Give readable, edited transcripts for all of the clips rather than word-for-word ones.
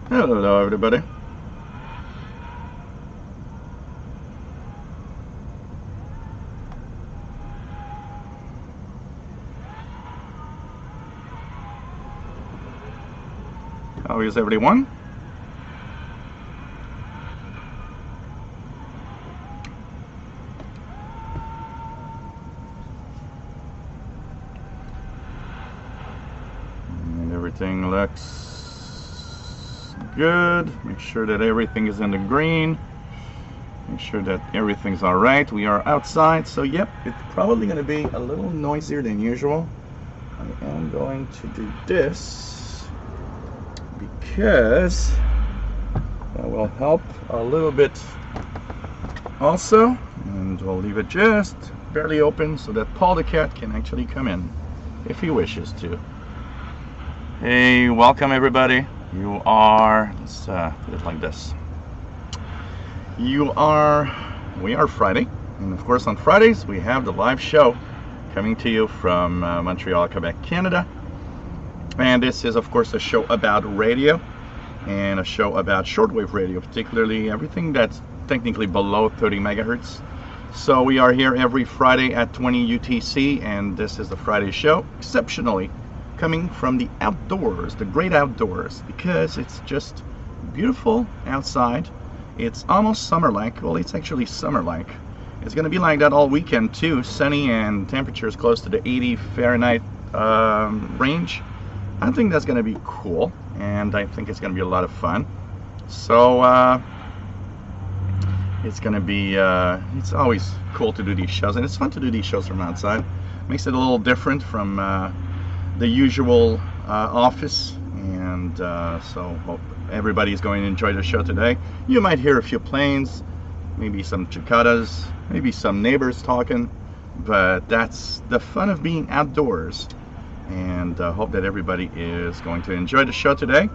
Hello, everybody. How is everyone? And everything looks good. Make sure that everything is in the green. Make sure that everything's all right. We are outside, so yep, it's probably going to be a little noisier than usual. I am going to do this because that will help a little bit also, and we'll leave it just barely open so that Paul the cat can actually come in if he wishes to. Hey, welcome everybody. You are, let's put it like this. We are Friday, and of course on Fridays we have the live show coming to you from Montreal, Quebec, Canada. And this is of course a show about radio and a show about shortwave radio, particularly everything that's technically below 30 megahertz. So we are here every Friday at 20 UTC, and this is the Friday show, exceptionally coming from the outdoors, the great outdoors, because it's just beautiful outside. It's almost summer-like. Well, it's actually summer-like. It's going to be like that all weekend too, sunny and temperatures close to the 80 Fahrenheit range. I think that's going to be cool, and I think it's going to be a lot of fun. So it's going to be, it's always cool to do these shows, and it's fun to do these shows from outside. Makes it a little different from the usual office, and so hope everybody's going to enjoy the show today. You might hear a few planes, maybe some cicadas, maybe some neighbors talking, but that's the fun of being outdoors, and hope that everybody is going to enjoy the show today.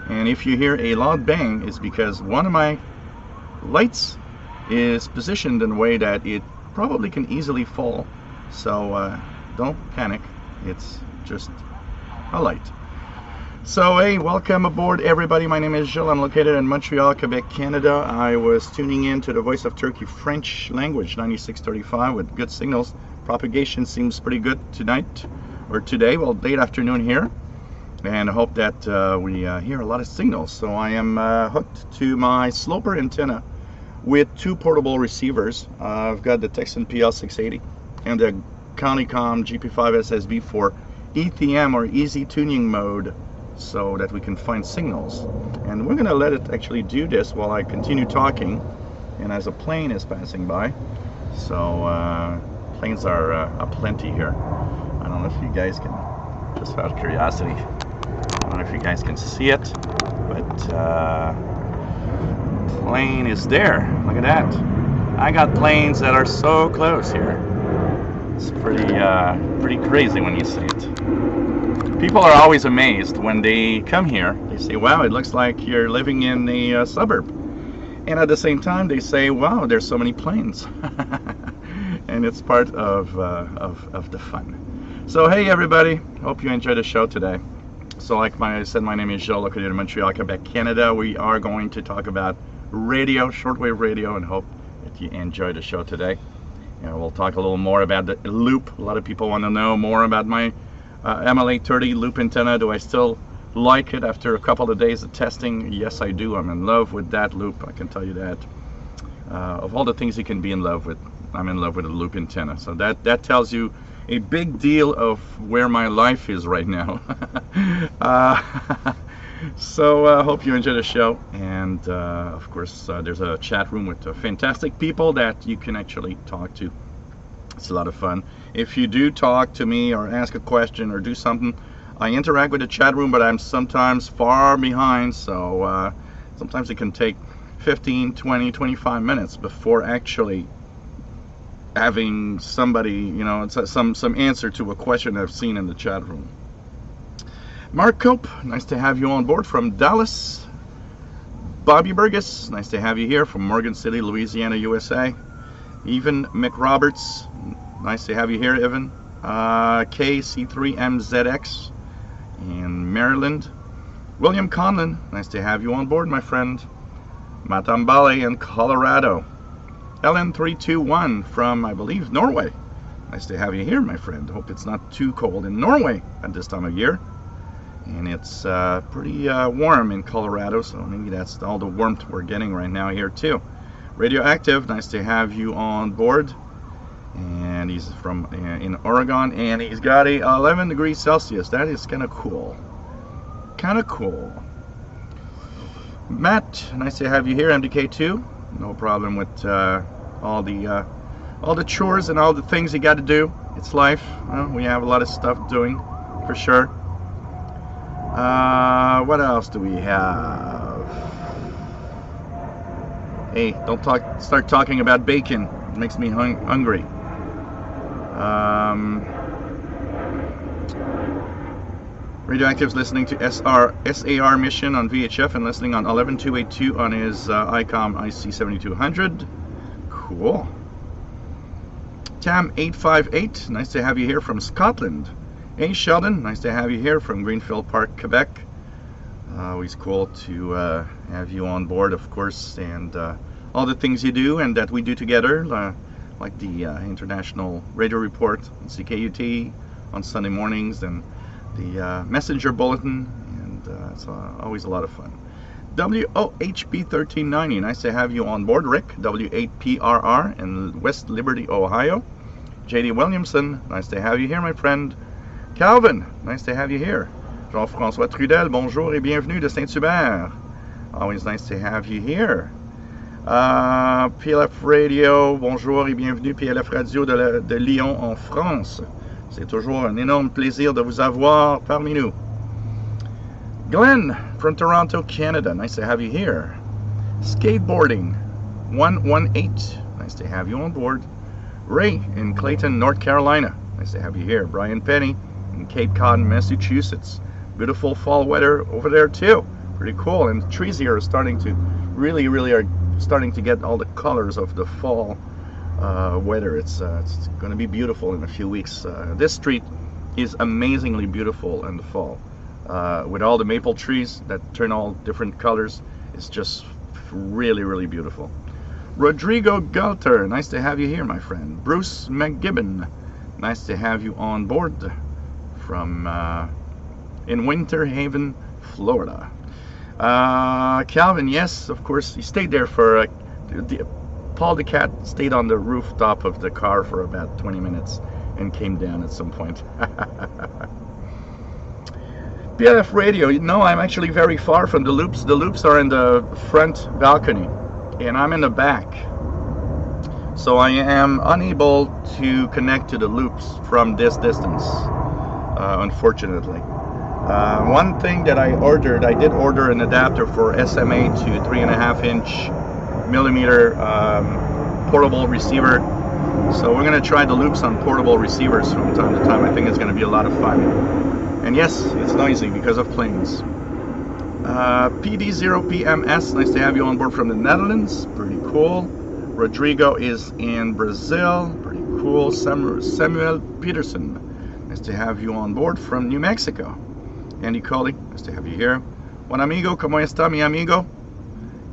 And if you hear a loud bang, it's because one of my lights is positioned in a way that it probably can easily fall, so don't panic, it's just a light. So hey, welcome aboard everybody. My name is Gilles. I'm located in Montreal, Quebec, Canada. I was tuning in to the Voice of Turkey French language 9635 with good signals. Propagation seems pretty good tonight, or today, well, late afternoon here, and I hope that we hear a lot of signals. So I am hooked to my sloper antenna with two portable receivers. I've got the Texan PL680 and the Countycom GP5 SSB for ETM, or easy tuning mode, so that we can find signals. And we're gonna let it actually do this while I continue talking and as a plane is passing by. So planes are aplenty here. I don't know if you guys can, just out of curiosity, I don't know if you guys can see it, but plane is there. Look at that. I got planes that are so close here. It's pretty crazy when you see it. People are always amazed when they come here. They say, wow, it looks like you're living in a suburb. And at the same time, they say, wow, there's so many planes. And it's part of the fun. So hey, everybody. Hope you enjoy the show today. So like I said, my name is Gilles, located in Montreal, Quebec, Canada. We are going to talk about radio, shortwave radio, and hope that you enjoy the show today. And we'll talk a little more about the loop. A lot of people want to know more about my ML830 loop antenna. Do I still like it after a couple of days of testing? Yes, I do. I'm in love with that loop, I can tell you that. Of all the things you can be in love with, I'm in love with a loop antenna. So that tells you a big deal of where my life is right now. So hope you enjoy the show, and of course there's a chat room with fantastic people that you can actually talk to. It's a lot of fun. If you do talk to me or ask a question or do something, I interact with the chat room, but I'm sometimes far behind, so sometimes it can take 15, 20, 25 minutes before actually having somebody, you know, some answer to a question I've seen in the chat room. Mark Cope, nice to have you on board from Dallas. Bobby Burgess, nice to have you here from Morgan City, Louisiana, USA. Evan McRoberts, nice to have you here, Evan. KC3MZX in Maryland. William Conlon, nice to have you on board, my friend. Matambale in Colorado. LN321 from, I believe, Norway. Nice to have you here, my friend. Hope it's not too cold in Norway at this time of year. And it's pretty warm in Colorado, so maybe that's all the warmth we're getting right now here too. Radioactive, nice to have you on board. And he's from in Oregon, and he's got a 11 degrees Celsius. That is kind of cool. Kind of cool. Matt, nice to have you here. MDK2, no problem with all the chores and all the things you got to do. It's life. Well, we have a lot of stuff doing, for sure. What else do we have? Hey, don't start talking about bacon. It makes me hungry. Radioactive's listening to SAR mission on VHF and listening on 11282 on his ICOM IC7200. Cool. Tam858, nice to have you here from Scotland. Hey Sheldon, nice to have you here from Greenfield Park, Quebec. Always cool to have you on board, of course, and all the things you do and that we do together, like the International Radio Report on CKUT on Sunday mornings, and the Messenger Bulletin, and it's always a lot of fun. WOHP1390, nice to have you on board, Rick. W8PRR in West Liberty, Ohio. JD Williamson, nice to have you here, my friend. Calvin, nice to have you here. Jean-François Trudel, bonjour et bienvenue de Saint-Hubert. Always nice to have you here. PLF Radio, bonjour et bienvenue, PLF Radio de Lyon en France. C'est toujours un énorme plaisir de vous avoir parmi nous. Glenn from Toronto, Canada, nice to have you here. Skateboarding 118, nice to have you on board. Ray in Clayton, North Carolina, nice to have you here. Brian Penny in Cape Cod, Massachusetts. Beautiful fall weather over there too. Pretty cool, and the trees here are starting to really are starting to get all the colors of the fall weather. It's going to be beautiful in a few weeks. This street is amazingly beautiful in the fall, with all the maple trees that turn all different colors. It's just really beautiful. Rodrigo Galter, nice to have you here, my friend. Bruce McGibbon, nice to have you on board from in Winter Haven, Florida. Calvin, yes, of course, he stayed there for Paul the cat stayed on the rooftop of the car for about 20 minutes and came down at some point. PLF Radio, no, I'm actually very far from the loops. The loops are in the front balcony and I'm in the back, so I am unable to connect to the loops from this distance, unfortunately. One thing that I did order an adapter for SMA to 3.5 millimeter portable receiver. So we're going to try the loops on portable receivers from time to time. I think it's going to be a lot of fun. And yes, it's noisy because of planes. PD0PMS, nice to have you on board from the Netherlands. Pretty cool. Rodrigo is in Brazil. Pretty cool. Samuel Peterson, nice to have you on board from New Mexico. Andy Colley, nice to have you here. Buen amigo, ¿cómo está mi amigo?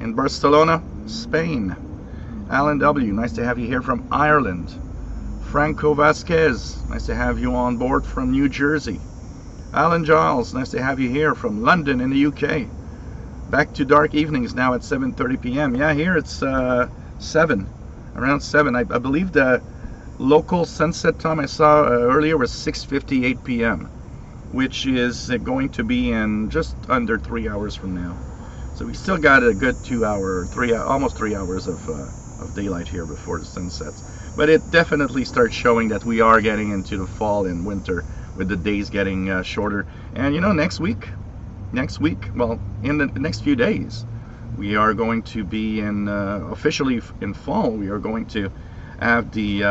In Barcelona, Spain. Alan W, nice to have you here from Ireland. Franco Vasquez, nice to have you on board from New Jersey. Alan Giles, nice to have you here from London in the UK. Back to dark evenings now at 7:30 p.m. Yeah, here it's 7, around 7. I believe the local sunset time I saw earlier was 6:58 p.m. which is going to be in just under 3 hours from now. So we still got a good almost 3 hours of daylight here before the sun sets. But it definitely starts showing that we are getting into the fall and winter, with the days getting shorter. And you know, next week, well, in the next few days, we are going to be in officially in fall. We are going to have the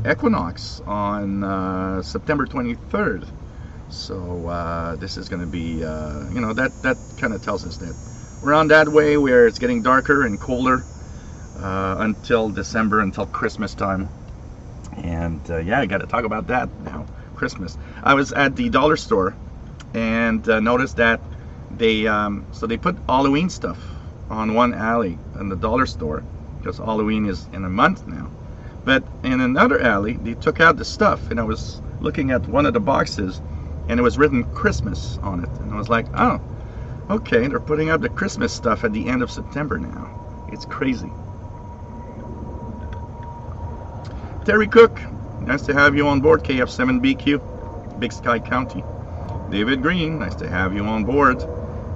equinox on September 23rd. So this is going to be, you know, that kind of tells us that we're on that way where it's getting darker and colder until December, until Christmas time. And yeah, I got to talk about that now. Christmas. I was at the dollar store and noticed that they so they put Halloween stuff on one alley in the dollar store, because Halloween is in a month now. But in another alley, they took out the stuff, and I was looking at one of the boxes, and it was written Christmas on it, and I was like, oh, okay, they're putting up the Christmas stuff at the end of September now. It's crazy. Terry Cook, nice to have you on board. KF7BQ, Big Sky County. David Green, nice to have you on board.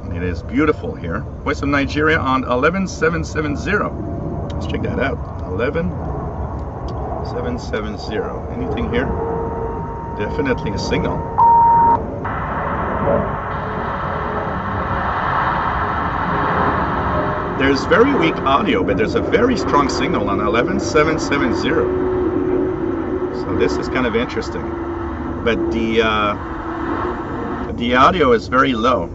And it is beautiful here. Voice of Nigeria on 11770. Let's check that out. 11770. Anything here? Definitely a signal. There's very weak audio, but there's a very strong signal on 11770. So this is kind of interesting. But the audio is very low.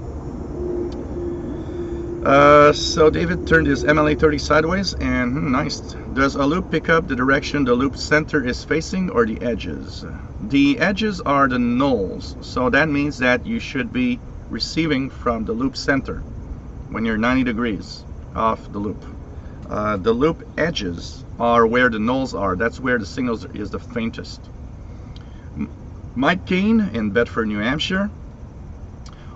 So David turned his MLA 30 sideways, and nice. Does a loop pick up the direction the loop center is facing, or the edges? The edges are the nulls, so that means that you should be receiving from the loop center when you're 90 degrees off the loop. The loop edges are where the nulls are. That's where the signal is the faintest. Mike Kane in Bedford, New Hampshire.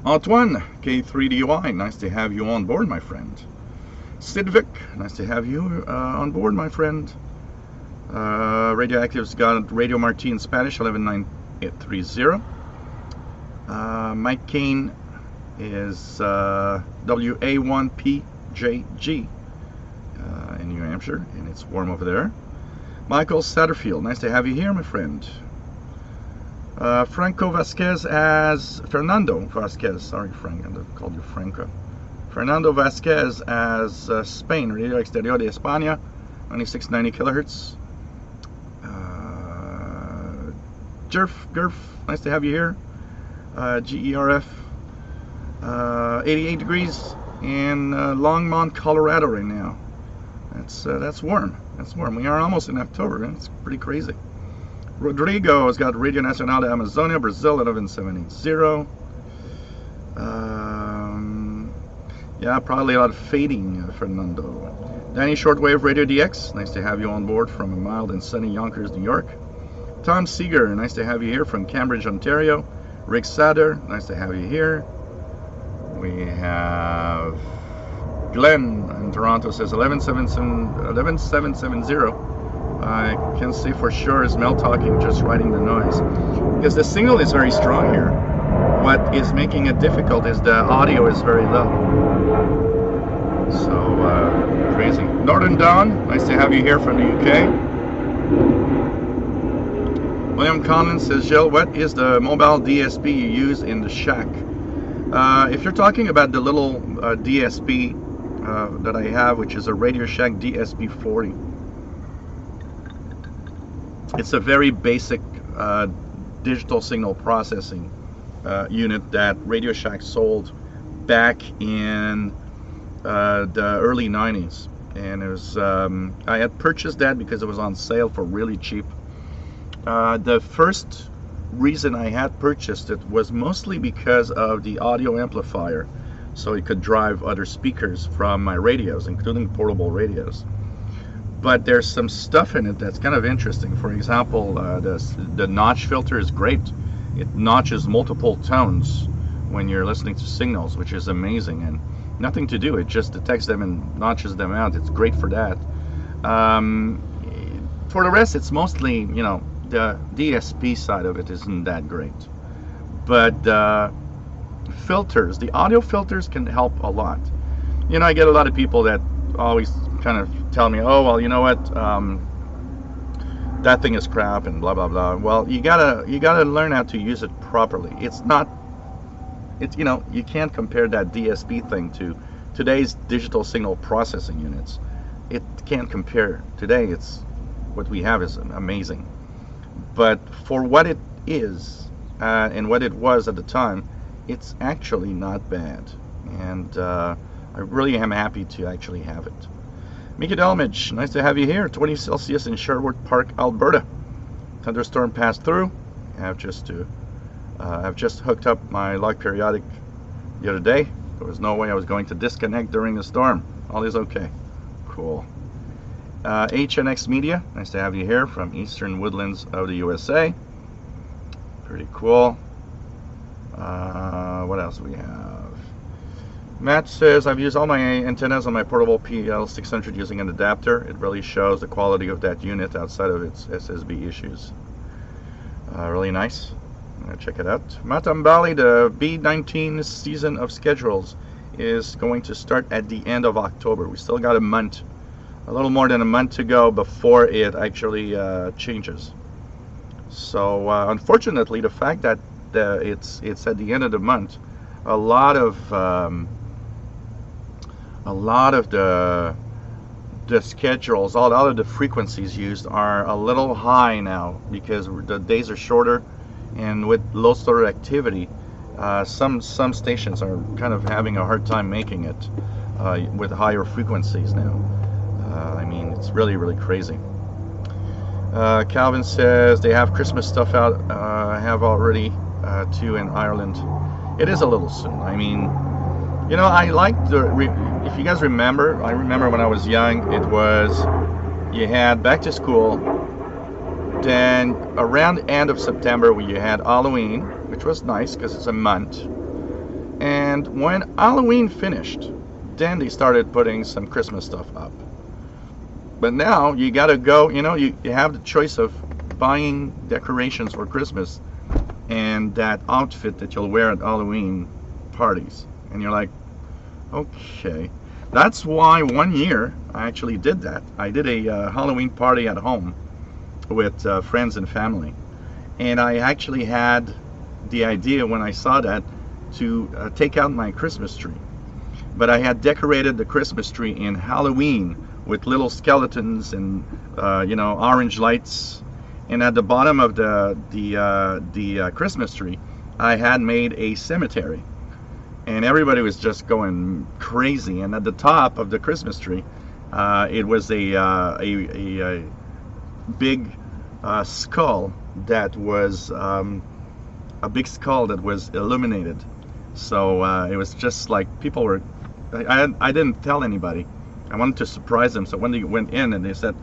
Antoine, K3DY, nice to have you on board, my friend. Sidvik, nice to have you on board, my friend. Radioactive's got Radio Marti in Spanish, 11930. Mike Kane is WA1PJG in New Hampshire, and it's warm over there. Michael Satterfield, nice to have you here, my friend. Franco Vasquez as Fernando Vasquez. Sorry, Frank, I called you Franco. Fernando Vasquez as Spain, Radio Exterior de España, 9690 kilohertz. Gerf, nice to have you here. GERF, 88 degrees in Longmont, Colorado right now. That's warm. That's warm. We are almost in October. It's pretty crazy. Rodrigo has got Radio Nacional de Amazonia, Brazil, 11780. Yeah, probably a lot of fading, Fernando. Danny Shortwave, Radio DX, nice to have you on board from a mild and sunny Yonkers, New York. Tom Seeger, nice to have you here from Cambridge, Ontario. Rick Sader, nice to have you here. We have Glenn in Toronto, says 11770. I can say for sure is Mel talking, just writing the noise, because the signal is very strong here. What is making it difficult is the audio is very low. So crazy. Northern Dawn, nice to have you here from the UK. William Collins says, Jill, what is the mobile DSP you use in the shack? If you're talking about the little DSP that I have, which is a Radio Shack DSP 40. It's a very basic digital signal processing unit that Radio Shack sold back in the early 90s, and it was I had purchased that because it was on sale for really cheap. The first reason I had purchased it was mostly because of the audio amplifier, so it could drive other speakers from my radios, including portable radios. But there's some stuff in it that's kind of interesting. For example, the notch filter is great. It notches multiple tones when you're listening to signals, which is amazing, and nothing to do. It just detects them and notches them out. It's great for that. For the rest, it's mostly, you know, the DSP side of it isn't that great. But filters, the audio filters can help a lot. You know, I get a lot of people that always kind of tell me, oh, well, you know what, that thing is crap and blah blah blah. Well, you gotta learn how to use it properly. It's you know, you can't compare that DSP thing to today's digital signal processing units. It can't compare. Today, it's what we have is amazing, but for what it is and what it was at the time, it's actually not bad, and I really am happy to actually have it. Mika Delmage, nice to have you here. 20 Celsius in Sherwood Park, Alberta. Thunderstorm passed through. I have just to I've just hooked up my log periodic the other day. There was no way I was going to disconnect during the storm. All is okay. Cool. HNX Media, nice to have you here from Eastern Woodlands of the USA. Pretty cool. What else do we have? Matt says, I've used all my antennas on my portable PL600 using an adapter. It really shows the quality of that unit outside of its SSB issues. Really nice. Check it out. Matambali, the B19 season of schedules is going to start at the end of October. We still got a month, a little more than a month to go before it actually changes. So unfortunately, the fact that it's at the end of the month, a lot of the schedules, all of the frequencies used are a little high now because the days are shorter, and with low solar activity, some stations are kind of having a hard time making it with higher frequencies now. I mean, it's really crazy. Calvin says they have Christmas stuff out, have already too in Ireland. It is a little soon. I mean, you know, I like if you guys remember, I remember when I was young, it was, you had back to school, then around the end of September you had Halloween, which was nice because it's a month. And when Halloween finished, then they started putting some Christmas stuff up. But now you gotta go, you know, you have the choice of buying decorations for Christmas and that outfit that you'll wear at Halloween parties. And you're like, okay. That's why one year I actually did that. I did a Halloween party at home with friends and family. And I actually had the idea when I saw that to take out my Christmas tree. But I had decorated the Christmas tree in Halloween with little skeletons and you know, orange lights. And at the bottom of the Christmas tree, I had made a cemetery. And everybody was just going crazy. And at the top of the Christmas tree, it was a big skull that was a big skull that was illuminated. So it was just like people were. I didn't tell anybody. I wanted to surprise them. So when they went in and they said,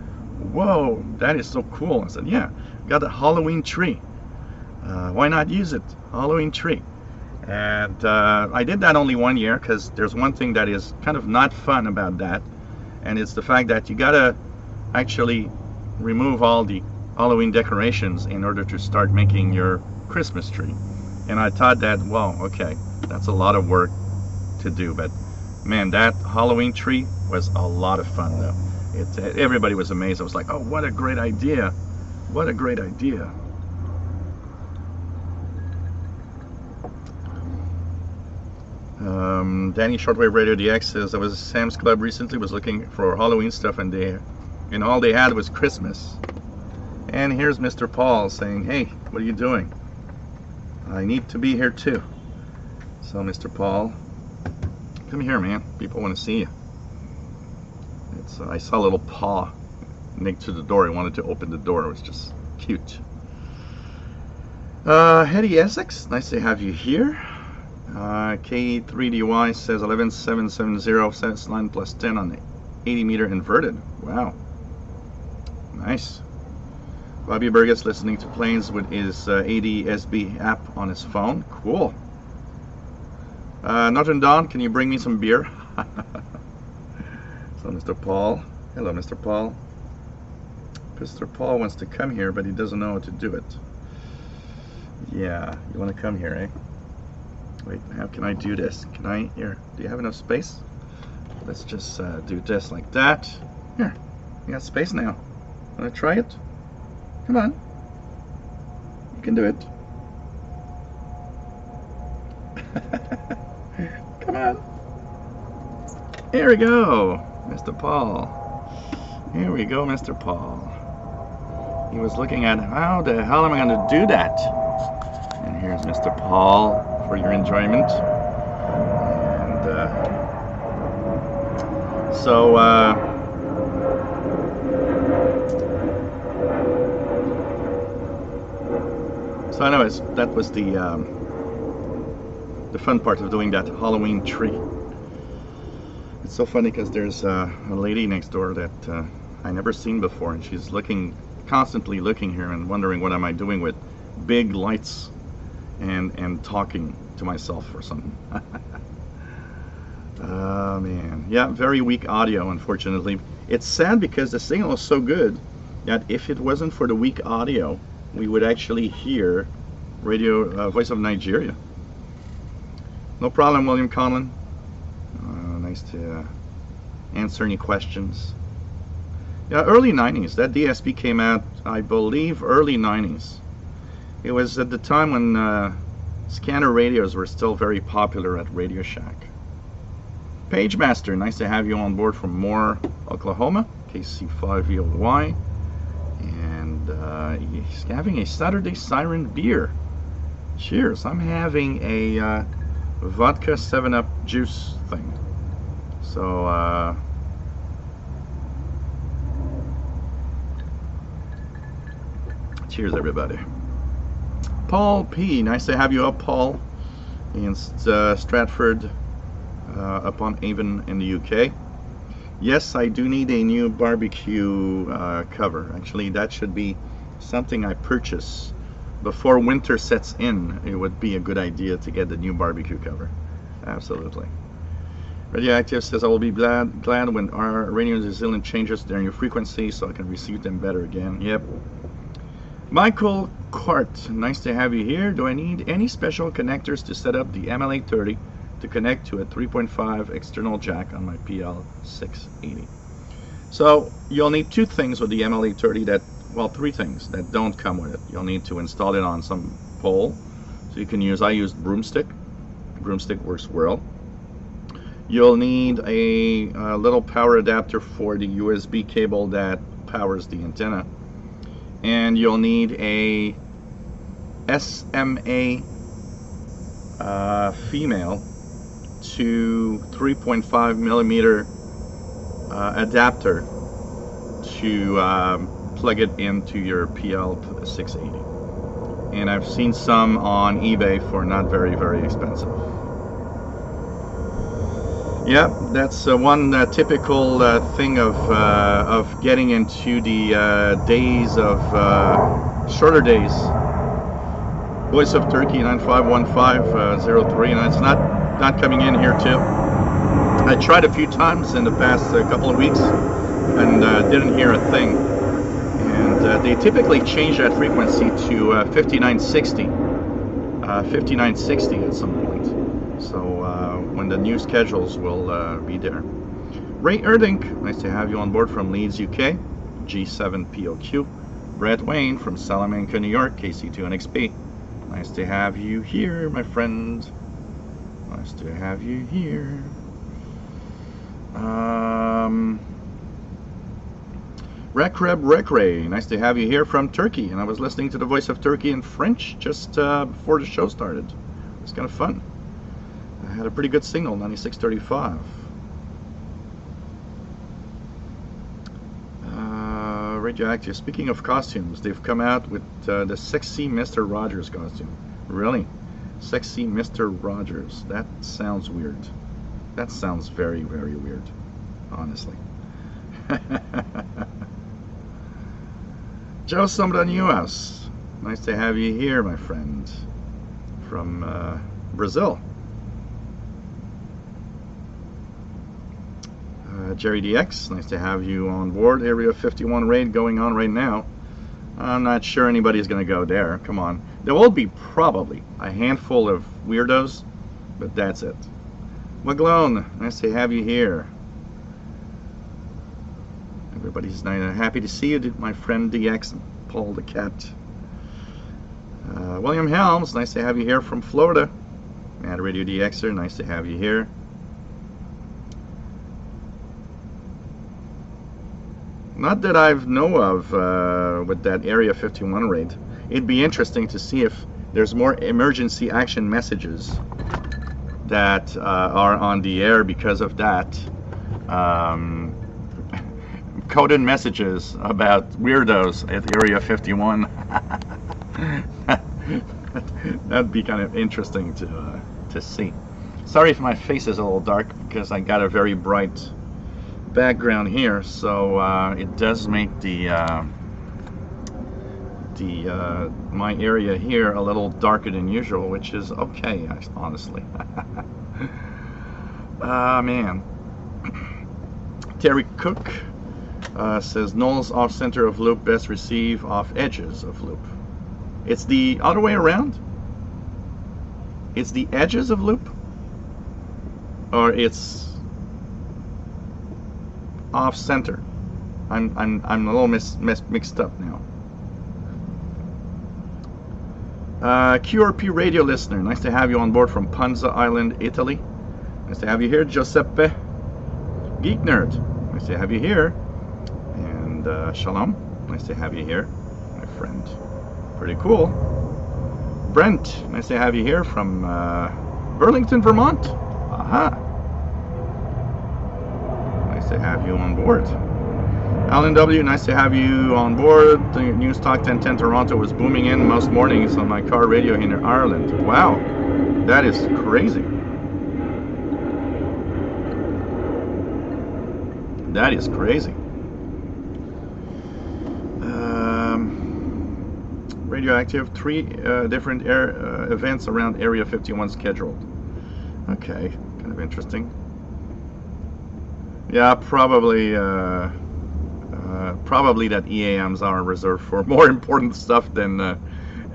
"Whoa, that is so cool!" I said, "Yeah, got a Halloween tree. Why not use it? Halloween tree." And I did that only one year because there's one thing that is kind of not fun about that, and it's the fact that you gotta actually remove all the Halloween decorations in order to start making your Christmas tree. And I thought that, well, okay, that's a lot of work to do, but man, that Halloween tree was a lot of fun though. Everybody was amazed. I was like, oh, what a great idea. What a great idea. Danny Shortwave Radio DX says, I was at Sam's Club recently, was looking for Halloween stuff, and all they had was Christmas. And here's Mr. Paul saying, hey, what are you doing? I need to be here too. So Mr. Paul, come here, man. People want to see you. I saw a little paw next to the door. I wanted to open the door. It was just cute. Hetty Essex, nice to have you here. K3DY says 11770 sets 9 plus 10 on the 80 meter inverted. Wow. Nice. Bobby Burgess listening to planes with his ADSB app on his phone. Cool. Northern Dawn, can you bring me some beer? So Mr. Paul. Hello, Mr. Paul. Mr. Paul wants to come here, but he doesn't know how to do it. Yeah, you want to come here, eh? Wait, how can I do this? Can I? Here, do you have enough space? Let's just do this like that. Here, you got space now. Want to try it? Come on. You can do it. Come on. Here we go, Mr. Paul. Here we go, Mr. Paul. He was looking at how the hell am I going to do that? And here's Mr. Paul for your enjoyment. And So anyways, that was the fun part of doing that Halloween tree. It's so funny because there's a lady next door that I never seen before, and she's constantly looking here and wondering what am I doing with big lights and talking to myself or something. Oh man, yeah, very weak audio, unfortunately. It's sad because the signal is so good that if it wasn't for the weak audio, we would actually hear radio Voice of Nigeria. No problem, William Conlon. Nice to answer any questions. Yeah, early 90s. That DSP came out, I believe, early 90s. It was at the time when scanner radios were still very popular at Radio Shack. Pagemaster, nice to have you on board from Moore, Oklahoma, KC5VOY. And he's having a Saturday Siren beer. Cheers. I'm having a vodka 7-Up juice thing. So, cheers, everybody. Paul P. Nice to have you up, Paul, in Stratford upon Avon in the UK. Yes, I do need a new barbecue cover. Actually, that should be something I purchase before winter sets in. It would be a good idea to get the new barbecue cover. Absolutely. Radioactive says, I will be glad when our Radio New Zealand changes their new frequency so I can receive them better again. Yep. Michael Quart, nice to have you here. Do I need any special connectors to set up the MLA30 to connect to a 3.5 external jack on my PL680? So you'll need two things with the MLA30 well, three things that don't come with it. You'll need to install it on some pole. So you can I used broomstick. Broomstick works well. You'll need a little power adapter for the USB cable that powers the antenna. And you'll need a SMA female to 3.5 millimeter adapter to plug it into your PL680. And I've seen some on eBay for not very, very expensive. Yeah, that's one typical thing of getting into the days of shorter days. Voice of Turkey 951503, and it's not coming in here too. I tried a few times in the past couple of weeks and didn't hear a thing. And they typically change that frequency to 5960 at some point. So when the new schedules will be there. Ray Erdink, nice to have you on board from Leeds, UK, G7POQ. Brett Wayne from Salamanca, New York, KC2NXP. Nice to have you here, my friend. Nice to have you here. Rekray, nice to have you here from Turkey. And I was listening to the Voice of Turkey in French just before the show started. It's kind of fun. I had a pretty good signal, 9635. Radioactive, speaking of costumes, they've come out with the sexy Mr. Rogers costume. Really? Sexy Mr. Rogers. That sounds weird. That sounds very, very weird, honestly. Joe Sombra Newhouse, nice to have you here, my friend, from Brazil. Jerry DX, nice to have you on board. Area 51 raid going on right now. I'm not sure anybody's going to go there. Come on. There will be probably a handful of weirdos, but that's it. Maglone, nice to have you here. Everybody's happy to see you, my friend DX, Paul the Cat. William Helms, nice to have you here from Florida. Mad Radio DXer, nice to have you here. Not that I know of with that Area 51 raid. It'd be interesting to see if there's more emergency action messages that are on the air because of that. Coded messages about weirdos at Area 51. That'd be kind of interesting to see. Sorry if my face is a little dark because I got a very bright background here, so it does make my area here a little darker than usual, which is okay, honestly. Ah, man. Terry Cook says Knowles off center of loop, best receive off edges of loop. It's the other way around? It's the edges of loop? Or it's off center? I'm a little mixed up now. QRP radio listener, nice to have you on board from Ponza Island, Italy. Nice to have you here, Giuseppe. Geek Nerd, nice to have you here. And Shalom, nice to have you here, my friend. Pretty cool. Brent, nice to have you here from Burlington, Vermont. Aha. Nice to have you on board. Alan W, nice to have you on board. The News Talk 1010 Toronto was booming in most mornings on my car radio in Ireland. Wow, that is crazy. That is crazy. Radioactive, 3 different events around Area 51 scheduled. Okay, kind of interesting. Yeah, probably that EAMs are reserved for more important stuff than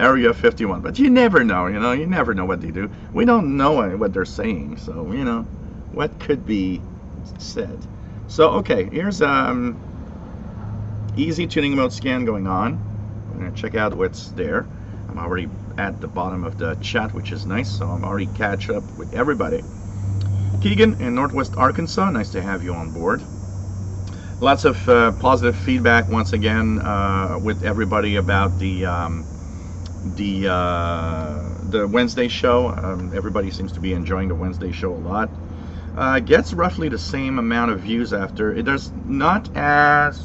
Area 51. But you never know, you know, you never know what they do. We don't know what they're saying, so, you know, what could be said. So, okay, here's easy tuning mode scan going on. I'm going to check out what's there. I'm already at the bottom of the chat, which is nice, so I'm already catch up with everybody. Keegan in Northwest Arkansas, nice to have you on board. Lots of positive feedback once again with everybody about the Wednesday show. Everybody seems to be enjoying the Wednesday show a lot. Gets roughly the same amount of views after. It does not as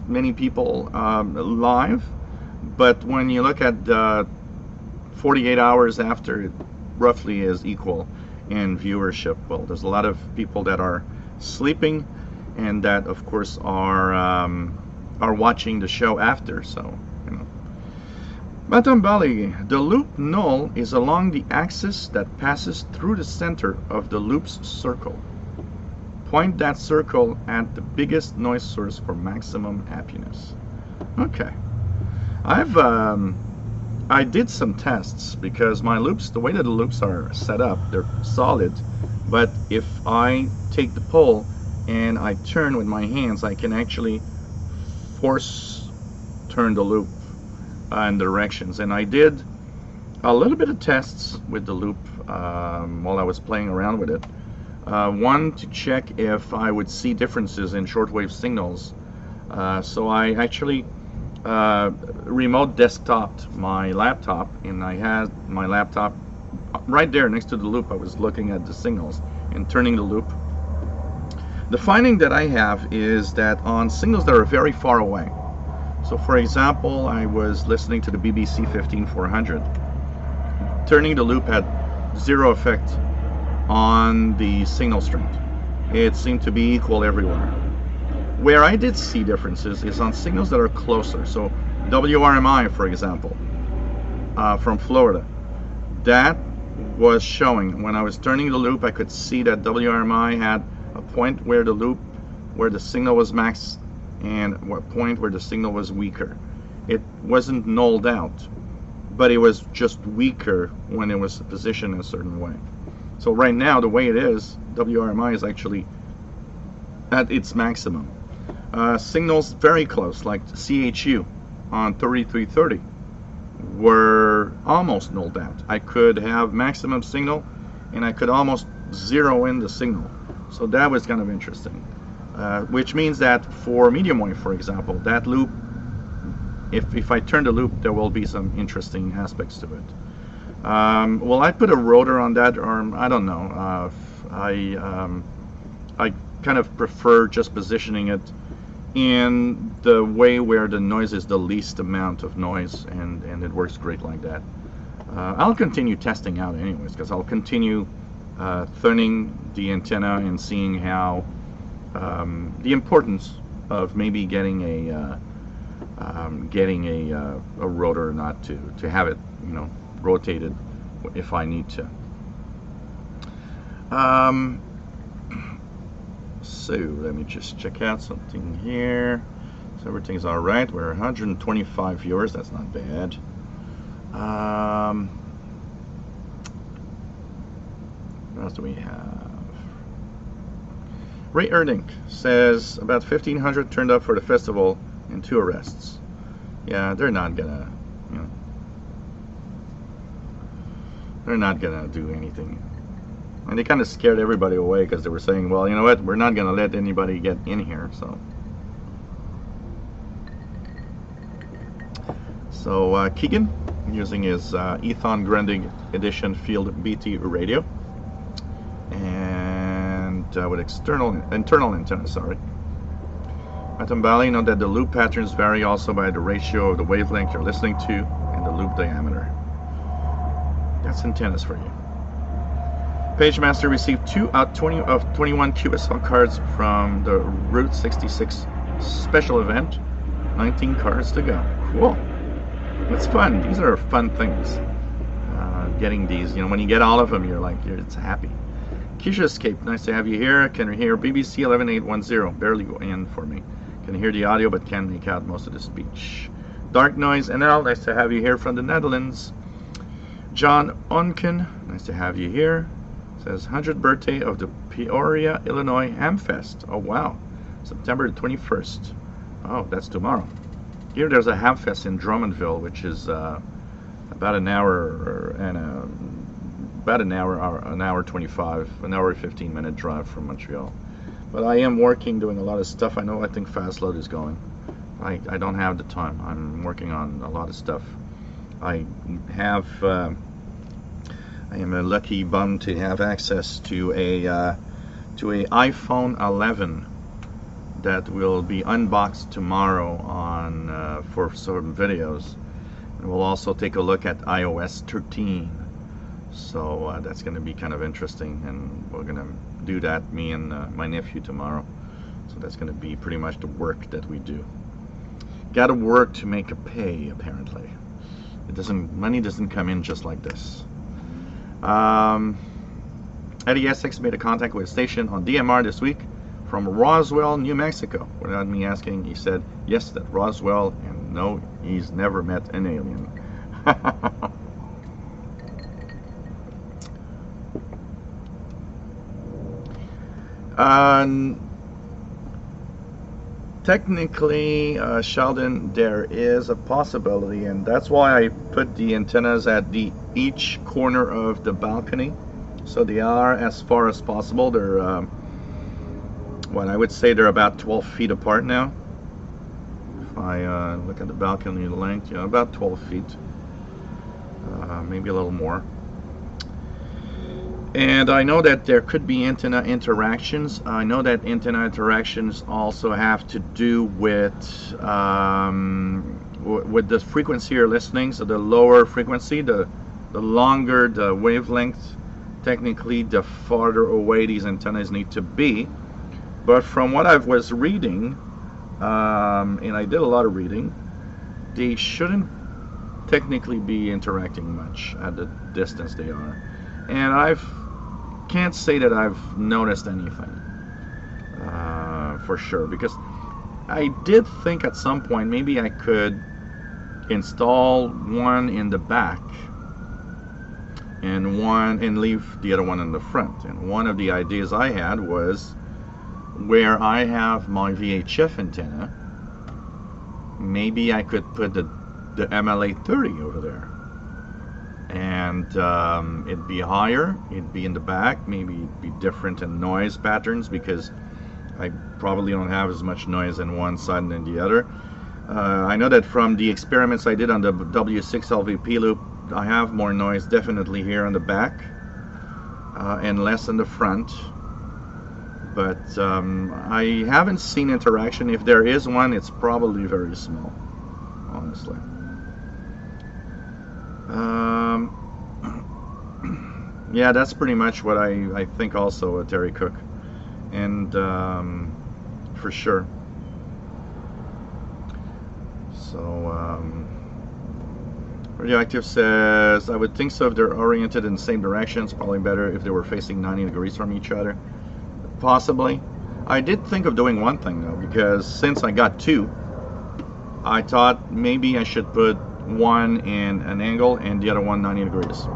many people live, but when you look at 48 hours after, it roughly is equal in viewership. Well, there's a lot of people that are sleeping and that of course are watching the show after, so you know. Matambali, the loop null is along the axis that passes through the center of the loop's circle. Point that circle at the biggest noise source for maximum happiness. Okay. I did some tests because my loops, the way that the loops are set up, they're solid, but if I take the pole and I turn with my hands, I can actually force turn the loop in directions. And I did a little bit of tests with the loop while I was playing around with it. One, to check if I would see differences in shortwave signals. So I actually remote desktoped my laptop, and I had my laptop right there next to the loop. I was looking at the signals and turning the loop. The finding that I have is that on signals that are very far away, so for example, I was listening to the BBC 15400, turning the loop had zero effect on the signal strength. It seemed to be equal everywhere. Where I did see differences is on signals that are closer. So WRMI, for example, from Florida, that was showing when I was turning the loop, I could see that WRMI had a point where the loop, where the signal was max, and a point where the signal was weaker. It wasn't nulled out, but it was just weaker when it was positioned in a certain way. So right now, the way it is, WRMI is actually at its maximum. Signals very close, like CHU on 3330, were almost nulled out. I could have maximum signal, and I could almost zero in the signal. So that was kind of interesting. Which means that for medium wave, for example, that loop, if I turn the loop, there will be some interesting aspects to it. Will I put a rotor on that arm? I don't know. I kind of prefer just positioning it in the way where the noise is the least amount of noise, and it works great like that. I'll continue testing out anyways, because I'll continue tuning the antenna and seeing how the importance of maybe getting a rotor or not, to have it, you know, rotated if I need to. So let me just check out something here. So everything's all right. We're 125 viewers. That's not bad. What else do we have? Ray Erdink says about 1,500 turned up for the festival and 2 arrests. Yeah, they're not gonna, you know, they're not gonna do anything. And they kind of scared everybody away because they were saying, well, you know what, we're not gonna let anybody get in here. So Keegan using his Ethon Grundig Edition Field BT radio, and with internal antenna, sorry. Atom Valley, note that the loop patterns vary also by the ratio of the wavelength you're listening to and the loop diameter. That's antennas for you. PageMaster received 2 out 20 of 21 QSL cards from the Route 66 special event. 19 cards to go. Cool. It's fun. These are fun things. Getting these, you know, when you get all of them, you're like, it's happy. Keisha Escape, nice to have you here. Can hear BBC 11810. Barely go in for me. Can hear the audio, but can't make out most of the speech. Dark Noise NL, nice to have you here from the Netherlands. John Onken, nice to have you here. Says 100th birthday of the Peoria, Illinois Hamfest. Oh wow, September 21st. Oh, that's tomorrow. Here there's a Hamfest in Drummondville, which is about an hour and an hour 25, an hour 15-minute drive from Montreal. But I am working, doing a lot of stuff. I think Fast Load is going. I don't have the time. I'm working on a lot of stuff. I am a lucky bum to have access to a iPhone 11 that will be unboxed tomorrow on for some videos, and we'll also take a look at iOS 13. So that's going to be kind of interesting, and we're going to do that, me and my nephew, tomorrow. So that's going to be pretty much the work that we do. Got to work to make a pay, apparently. Money doesn't come in just like this. Eddie Essex made a contact with a station on DMR this week from Roswell, New Mexico. Without me asking, he said yes, that Roswell, and no, he's never met an alien. Technically, Sheldon, there is a possibility, and that's why I put the antennas at each corner of the balcony, so they are as far as possible. They're what I would say they're about 12 feet apart now. If I look at the balcony length, yeah, about 12 feet, maybe a little more. And I know that there could be antenna interactions. I know that antenna interactions also have to do with the frequency you're listening. So the lower frequency, the longer the wavelength, technically the farther away these antennas need to be. But from what I was reading, and I did a lot of reading, they shouldn't technically be interacting much at the distance they are. And can't say that I've noticed anything for sure, because I did think at some point maybe I could install one in the back and leave the other one in the front. And one of the ideas I had was where I have my VHF antenna, maybe I could put the MLA 30 over there. And it'd be higher, it'd be in the back, maybe it'd be different in noise patterns, because I probably don't have as much noise in one side than the other. I know that from the experiments I did on the W6 LVP loop, I have more noise definitely here on the back and less in the front. but I haven't seen interaction. If there is one, it's probably very small, honestly. Yeah, that's pretty much what I think also, Terry Cook, and for sure. So Radioactive says, I would think so if they're oriented in the same directions, probably better if they were facing 90 degrees from each other. Possibly. I did think of doing one thing though, because since I got two, I thought maybe I should put one in an angle and the other one 90 degrees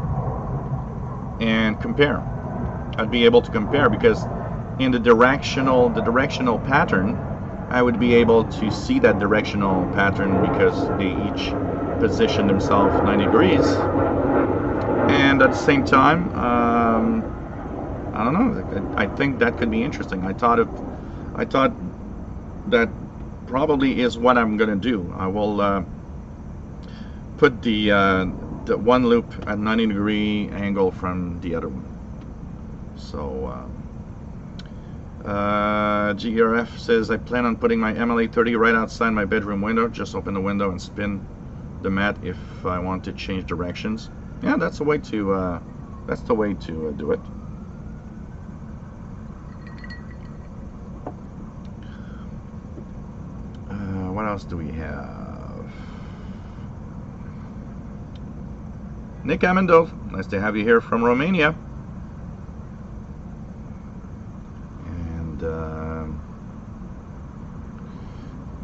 and compare. I'd be able to compare because in the directional pattern, I would be able to see that directional pattern because they each position themselves 90 degrees, and at the same time, I don't know, I think that could be interesting. I thought that probably is what I'm gonna do. I will put the one loop at 90 degree angle from the other one. So GRF says, I plan on putting my MLA30 right outside my bedroom window. Just open the window and spin the mat if I want to change directions. Yeah, that's the way to do it. What else do we have? Nick Amendo, nice to have you here from Romania. And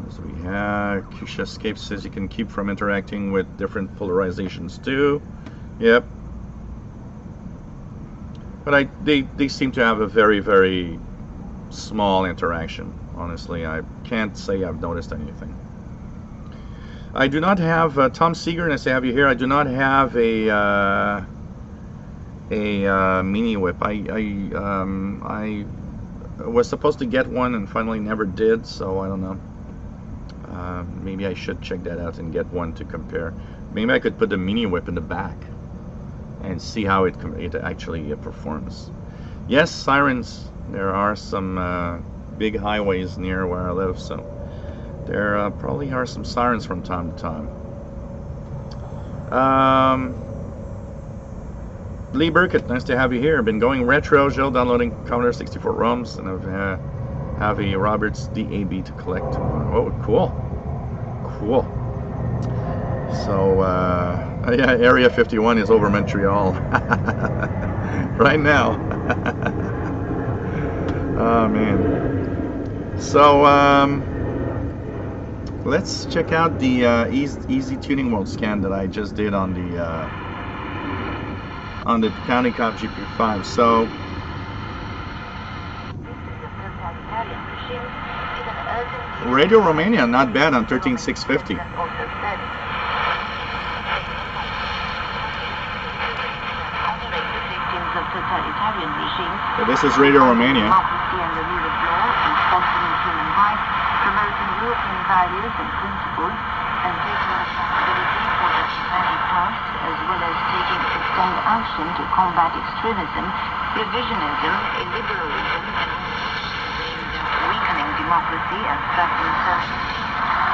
as we have, Kusha Escape says you can keep from interacting with different polarizations too. Yep. But they seem to have a very, very small interaction. Honestly, I can't say I've noticed anything. I do not have Tom Seeger, nice to have you here. I do not have a mini whip. I was supposed to get one and finally never did, so I don't know. Maybe I should check that out and get one to compare. Maybe I could put the mini whip in the back and see how it actually performs. Yes, sirens. There are some big highways near where I live, so there probably are some sirens from time to time. Lee Burkett, nice to have you here. Been going retro, Joe, downloading Commodore 64 ROMs, and I've have a Roberts DAB to collect. Oh, cool. Cool. So, yeah, Area 51 is over Montreal. Right now. Oh, man. So, let's check out the easy tuning mode scan that I just did on the County Cop GP5. So, Radio Romania, not bad on 13650. So this is Radio Romania. Promoting European values and principles and taking responsibility for the humanity past, as well as taking sustained action to combat extremism, revisionism, illiberalism, and weakening democracy and threatening social.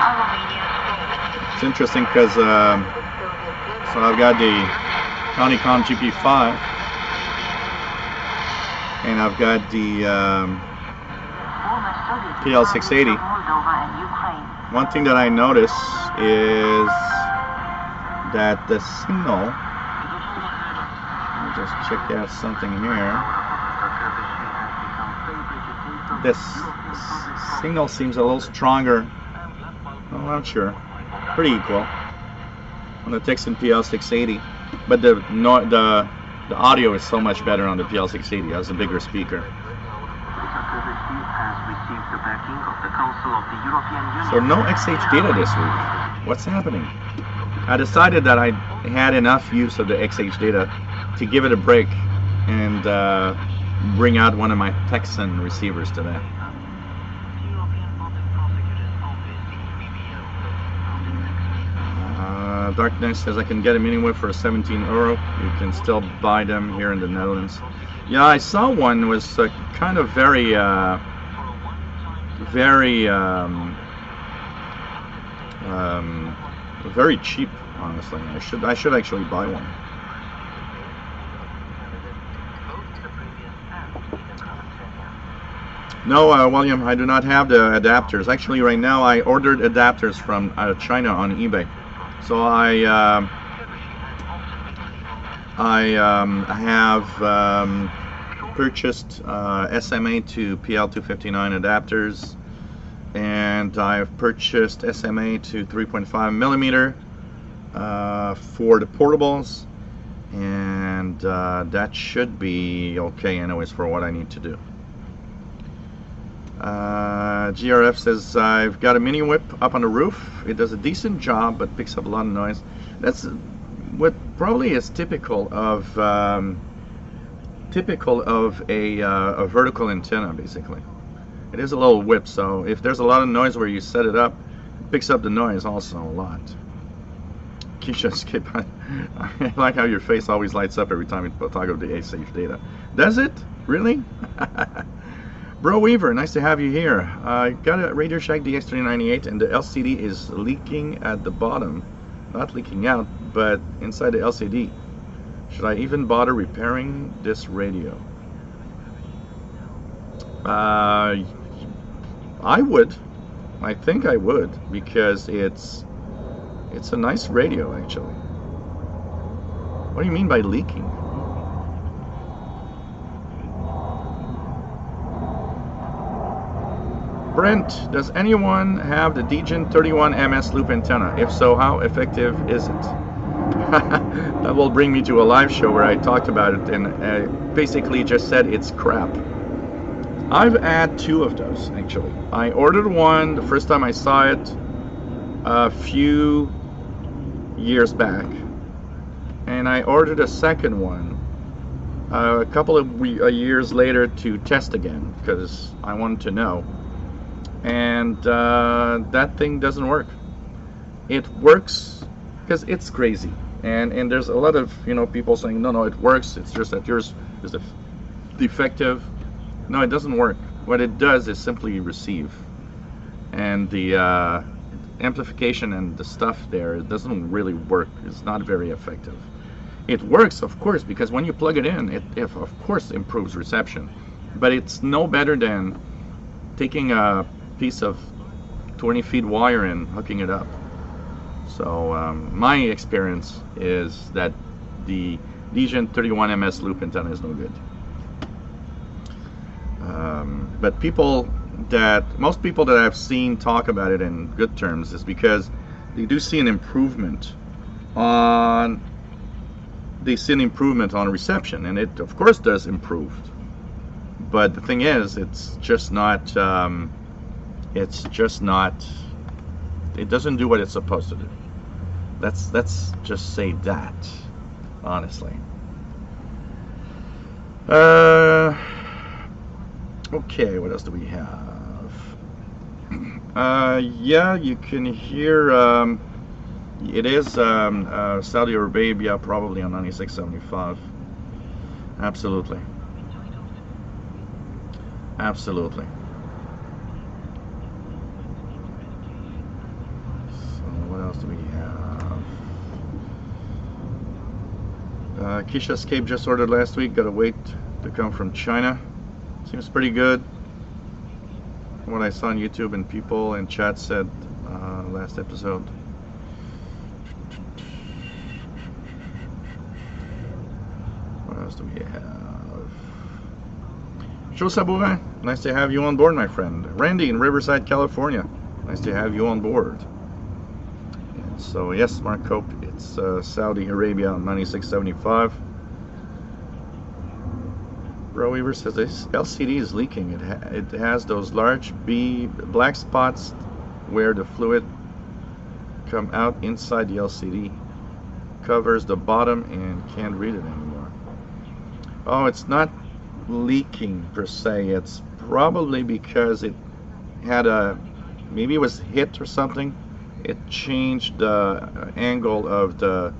Our Romania's goal. It's interesting because so I've got the County-Com GP5 and I've got the PL680. One thing that I notice is that the signal, I'll just check out something here. This signal seems a little stronger. I'm not sure. Pretty equal on the Texan PL680, but the audio is so much better on the PL680. It has a bigger speaker. So no XH data this week. What's happening? I decided that I had enough use of the XH data to give it a break and bring out one of my Texan receivers today. Darkness says I can get a mini whip for €17. You can still buy them here in the Netherlands. Yeah, I saw one was kind of very, um, very cheap. Honestly, I should actually buy one. No, William, I do not have the adapters. Actually, right now I ordered adapters from China on eBay. So I have purchased SMA to PL259 adapters, and I've purchased SMA to 3.5 millimeter for the portables, and that should be okay anyways for what I need to do. GRF says I've got a mini whip up on the roof. It does a decent job but picks up a lot of noise. That's what probably is typical of a vertical antenna. Basically, it is a little whip, so if there's a lot of noise where you set it up, it picks up the noise also a lot. Keisha, skip. I like how your face always lights up every time you talk about the A-Safe data. Does it? Really? Bro Weaver, nice to have you here. I got a Radio Shack DX398 and the LCD is leaking at the bottom. Not leaking out, but inside the LCD. Should I even bother repairing this radio? I would. I think I would, because it's a nice radio actually. What do you mean by leaking? Brent, does anyone have the Degen 31 MS loop antenna? If so, how effective is it? That will bring me to a live show where I talked about it and basically just said it's crap. I've had two of those actually. I ordered one the first time I saw it a few years back, and I ordered a second one a couple of years later to test again because I wanted to know. And that thing doesn't work. It works because it's crazy, and there's a lot of people saying no it works. It's just that yours is defective. No, it doesn't work. What it does is simply receive, and the amplification and the stuff there, it doesn't really work. It's not very effective. It works, of course, because when you plug it in, it of course improves reception, but it's no better than taking a piece of 20 feet wire and hooking it up. So my experience is that the Degen 31 MS loop antenna is no good. But most people that I've seen talk about it in good terms is because they do see an improvement on reception, and it of course does improve. But the thing is, it's just not. It doesn't do what it's supposed to do. Let's just say that, honestly. Okay, what else do we have? Yeah, you can hear. It is Saudi Arabia, probably on 96.75. Absolutely. Absolutely. What else do we have? Keisha Escape just ordered last week. Gotta wait to come from China. Seems pretty good. What I saw on YouTube and people in chat said last episode. What else do we have? Joe Sabourin, nice to have you on board, my friend. Randy in Riverside, California. Nice to have you on board. So yes, Mark Cope, it's Saudi Arabia on 96.75. Bro Weaver says this LCD is leaking. It has those large black spots where the fluid come out inside the LCD. Covers the bottom and can't read it anymore. Oh, it's not leaking per se. It's probably because it had maybe it was hit or something. It changed the angle of the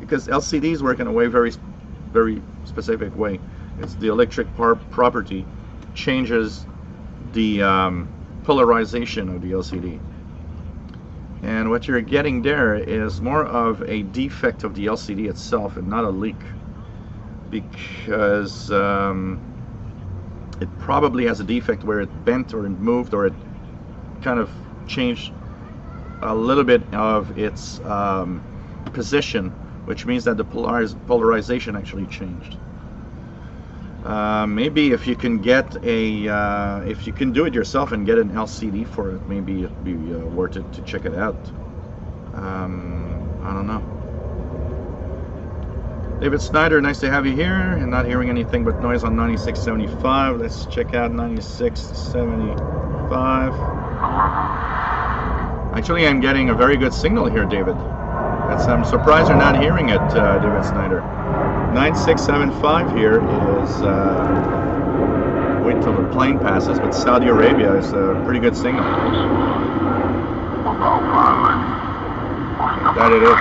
because LCDs work in a way very very specific way. It's the electric property changes the polarization of the LCD. And what you're getting there is more of a defect of the LCD itself and not a leak, because it probably has a defect where it bent or it moved or it kind of changed a little bit of its position, which means that the polarization actually changed. Maybe if you can get if you can do it yourself and get an LCD for it, maybe it'd be worth it to check it out. I don't know. David Snyder, nice to have you here, and not hearing anything but noise on 9675. Let's check out 9675. Actually, I'm getting a very good signal here, David. I'm surprised you're not hearing it, David Snyder. 9675 here is, wait till the plane passes, but Saudi Arabia is a pretty good signal. That it is.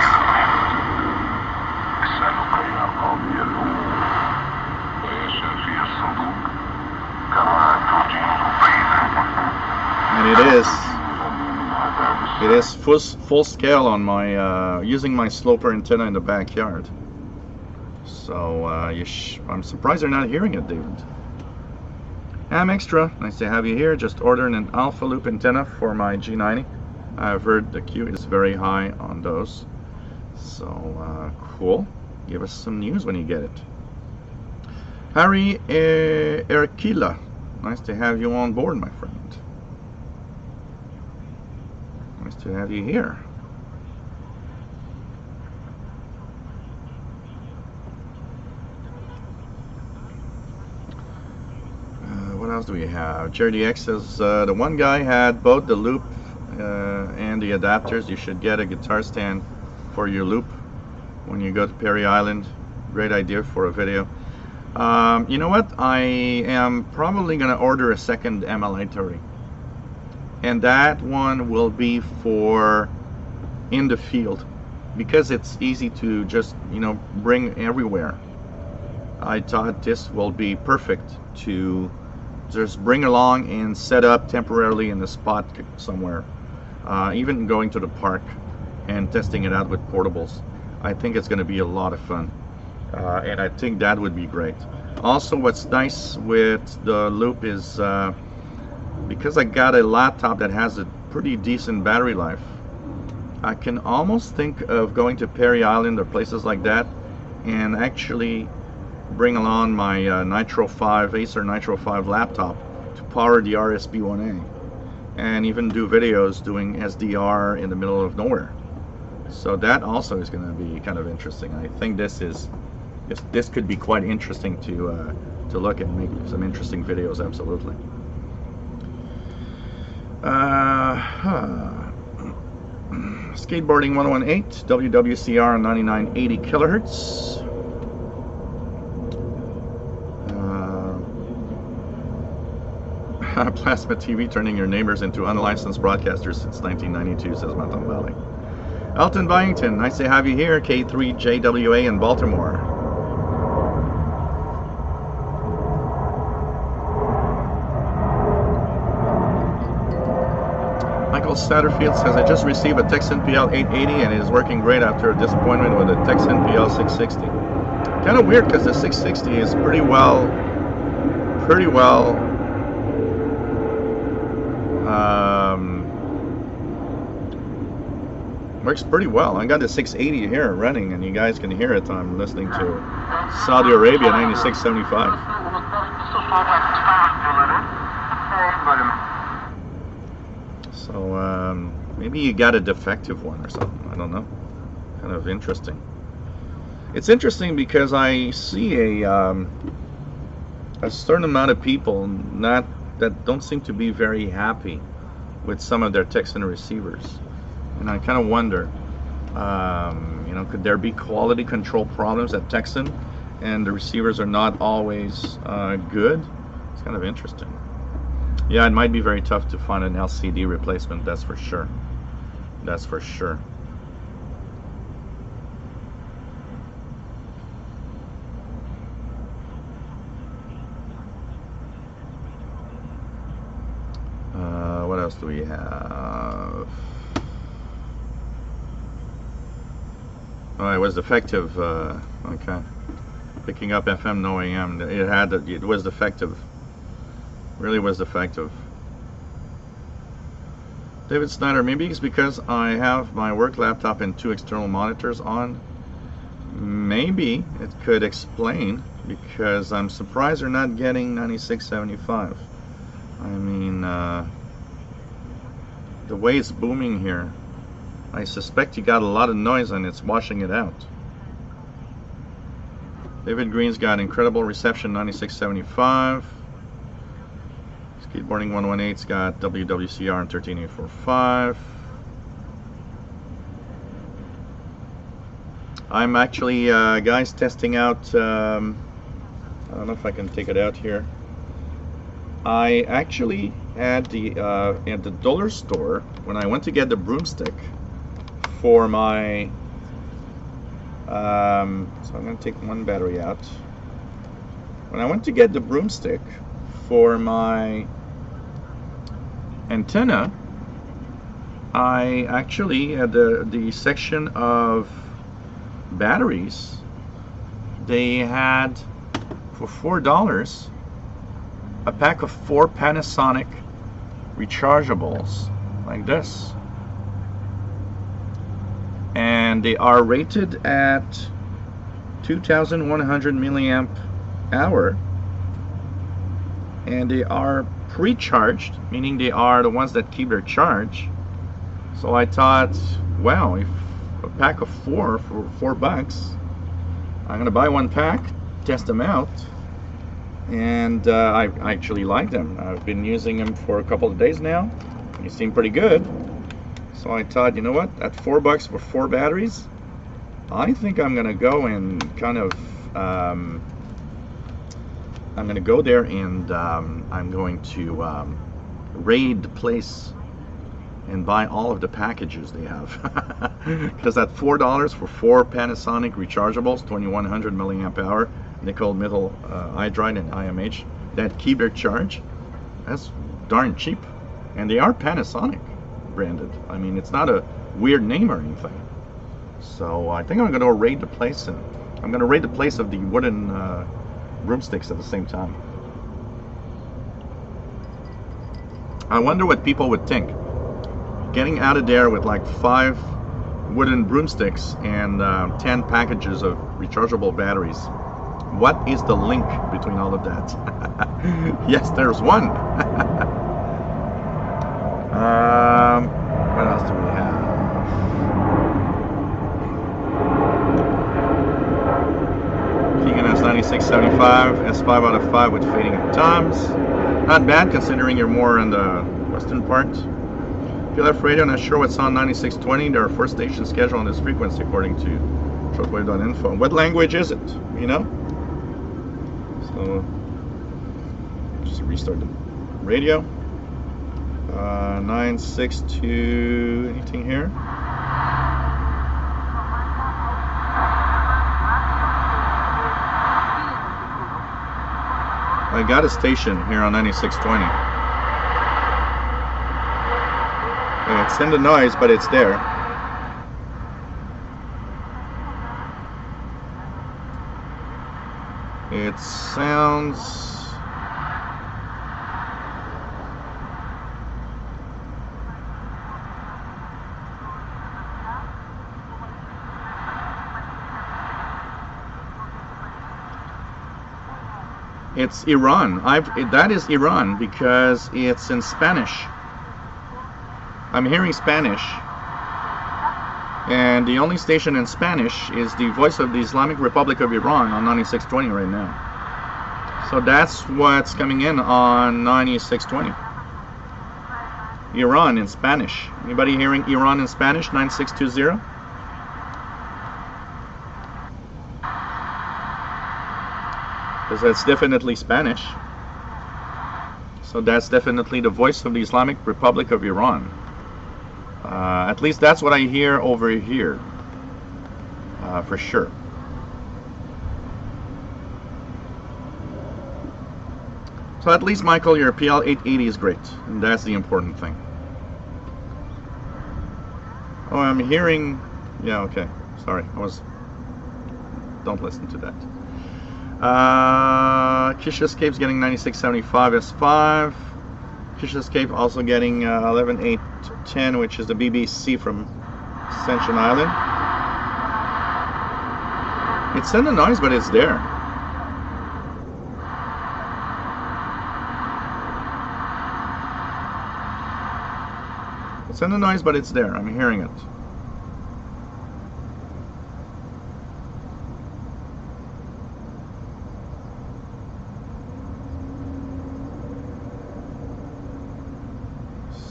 And it is full scale on my, using my sloper antenna in the backyard. So I'm surprised they're not hearing it, David. Extra, nice to have you here. Just ordering an alpha loop antenna for my G90. I've heard the Q is very high on those. So cool. Give us some news when you get it. Harry Erkila, nice to have you on board, my friend. Nice to have you here. What else do we have? Jerry X says the one guy had both the loop and the adapters. You should get a guitar stand for your loop when you go to Perry Island. Great idea for a video. You know what? I am probably going to order a second MLA30. And that one will be for in the field, because it's easy to just, bring everywhere. I thought this will be perfect to just bring along and set up temporarily in a spot somewhere, even going to the park and testing it out with portables. I think it's going to be a lot of fun, and I think that would be great. Also, what's nice with the loop is because I got a laptop that has a pretty decent battery life, I can almost think of going to Perry Island or places like that and actually bring along my Nitro 5, Acer Nitro 5 laptop to power the RSB1A and even do videos doing SDR in the middle of nowhere. So that also is going to be kind of interesting. I think this could be quite interesting to look and make some interesting videos, absolutely. Skateboarding 118, WWCR 9980 kilohertz. Plasma TV turning your neighbors into unlicensed broadcasters since 1992, says Mountain Valley. Elton Byington, nice to have you here. K3JWA in Baltimore. Michael Satterfield says, I just received a Texan PL880 and it is working great after a disappointment with a Texan PL660. Kind of weird because the 660 is pretty well works pretty well. I got the 680 here running, and you guys can hear it. I'm listening to Saudi Arabia 9675. So maybe you got a defective one or something. I don't know. Kind of interesting. It's interesting because I see a certain amount of people that don't seem to be very happy with some of their Texan receivers. And I kind of wonder, could there be quality control problems at Texan and the receivers are not always good? It's kind of interesting. Yeah, it might be very tough to find an LCD replacement, that's for sure. That's for sure. do we have? Oh, it was defective. Okay. Picking up FM, no AM. It was defective. Really was defective. David Snyder, maybe it's because I have my work laptop and 2 external monitors on. Maybe it could explain, because I'm surprised they're not getting 96.75. I mean, the way it's booming here, I suspect you got a lot of noise and it's washing it out. David Green's got incredible reception, 96.75. Skateboarding 118's got WWCR and 13845. I'm actually, guys, testing out, I don't know if I can take it out here. I actually had at the dollar store, when I went to get the broomstick for my, so I'm going to take one battery out. When I went to get the broomstick for my antenna, I actually had the section of batteries, they had for $4 a pack of 4 Panasonic rechargeables like this, and they are rated at 2100 milliamp hour, and they are pre-charged, meaning they are the ones that keep their charge. So I thought, wow, if a pack of 4 for $4, I'm gonna buy 1 pack, test them out, and I actually like them. I've been using them for a couple of days now. They seem pretty good. So I thought, you know what, at $4 for 4 batteries, I think I'm gonna go and kind of I'm gonna go there and I'm going to raid the place and buy all of the packages they have. Because at $4 for 4 Panasonic rechargeables, 2100 milliamp hour, nickel metal hydride and IMH, that keep their charge, that's darn cheap. And they are Panasonic branded. I mean, it's not a weird name or anything. So I think I'm going to raid the place, and I'm going to raid the place of the wooden broomsticks at the same time. I wonder what people would think. Getting out of there with like 5 wooden broomsticks and 10 packages of rechargeable batteries. What is the link between all of that? Yes, there's one. What else do we have? Keegan has 96.75, S5 out of 5 with fading at times. Not bad considering you're more in the western part. PLF radio, not sure what's on 9620. There are 4 stations scheduled on this frequency according to Shortwave.info. What language is it? You know? So, just restart the radio. 962, anything here? I got a station here on 9620. It's in the noise, but it's there. It sounds... It's Iran. That is Iran because it's in Spanish. I'm hearing Spanish, and the only station in Spanish is the Voice of the Islamic Republic of Iran on 9620 right now. So that's what's coming in on 9620. Iran in Spanish. Anybody hearing Iran in Spanish? 9620. Because that's definitely Spanish. So that's definitely the Voice of the Islamic Republic of Iran. At least that's what I hear over here, for sure. So at least, Michael, your PL 880 is great, and that's the important thing. Oh, I'm hearing. Yeah, okay. Sorry, don't listen to that. Kish Escape's getting 9675 S5. Kish Escape also getting 11810, which is the BBC from Ascension Island. It's in the noise, but it's there. It's in the noise, but it's there. I'm hearing it.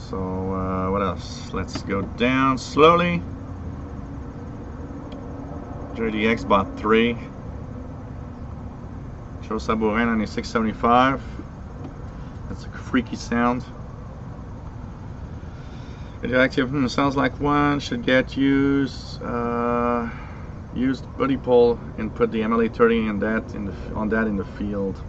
So, what else? Let's go down slowly. JDX bought 3. Joe Sabourin 9675. That's a freaky sound. Radioactive sounds like one. Should get used. Used buddy pole and put the MLA30 on that in the field.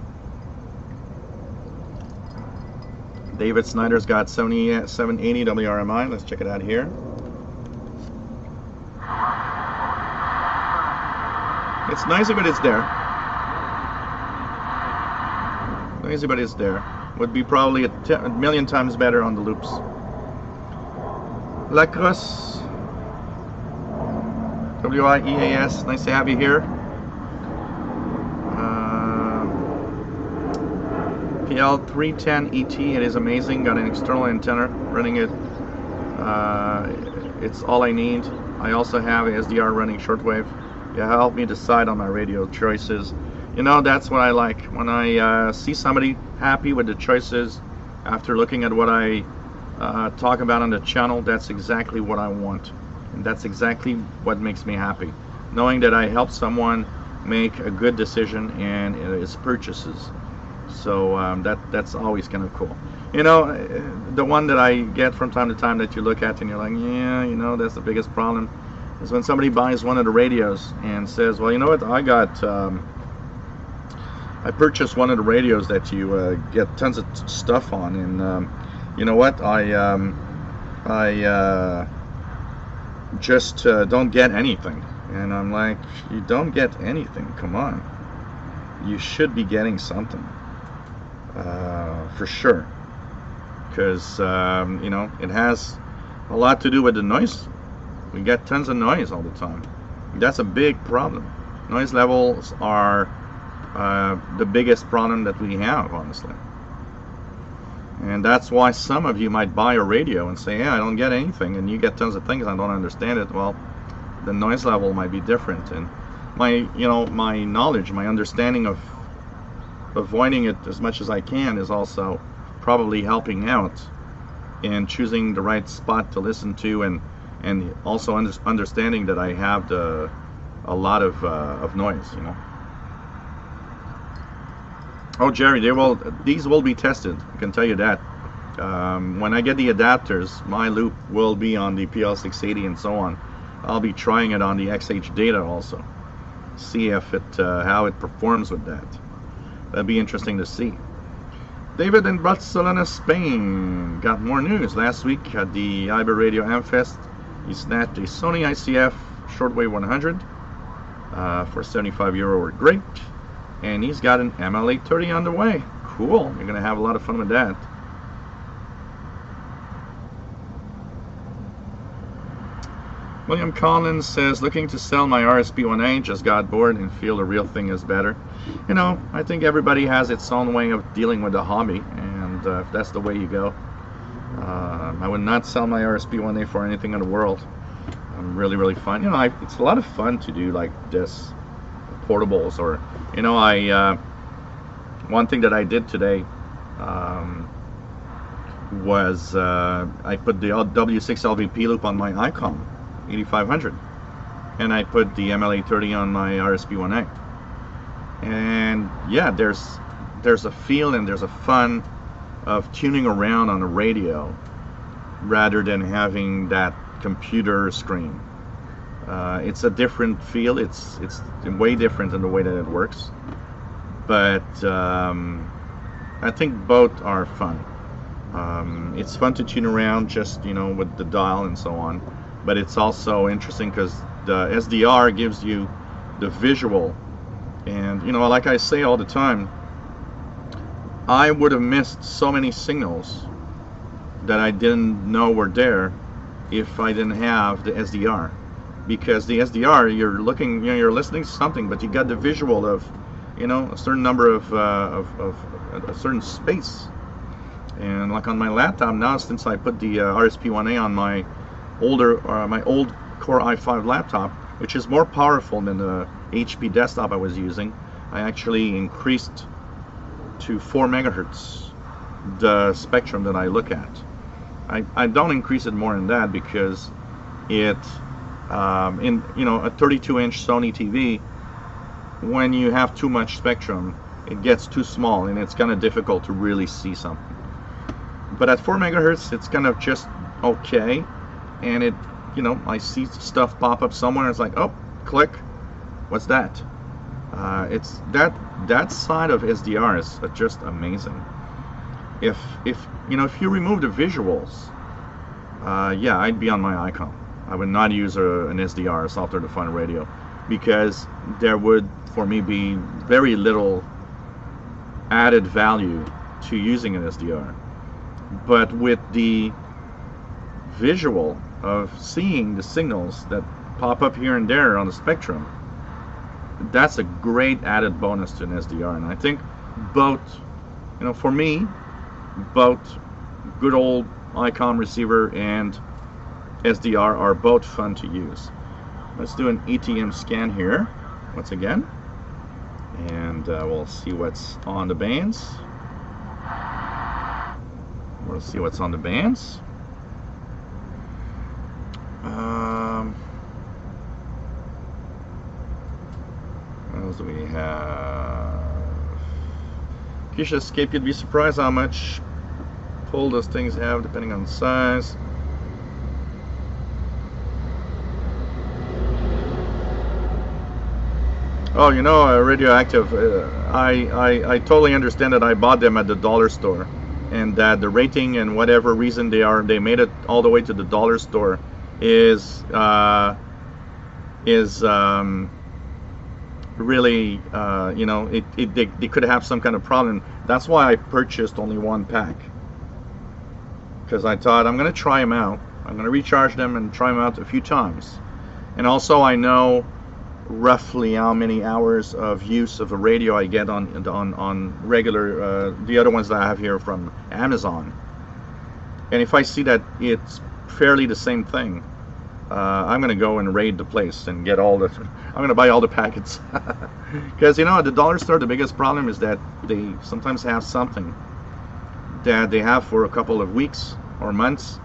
David Snyder's got 780 WRMI. Let's check it out here. It's noisy, but it's there. Noisy, but it's there. Would be probably a million times better on the loops. Lacrosse. WIEAS. Nice to have you here. PL310 ET. It is amazing. Got an external antenna running it. It's all I need. I also have a SDR running shortwave. Yeah, help me decide on my radio choices. You know, that's what I like. When I see somebody happy with the choices after looking at what I talk about on the channel, that's exactly what I want. And that's exactly what makes me happy. Knowing that I helped someone make a good decision and his purchases. So that's always kind of cool. You know, the one that I get from time to time that you look at and you're like, yeah, you know, that's the biggest problem, is when somebody buys one of the radios and says, well, you know what, I purchased one of the radios that you get tons of stuff on, and you know what, I just don't get anything. And I'm like, you don't get anything, come on, you should be getting something, for sure, because you know, it has a lot to do with the noise. We get tons of noise all the time. That's a big problem. Noise levels are the biggest problem that we have, honestly. And that's why some of you might buy a radio and say, yeah, I don't get anything, and you get tons of things, I don't understand it. Well, the noise level might be different, and my knowledge, my understanding of avoiding it as much as I can is also probably helping out in choosing the right spot to listen to, and also understanding that I have a lot of noise, you know. Oh, Jerry, these will be tested, I can tell you that. When I get the adapters, my loop will be on the PL680 and so on. I'll be trying it on the XH data also. See if how it performs with that. That'd be interesting to see. David in Barcelona, Spain, got more news. Last week at the Iber Radio Amfest, he snatched a Sony ICF Shortwave 100 for €75 or great, and he's got an ML830 on the way. Cool, you're gonna have a lot of fun with that. William Collins says, looking to sell my RSP-1A, just got bored and feel the real thing is better. You know, I think everybody has its own way of dealing with the hobby, and if that's the way you go, I would not sell my RSP-1A for anything in the world. I'm really fun. You know, it's a lot of fun to do like this, portables, or, you know, one thing that I did today was I put the W6LVP loop on my ICOM 8500, and I put the ML830 on my RSP-1A, and yeah, there's a feel and there's a fun of tuning around on a radio rather than having that computer screen. It's a different feel. It's way different in the way that it works, but I think both are fun. It's fun to tune around, just, you know, with the dial and so on. but it's also interesting because the SDR gives you the visual. And you know, like I say all the time, I would have missed so many signals that I didn't know were there if I didn't have the SDR. Because the SDR, you're looking, you know, you're listening to something, but you got the visual of, you know, a certain number of a certain space. And like on my laptop now, since I put the RSP1A on my old Core i5 laptop, which is more powerful than the HP desktop I was using, I actually increased to 4 megahertz the spectrum that I look at. I don't increase it more than that because it in, you know, a 32-inch Sony TV, when you have too much spectrum, it gets too small and it's kind of difficult to really see something. But at 4 megahertz, it's kind of just okay, and it, you know, I see stuff pop up somewhere. It's like, oh, click, what's that? It's that side of SDR is just amazing. If you know, if you remove the visuals, yeah, I'd be on my Icon. I would not use an SDR, a software-defined radio, because there would, for me, be very little added value to using an SDR. But with the visual of seeing the signals that pop up here and there on the spectrum, that's a great added bonus to an SDR. And I think both, you know, for me, both good old Icon receiver and SDR are both fun to use. Let's do an ETM scan here once again, and we'll see what's on the bands. We'll see what's on the bands. What else do we have? Keisha Escape, you'd be surprised how much pull those things have depending on size. Oh, you know, Radioactive, I totally understand that I bought them at the dollar store, and that the rating and whatever reason they made it all the way to the dollar store is really, you know, they could have some kind of problem. That's why I purchased only one pack, because I thought I'm going to try them out. I'm going to recharge them and try them out a few times, and also I know roughly how many hours of use of a radio I get on regular the other ones that I have here from Amazon. And if I see that it's fairly the same thing, I'm gonna go and raid the place and get all the I'm gonna buy all the packets. Because, you know, at the dollar store, the biggest problem is that they sometimes have something that they have for a couple of weeks or months,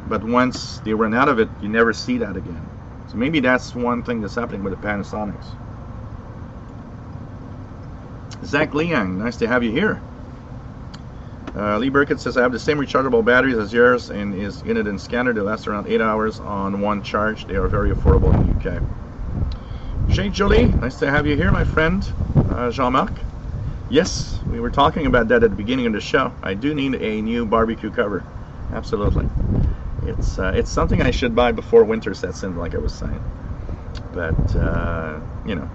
but once they run out of it, you never see that again. So maybe that's one thing that's happening with the Panasonics. Zach Liang, nice to have you here. Lee Burkett says, I have the same rechargeable batteries as yours and is in it in scanner. They last around 8 hours on one charge. They are very affordable in the UK. Jake Jolie, nice to have you here, my friend. Jean-Marc. Yes, we were talking about that at the beginning of the show. I do need a new barbecue cover. Absolutely. It's something I should buy before winter sets in, like I was saying. But, you know.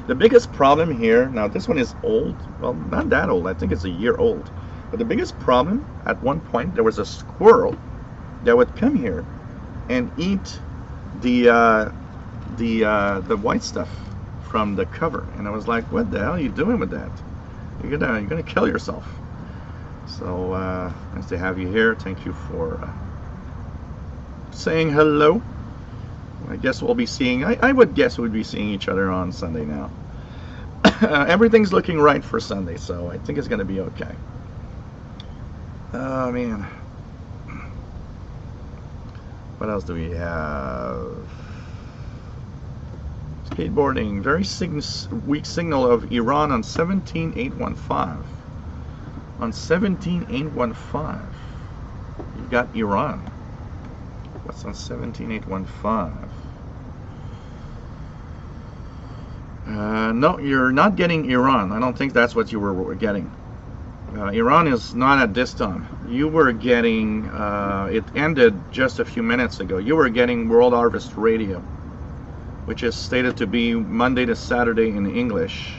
The biggest problem here, now this one is old. Well, not that old. I think it's a year old. But the biggest problem, at one point, there was a squirrel that would come here and eat the white stuff from the cover. And I was like, what the hell are you doing with that? You're gonna kill yourself. So, nice to have you here. Thank you for saying hello. I guess we'll be seeing, I would guess we'd be seeing each other on Sunday now. Everything's looking right for Sunday, so I think it's going to be okay. Oh, man. What else do we have? Skateboarding. Very weak signal of Iran on 17.815. On 17.815. You got Iran. What's on 17.815? No, you're not getting Iran. I don't think that's what you were getting. Iran is not at this time. you were getting, it ended just a few minutes ago, you were getting World Harvest Radio, which is stated to be Monday to Saturday in English.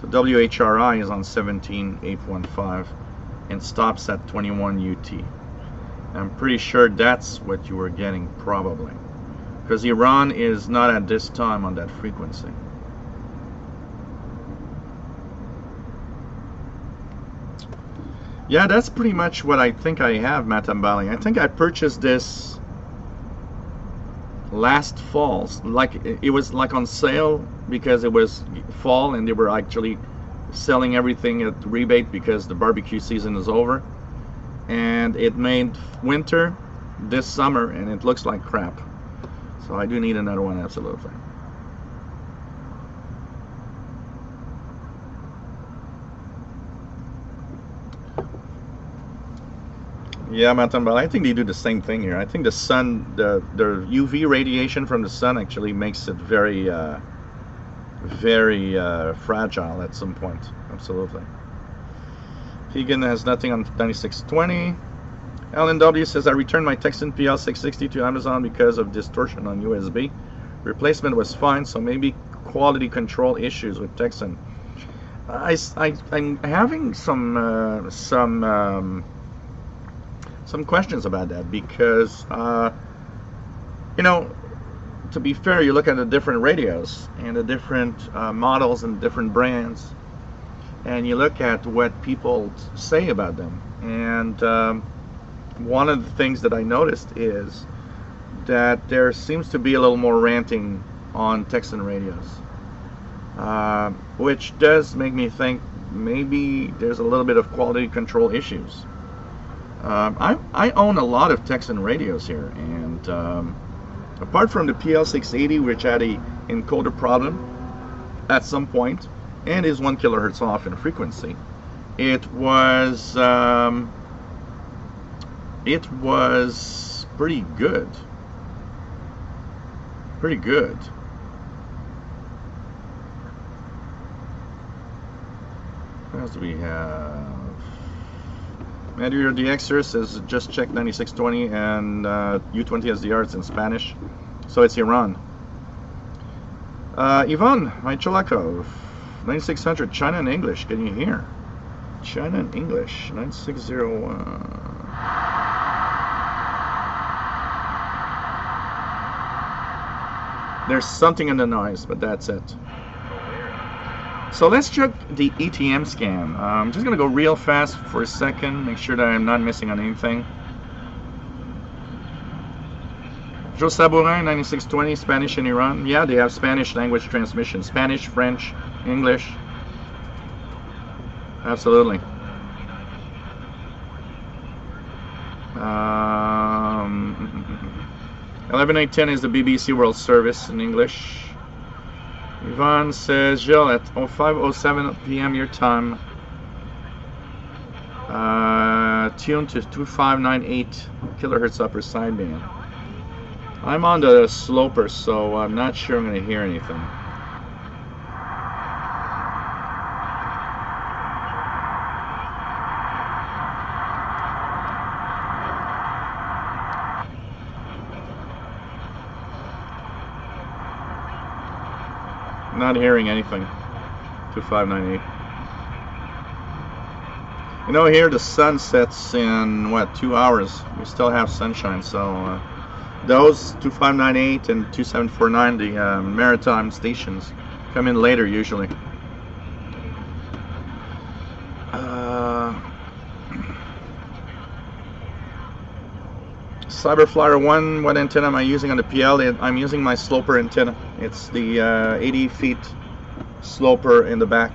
So WHRI is on 17815 and stops at 21 UT. I'm pretty sure that's what you were getting, probably, because Iran is not at this time on that frequency. Yeah, that's pretty much what I think I have, Matambali. I think I purchased this last fall. Like, it was like on sale because it was fall and they were actually selling everything at rebate because the barbecue season is over. And it made winter this summer and it looks like crap. So I do need another one, absolutely. Yeah, Matambal, I think they do the same thing here. I think the sun, the UV radiation from the sun actually makes it very, very fragile at some point. Absolutely. Keegan has nothing on 9620. Alan W says, I returned my Texan PL660 to Amazon because of distortion on USB. Replacement was fine, so maybe quality control issues with Texan. I'm having some questions about that because, you know, to be fair, you look at the different radios and the different models and different brands, and you look at what people say about them. And one of the things that I noticed is that there seems to be a little more ranting on Texan radios, which does make me think maybe there's a little bit of quality control issues. I own a lot of Texan radios here, and apart from the PL680, which had a encoder problem at some point and is 1 kilohertz off in frequency, it was pretty good. Pretty good. What else do we have? Madureira DXer says just check 9620 and U20 SDR, it's in Spanish, so it's Iran. Ivan Michalakov, 9600, China and English, can you hear? China and English, 9601. There's something in the noise, but that's it. So let's check the ETM scan. I'm just going to go real fast for a second, make sure that I'm not missing on anything. Joe Sabourin, 9620, Spanish in Iran. Yeah, they have Spanish language transmission. Spanish, French, English. Absolutely. 11810 is the BBC World Service in English. Ivan says, Jill, at 05:07 p.m. your time, tuned to 2598 kilohertz upper sideband. I'm on the sloper, so I'm not sure I'm going to hear anything. Not hearing anything. 2598. You know, here the sun sets in what, 2 hours. We still have sunshine, so those 2598 and 2749, the maritime stations, come in later usually. Cyberflyer 1, what antenna am I using on the PL? I'm using my sloper antenna. It's the 80 feet sloper in the back.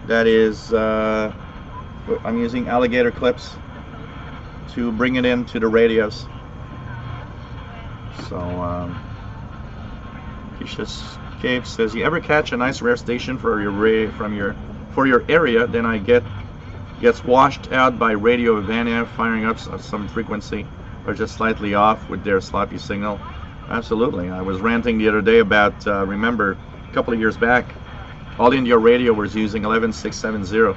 That is, I'm using alligator clips to bring it into the radios. So, Keisha's Cave says, you ever catch a nice rare station for your area, then I gets washed out by Radio Havana firing up some frequency, or just slightly off with their sloppy signal. Absolutely. I was ranting the other day about, remember, a couple of years back, All India Radio was using 11670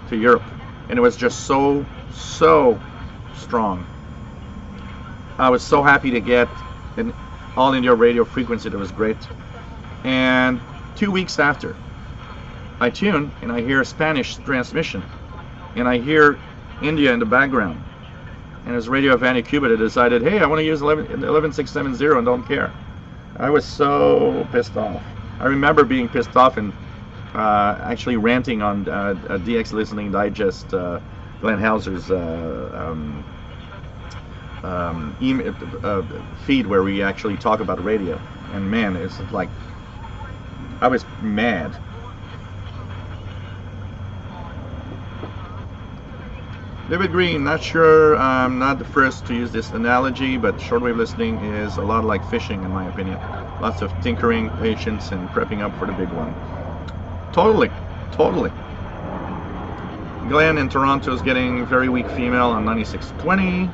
to Europe, and it was just so strong. I was so happy to get an all India radio frequency that was great. And 2 weeks after, I tune and I hear a Spanish transmission, and I hear India in the background. And it was Radio Havana, Cuba that decided, hey, I want to use 11670 and don't care. I was so pissed off. I remember being pissed off and actually ranting on DX Listening Digest, Glenn Hauser's feed where we actually talk about radio. And man, it's like, I was mad. David Green, not sure, I'm not the first to use this analogy, but shortwave listening is a lot like fishing in my opinion. Lots of tinkering, patience, and prepping up for the big one. Totally. Glenn in Toronto is getting very weak female on 9620.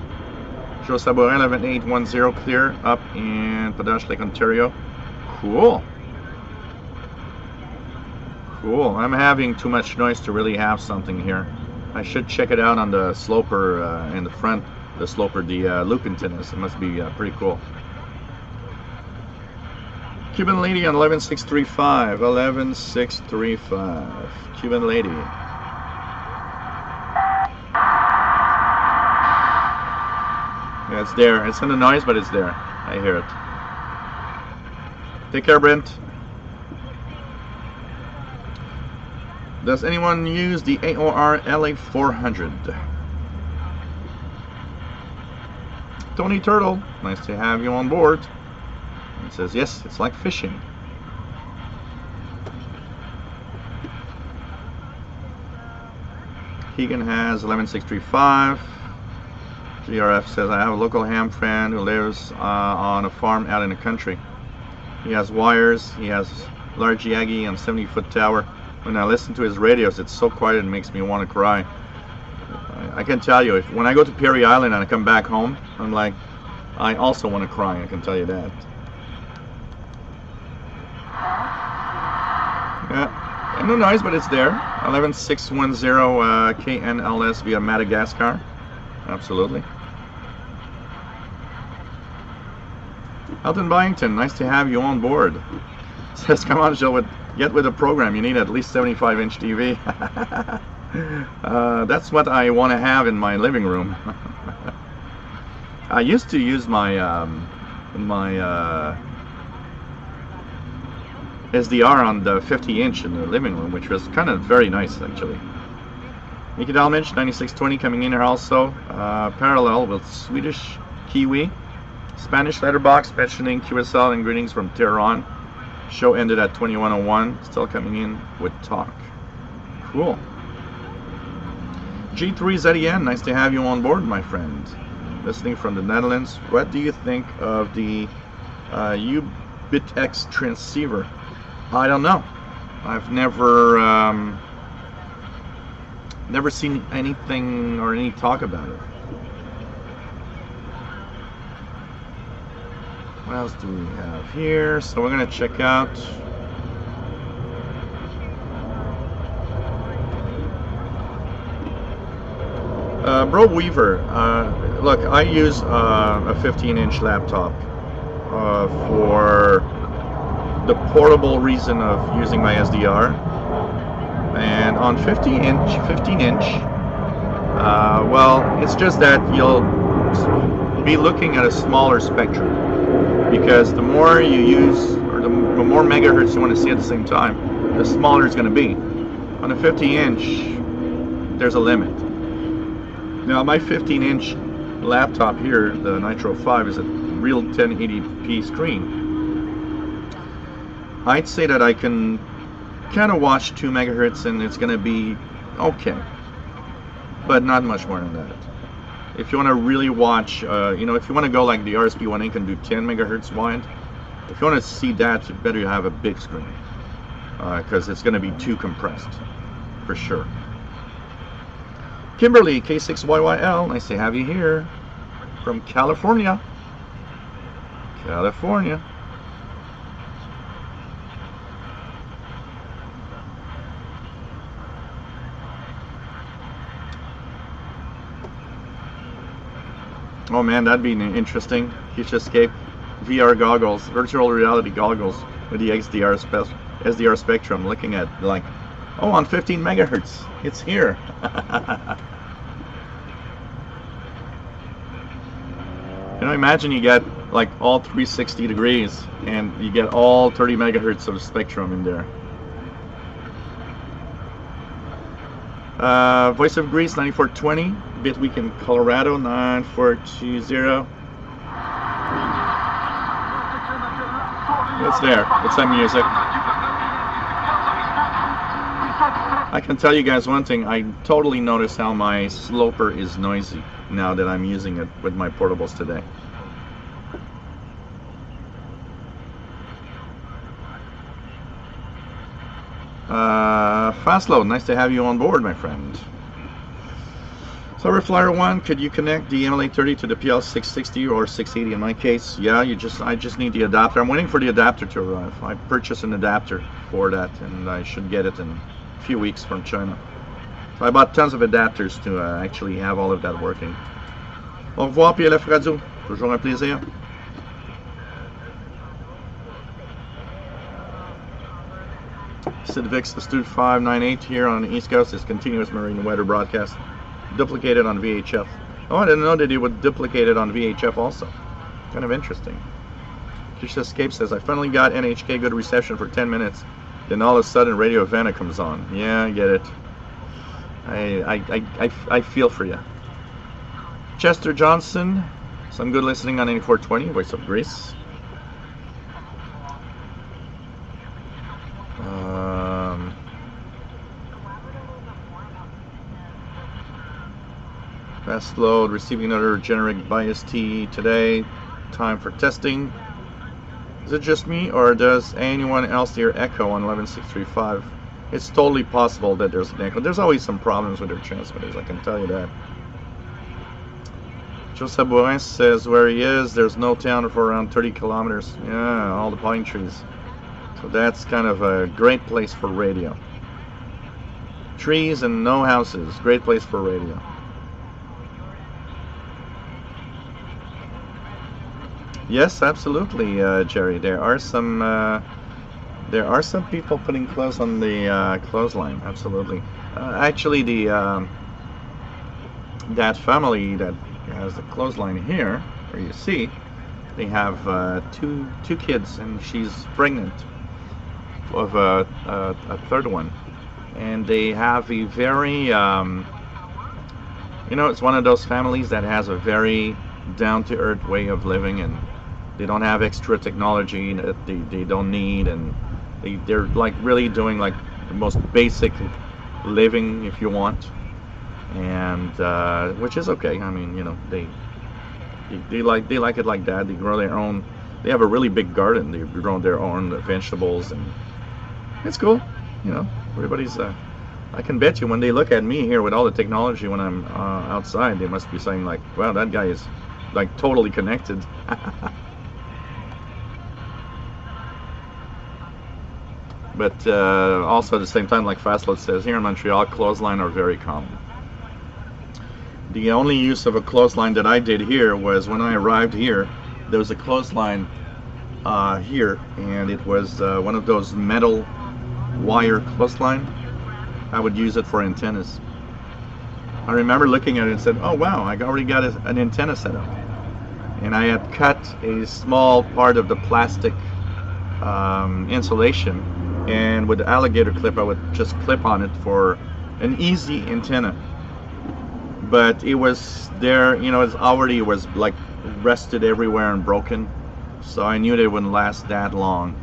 Joe Saborin 11810 clear up in Potash Lake, Ontario. Cool. I'm having too much noise to really have something here. I should check it out on the sloper in the front. The sloper, the loop antennas. It must be pretty cool. Cuban Lady on 11635. 11635. Cuban Lady. Yeah, it's there. It's in the noise, but it's there. I hear it. Take care, Brent. Does anyone use the AOR LA400? Tony Turtle, nice to have you on board. It says, yes, it's like fishing. Keegan has 11635. GRF says, I have a local ham friend who lives on a farm out in the country. He has wires, he has large Yagi and 70-foot tower. When I listen to his radios, it's so quiet it makes me want to cry. I can tell you, when I go to Perry Island and I come back home, I'm like, I also want to cry, I can tell you that. Yeah, no noise, but it's there. 11610 KNLS via Madagascar. Absolutely. Elton Byington, nice to have you on board. Says, come on, Joe, get with the program. You need at least 75-inch TV. That's what I want to have in my living room. I used to use my SDR on the 50-inch in the living room, which was kind of very nice, actually. Mickey Dalmage, 9620 coming in here also. Parallel with Swedish Kiwi. Spanish letterbox mentioning QSL and greetings from Tehran. Show ended at 2101. Still coming in with talk. Cool. G3ZEN, nice to have you on board, my friend. Listening from the Netherlands. What do you think of the UBitX transceiver? I don't know. I've never seen anything or any talk about it. What else do we have here? So we're going to check out Bro Weaver. Look, I use a 15-inch laptop for the portable reason of using my SDR. And on 15-inch, well, it's just that you'll be looking at a smaller spectrum. Because the more you use, or the more megahertz you want to see at the same time, the smaller it's going to be. On a 50-inch, there's a limit. Now, my 15-inch laptop here, the Nitro 5, is a real 1080p screen. I'd say that I can kind of watch 2 megahertz and it's going to be okay. But not much more than that. If you want to really watch, if you want to go like the RSP-1A can do 10 megahertz wide, if you want to see that, you better have a big screen, because it's going to be too compressed, for sure. Kimberly, K6YYL, nice to have you here, from California. California. Oh man, that'd be interesting. Future Escape VR goggles, virtual reality goggles with the SDR spectrum, looking at like, oh, on 15 megahertz, it's here. You know, imagine you get like all 360 degrees and you get all 30 megahertz of spectrum in there. Voice of Greece 9420, Bitweek in Colorado 9420. What's there? What's that music? I can tell you guys one thing. I totally noticed how my sloper is noisy now that I'm using it with my portables today. Fastload, nice to have you on board, my friend. Silverflyer 1, could you connect the MLA30 to the PL660 or 680 in my case? Yeah, I just need the adapter. I'm waiting for the adapter to arrive. I purchased an adapter for that, and I should get it in a few weeks from China. So I bought tons of adapters to actually have all of that working. Au revoir, PLF Radio. Toujours un plaisir. Sidvix Astute 598 here on the East Coast is continuous marine weather broadcast. Duplicated on VHF. Oh, I didn't know that it would duplicate it on VHF also. Kind of interesting. Future Escape says, I finally got NHK good reception for 10 minutes. Then all of a sudden Radio Havana comes on. Yeah, I get it. I feel for you. Chester Johnson, some good listening on 8420, Voice of Greece. Fast load, receiving another generic bias T today. Time for testing. Is it just me, or does anyone else hear echo on 11635? It's totally possible that there's an echo. There's always some problems with their transmitters, I can tell you that. Joseph Bourrin says where he is, there's no town for around 30 kilometers. Yeah, all the pine trees. So that's kind of a great place for radio. Trees and no houses. Great place for radio. Yes, absolutely, Jerry. There are some people putting clothes on the clothesline. Absolutely. Actually, that family that has the clothesline here, where you see, they have two kids, and she's pregnant of a third one, and they have a very, it's one of those families that has a very down-to-earth way of living, and they don't have extra technology that they don't need, and they're like really doing like the most basic living, if you want, and which is okay. I mean, they like it like that. They grow their own. They have a really big garden. They grow their own vegetables, and it's cool. Everybody's. I can bet you when they look at me here with all the technology when I'm outside, they must be saying like, "Wow, that guy is like totally connected." But also at the same time, like Fastload says, here in Montreal, clothesline are very common. The only use of a clothesline that I did here was when I arrived here. There was a clothesline here, and it was one of those metal wire clothesline. I would use it for antennas. I remember looking at it and said, oh wow, I already got an antenna set up. And I had cut a small part of the plastic insulation, and with the alligator clip I would just clip on it for an easy antenna. But it was there, it was like rusted everywhere and broken, so I knew that it wouldn't last that long,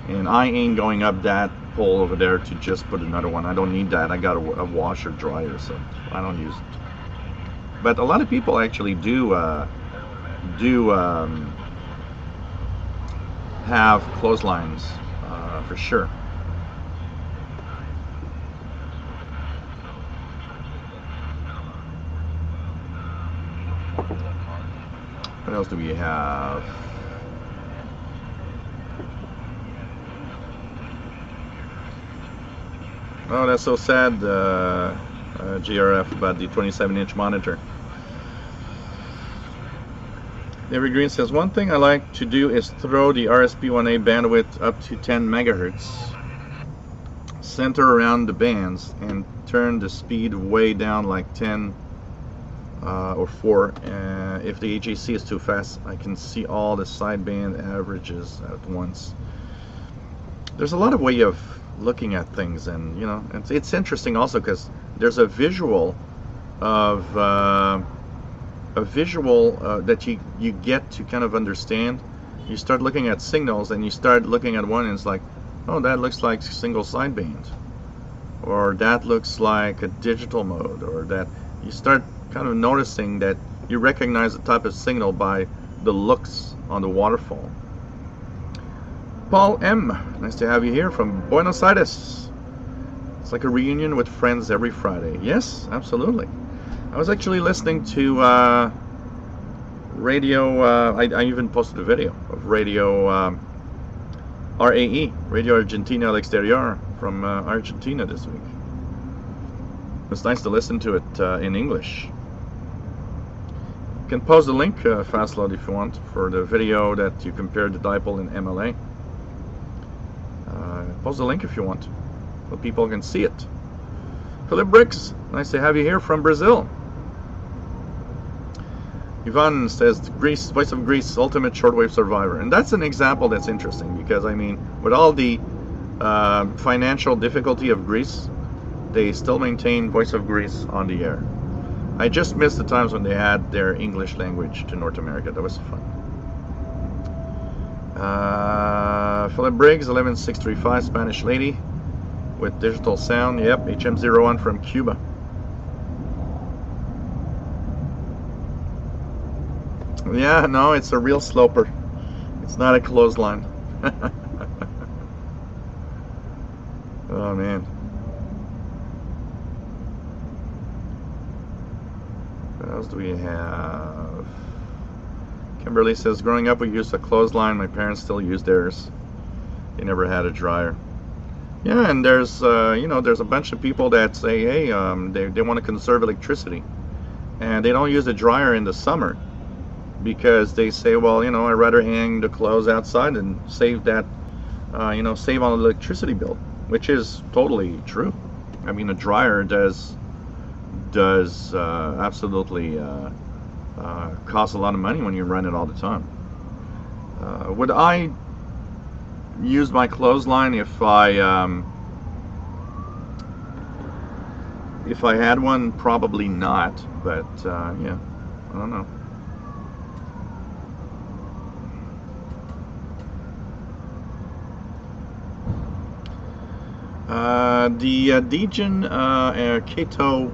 and I ain't going up that pole over there to just put another one. I don't need that. I got a washer dryer, so I don't use it. But a lot of people actually do have clotheslines for sure. What else do we have? Oh, that's so sad, GRF, about the 27-inch monitor. Evergreen says, one thing I like to do is throw the RSP1A bandwidth up to 10 megahertz, center around the bands, and turn the speed way down like 10 or 4. If the AJC is too fast, I can see all the sideband averages at once. There's a lot of way of looking at things, and you know, it's interesting also because there's a visual of that you get to kind of understand. You start looking at signals and you start looking at one and it's like, oh, that looks like single sideband, or that looks like a digital mode, or that you start kind of noticing that you recognize the type of signal by the looks on the waterfall. Paul M, nice to have you here from Buenos Aires. It's like a reunion with friends every Friday. Yes, absolutely. I was actually listening to radio, I even posted a video of radio RAE, Radio Argentina al Exterior, from Argentina this week. It's nice to listen to it in English. You can post the link, Fastload, if you want, for the video that you compared the dipole in MLA. Post the link if you want, so people can see it. Philip Briggs, nice to have you here from Brazil. Ivan says, Greece, Voice of Greece, ultimate shortwave survivor. And that's an example that's interesting because, I mean, with all the financial difficulty of Greece, they still maintain Voice of Greece on the air. I just missed the times when they had their English language to North America. That was fun. Philip Briggs, 11635, Spanish lady with digital sound. Yep, HM01 from Cuba. Yeah, no, it's a real sloper. It's not a clothesline. Oh, man. What else do we have? Kimberly says, growing up we used a clothesline. My parents still use theirs. They never had a dryer. Yeah, and there's, you know, there's a bunch of people that say, hey, they want to conserve electricity. And they don't use a dryer in the summer because they say, well, you know, I'd rather hang the clothes outside and save that, you know, save on the electricity bill, which is totally true. I mean, a dryer does absolutely cost a lot of money when you run it all the time. Would I use my clothesline if I had one? Probably not, but yeah, I don't know. The Degen Kato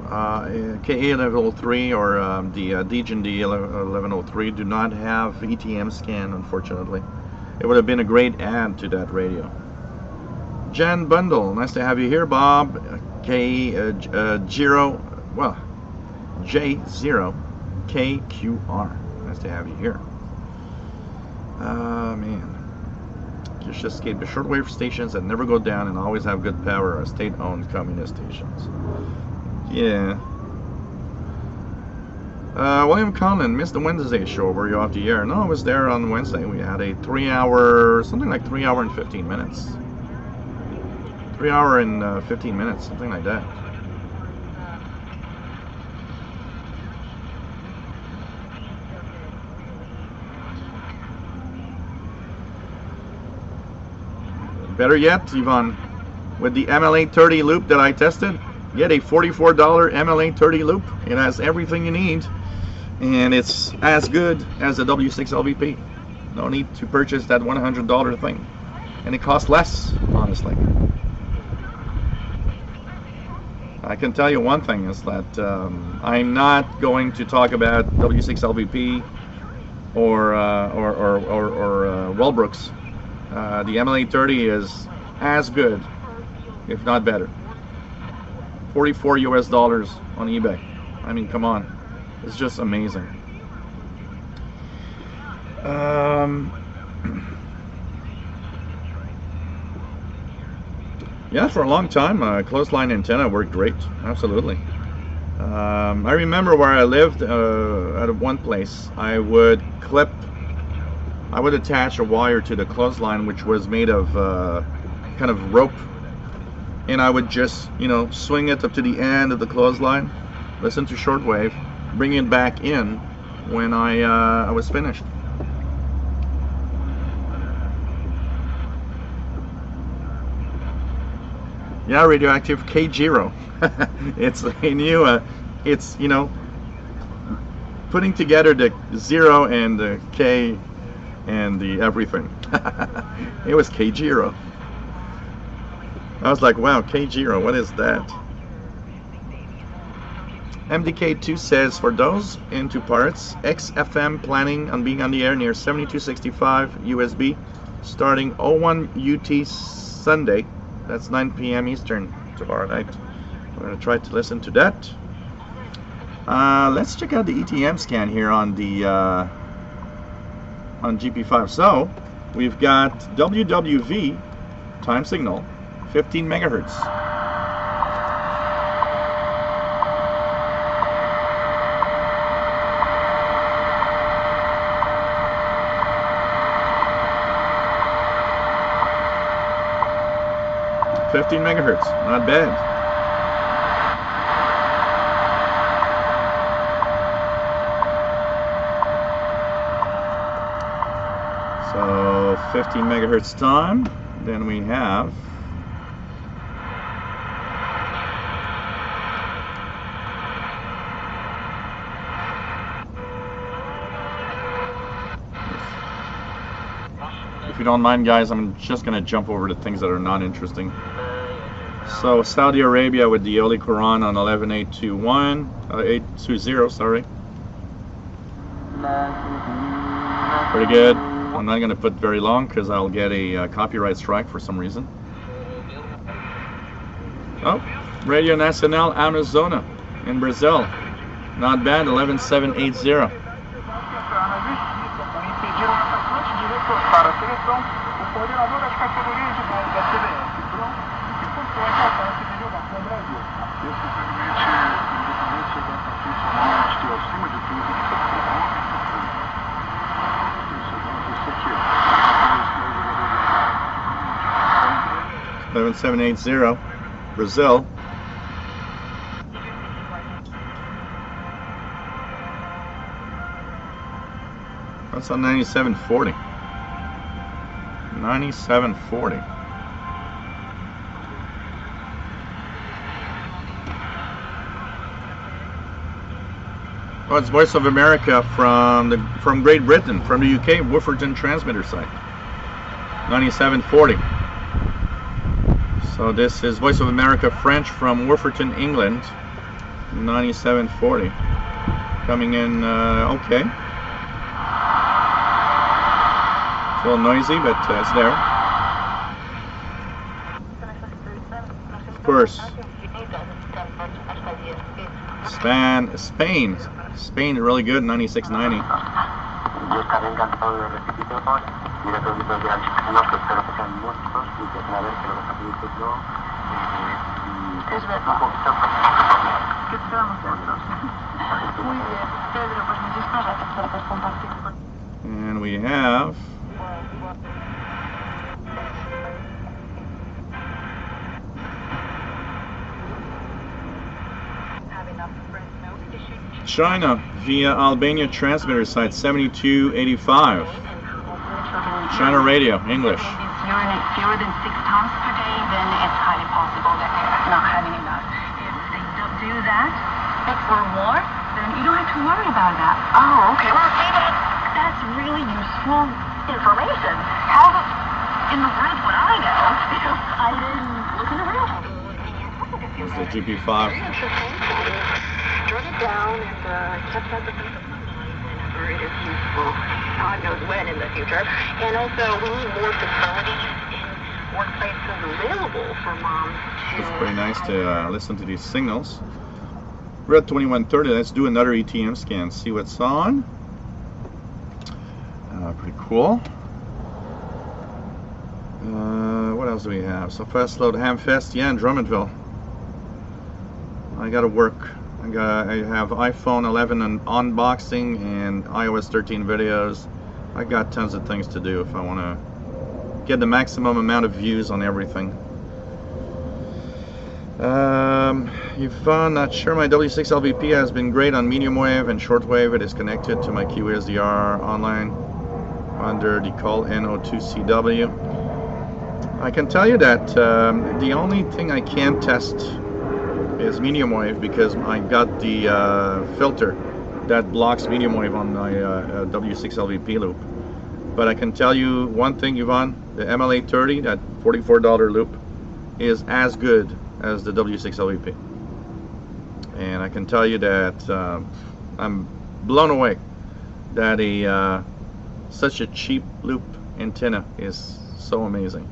KA level 3 or the Degen D1103 do not have ETM scan, unfortunately. It would have been a great add to that radio. Jan Bundle, nice to have you here, Bob. J0KQR, nice to have you here. Man. Just escape the shortwave stations that never go down and always have good power are state-owned communist stations. Yeah. William Conlon, missed the Wednesday show. Were you off the air? No, I was there on Wednesday. We had a 3 hour, something like 3 hour and 15 minutes. 3 hour and 15 minutes, something like that. Better yet, Yvonne, with the MLA30 loop that I tested, get a $44 MLA30 loop. It has everything you need, and it's as good as the W6LVP. No need to purchase that $100 thing, and it costs less, honestly. I can tell you one thing is that I'm not going to talk about W6LVP or Wellbrooks. The MLA30 is as good, if not better. $44 US on eBay. I mean, come on, it's just amazing. Yeah, for a long time, close line antenna worked great. Absolutely. I remember where I lived at one place. I would clip I would attach a wire to the clothesline, which was made of kind of rope, and I would just, you know, swing it up to the end of the clothesline, listen to shortwave, bring it back in when I was finished. Yeah, radioactive K0. It's a new, it's, you know, putting together the 0 and the K and the everything. It was K0. I was like, wow, K0, what is that? MDK2 says, for those into parts, XFM planning on being on the air near 7265 USB starting 01 UT Sunday. That's 9 p.m. Eastern tomorrow night. We're going to try to listen to that. Let's check out the ETM scan here on the on GP5. So we've got WWV time signal 15 megahertz. $15 megahertz, not bad. So 15 megahertz time. Then we have if you don't mind, guys, I'm just gonna jump over to things that are not interesting. So Saudi Arabia with the Holy Quran on 11821, 820, sorry. Pretty good. I'm not going to put very long because I'll get a copyright strike for some reason. Oh, Radio Nacional Amazona in Brazil. Not bad, 11780. Eleven 780, Brazil. That's on 9740. 9740. Oh, it's Voice of America from Great Britain, from the UK, Wooferton transmitter site. 9740. So this is Voice of America French from Wooferton, England. 9740. Coming in, okay. It's a little noisy, but it's there. Of course. Spain, really good, 9690. And we have China via Albania transmitter site 7285. China radio, English. Fewer than 6 times per day, then it's highly possible that they're not having enough. If they don't do that, or more, then you don't have to worry about that. Oh, okay. Well, see, that's really useful information. How in the world would I know? I didn't look in the real. This is the GP5. Wrote it down and kept that the whenever it is useful. God knows when in the future. And also, we need more facilities in workplaces available for moms to... It's pretty nice to listen to these signals. We're at 2130. Let's do another ETM scan. See what's on. Pretty cool. What else do we have? So fast load Hamfest. Yeah, in Drummondville. I gotta work. I have iPhone 11 and unboxing and iOS 13 videos. I got tons of things to do if I want to get the maximum amount of views on everything. Yvonne, not sure my W6 LVP has been great on medium wave and shortwave. It is connected to my QSDR online under the call NO2CW. I can tell you that the only thing I can't test is medium wave because I got the filter that blocks medium wave on my W6 LVP loop. But I can tell you one thing, Yvonne, the MLA30, that $44 loop, is as good as the W6 LVP. And I can tell you that I'm blown away that such a cheap loop antenna is so amazing.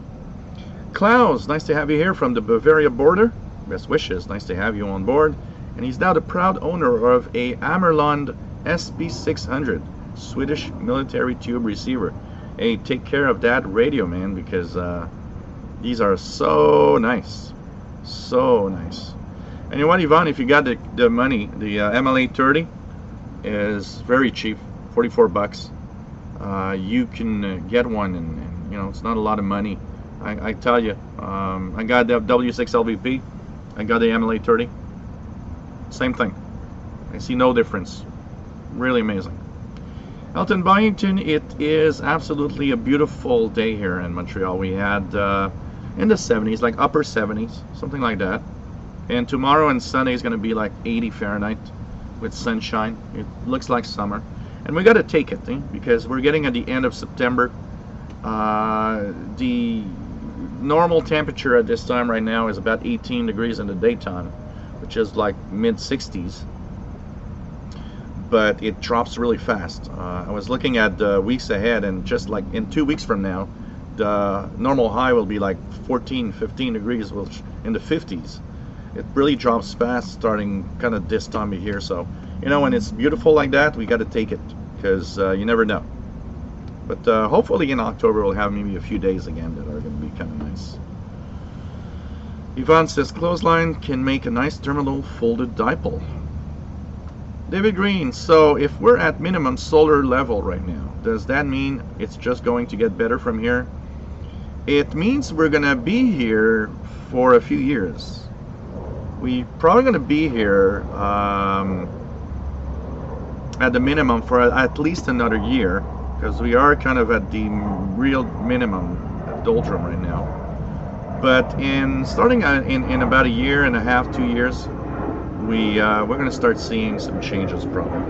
Klaus, nice to have you here from the Bavaria border. Best wishes, nice to have you on board. And he's now the proud owner of a Ammerland SB600 Swedish military tube receiver. Hey, take care of that radio, man, because these are so nice. So nice. And you know what, Yvonne, if you got the money, the MLA30 is very cheap, 44 bucks. You can get one, and you know, it's not a lot of money. I tell you, I got the W6 LVP, I got the MLA30, same thing. I see no difference. Really amazing. Elton Byington, it is absolutely a beautiful day here in Montreal. We had in the 70s, like upper 70s, something like that. And tomorrow and Sunday is going to be like 80 Fahrenheit with sunshine. It looks like summer. And we got to take it, because we're getting at the end of September. The normal temperature at this time right now is about 18 degrees in the daytime, which is like mid-60s. But it drops really fast. I was looking at the weeks ahead, and just like in 2 weeks from now, the normal high will be like 14, 15 degrees, which in the 50s. It really drops fast starting kind of this time of year. So, you know, when it's beautiful like that, we got to take it, because you never know. But hopefully in October we'll have maybe a few days again that are going to be kind of nice. Yvonne says clothesline can make a nice terminal folded dipole. David Green, so if we're at minimum solar level right now, does that mean it's just going to get better from here? It means we're going to be here for a few years. We're probably going to be here at the minimum for at least another year, because we are kind of at the real minimum doldrum right now. But starting in about a year and a half, 2 years, we're going to start seeing some changes probably.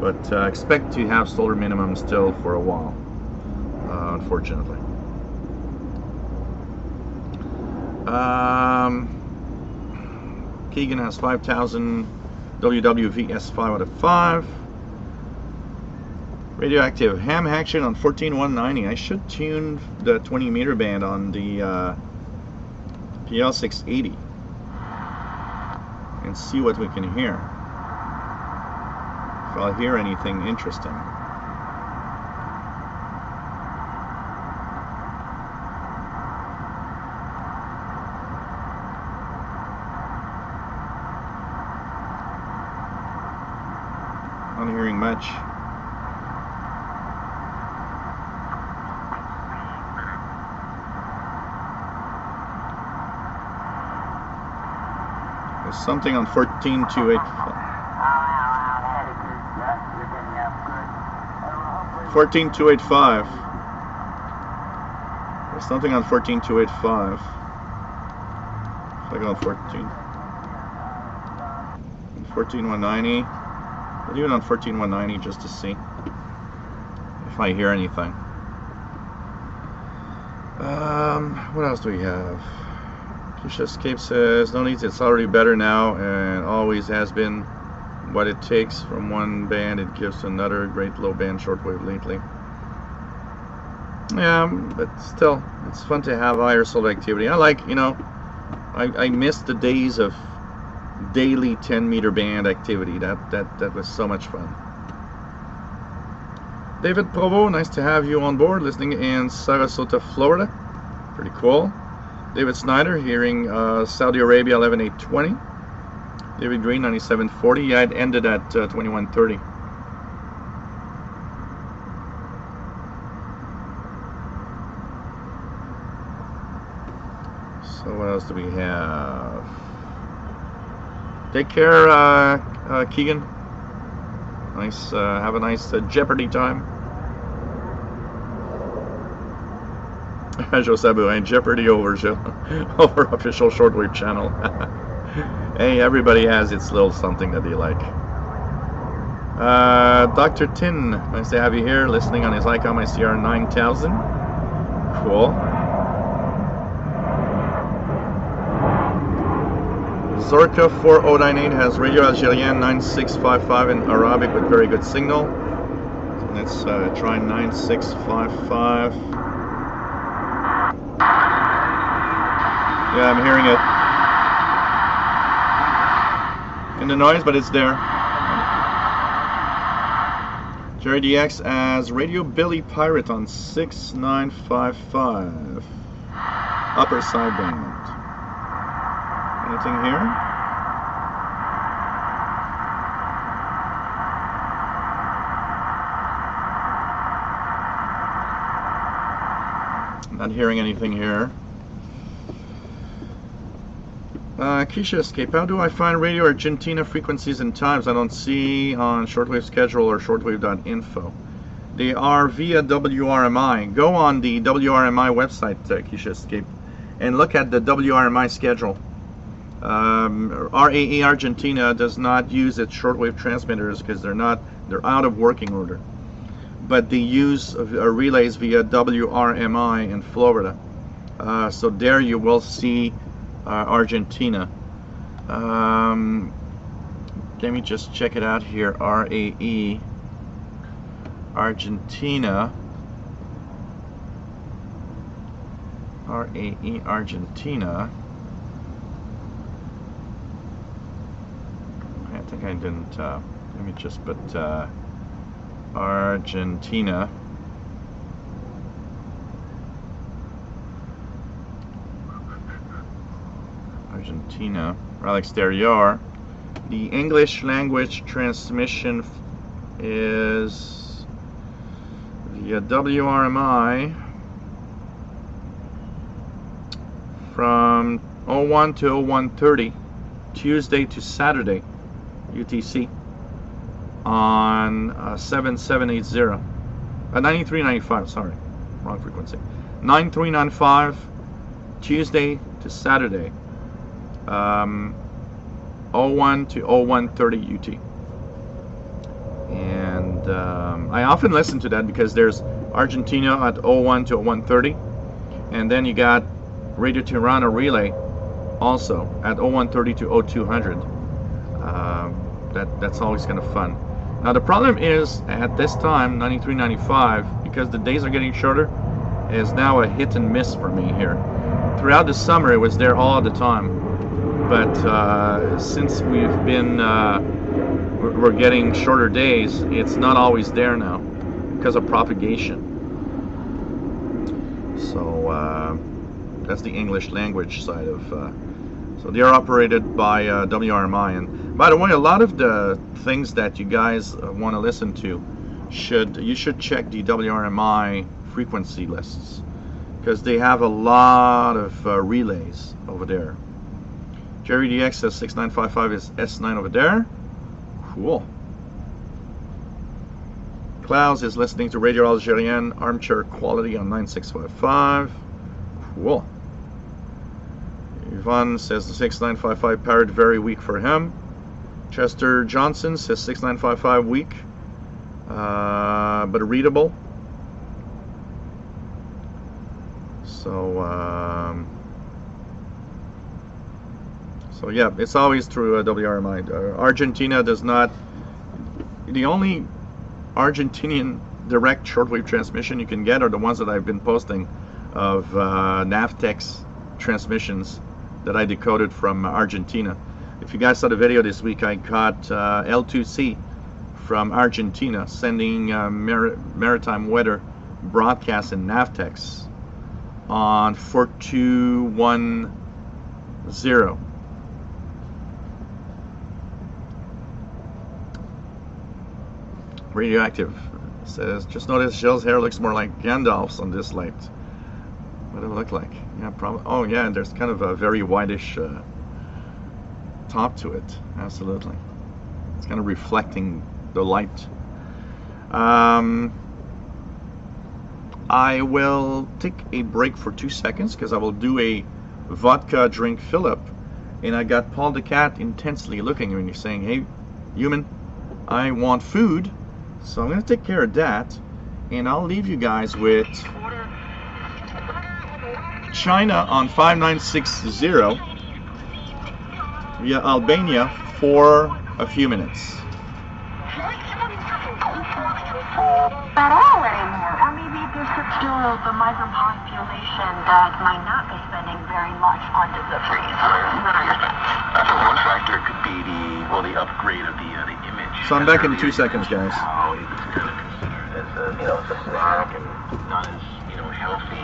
But expect to have solar minimum still for a while, unfortunately. Keegan has 5,000 WWV S5 out of 5. Radioactive ham action on 14190. I should tune the 20 meter band on the PL680 and see what we can hear. If I'll hear anything interesting. Not hearing much. There's something on 14285. 14285. There's something on 14285. Like on 14190. I'll do it on 14190 just to see if I hear anything. What else do we have? Pusha Escape says, no needs, it's already better now and always has been. What it takes from one band, it gives to another. Great low band shortwave lately. Yeah, but still, it's fun to have higher solar activity. I like, you know, I miss the days of daily 10 meter band activity. That was so much fun. David Provo, nice to have you on board, listening in Sarasota, Florida. Pretty cool. David Snyder, hearing Saudi Arabia 11820. David Green 9740. Yeah, it ended at 2130. So what else do we have? Take care, Keegan. Nice. Have a nice Jeopardy time. Joe Sabourin, Jeopardy over over official Shortwave channel. Hey, everybody has its little something that they like. Dr. Tin, nice to have you here, listening on his ICOM ICR 9000. Cool. Zorka 4098 has Radio Algérien 9655 in Arabic with very good signal. So let's try 9655. Yeah, I'm hearing it in the noise, but it's there. Jerry DX as Radio Billy Pirate on 6955. Upper sideband. Anything here? Not hearing anything here. Keisha Escape, how do I find Radio Argentina frequencies and times I don't see on Shortwave schedule or shortwave.info? They are via WRMI. Go on the WRMI website, Keisha Escape, and look at the WRMI schedule. RAE Argentina does not use its shortwave transmitters because they're out of working order. But they use relays via WRMI in Florida. So there you will see Argentina. Let me just check it out here. RAE Argentina. RAE Argentina. I think I didn't. Let me just put Argentina. Argentina. Alex, there you are. The English language transmission is via WRMI from 01 to 01:30, Tuesday to Saturday, UTC, on 7780, 9395, sorry, wrong frequency, 9395, Tuesday to Saturday, 01 to 01:30 UT. And I often listen to that because there's Argentina at 01 to 01:30, and then you got Radio Tirana relay also at 01:30 to 0200. That's always kind of fun. Now the problem is at this time, 93.95, because the days are getting shorter, is now a hit and miss for me here. Throughout the summer it was there all the time, but since we've been we're getting shorter days, it's not always there now because of propagation. So that's the English language side of so they are operated by WRMI. And by the way, a lot of the things that you guys want to listen to, you should check the WRMI frequency lists, because they have a lot of relays over there. Jerry DX says 6955 is S9 over there. Cool. Klaus is listening to Radio Algérien Armchair Quality on 9655. Cool. Yvonne says the 6955 parrot very weak for him. Chester Johnson says 6955 weak, but readable. So so yeah, it's always through WRMI. Argentina does not. The only Argentinian direct shortwave transmission you can get are the ones that I've been posting of Navtex transmissions that I decoded from Argentina. If you guys saw the video this week, I caught L2C from Argentina sending maritime weather broadcasts in Navtex on 4210. Radioactive says, just noticed Gilles' hair looks more like Gandalf's on this light. What do it look like? Yeah, probably. Oh yeah, there's kind of a very whitish top to it. Absolutely. It's kind of reflecting the light. I will take a break for 2 seconds because I will do a vodka drink fill-up. And I got Paul the cat intensely looking at me saying, hey, human, I want food. So I'm going to take care of that. And I'll leave you guys with China on 5960 via Albania for a few minutes. At all anymore. Or maybe there's still the migrant population that might not be spending very much on deliveries. One factor could be the upgrade of the image. So I'm back in 2 seconds, guys. How it's kind of considered as as a snack and not as healthy.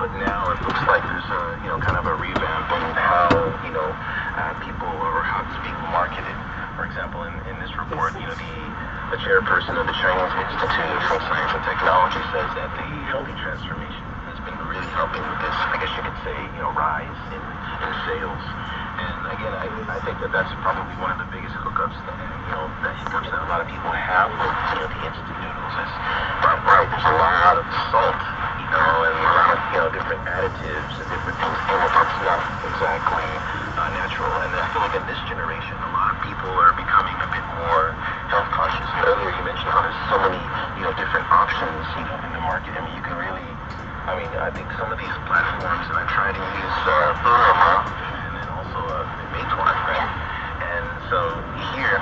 But now it looks like there's a kind of a revamp in how people or how it's being marketed. For example, in this report, the chairperson of the Chinese Institute for Science and Technology says that the healthy transformation has been really helping with this, I guess you could say, rise in sales. And again, I think that's probably one of the biggest hookups that hiccups that a lot of people have with the instant noodles. Is right, there's a lot of salt, and a lot of different additives and different things, and that's not exactly natural. And I feel like in this generation, a lot of people are becoming a bit more health conscious. Earlier you mentioned how there's so many different options in the market. I mean, you can really, I think some of these platforms, and I try to use and then also Meituan, right? And so here,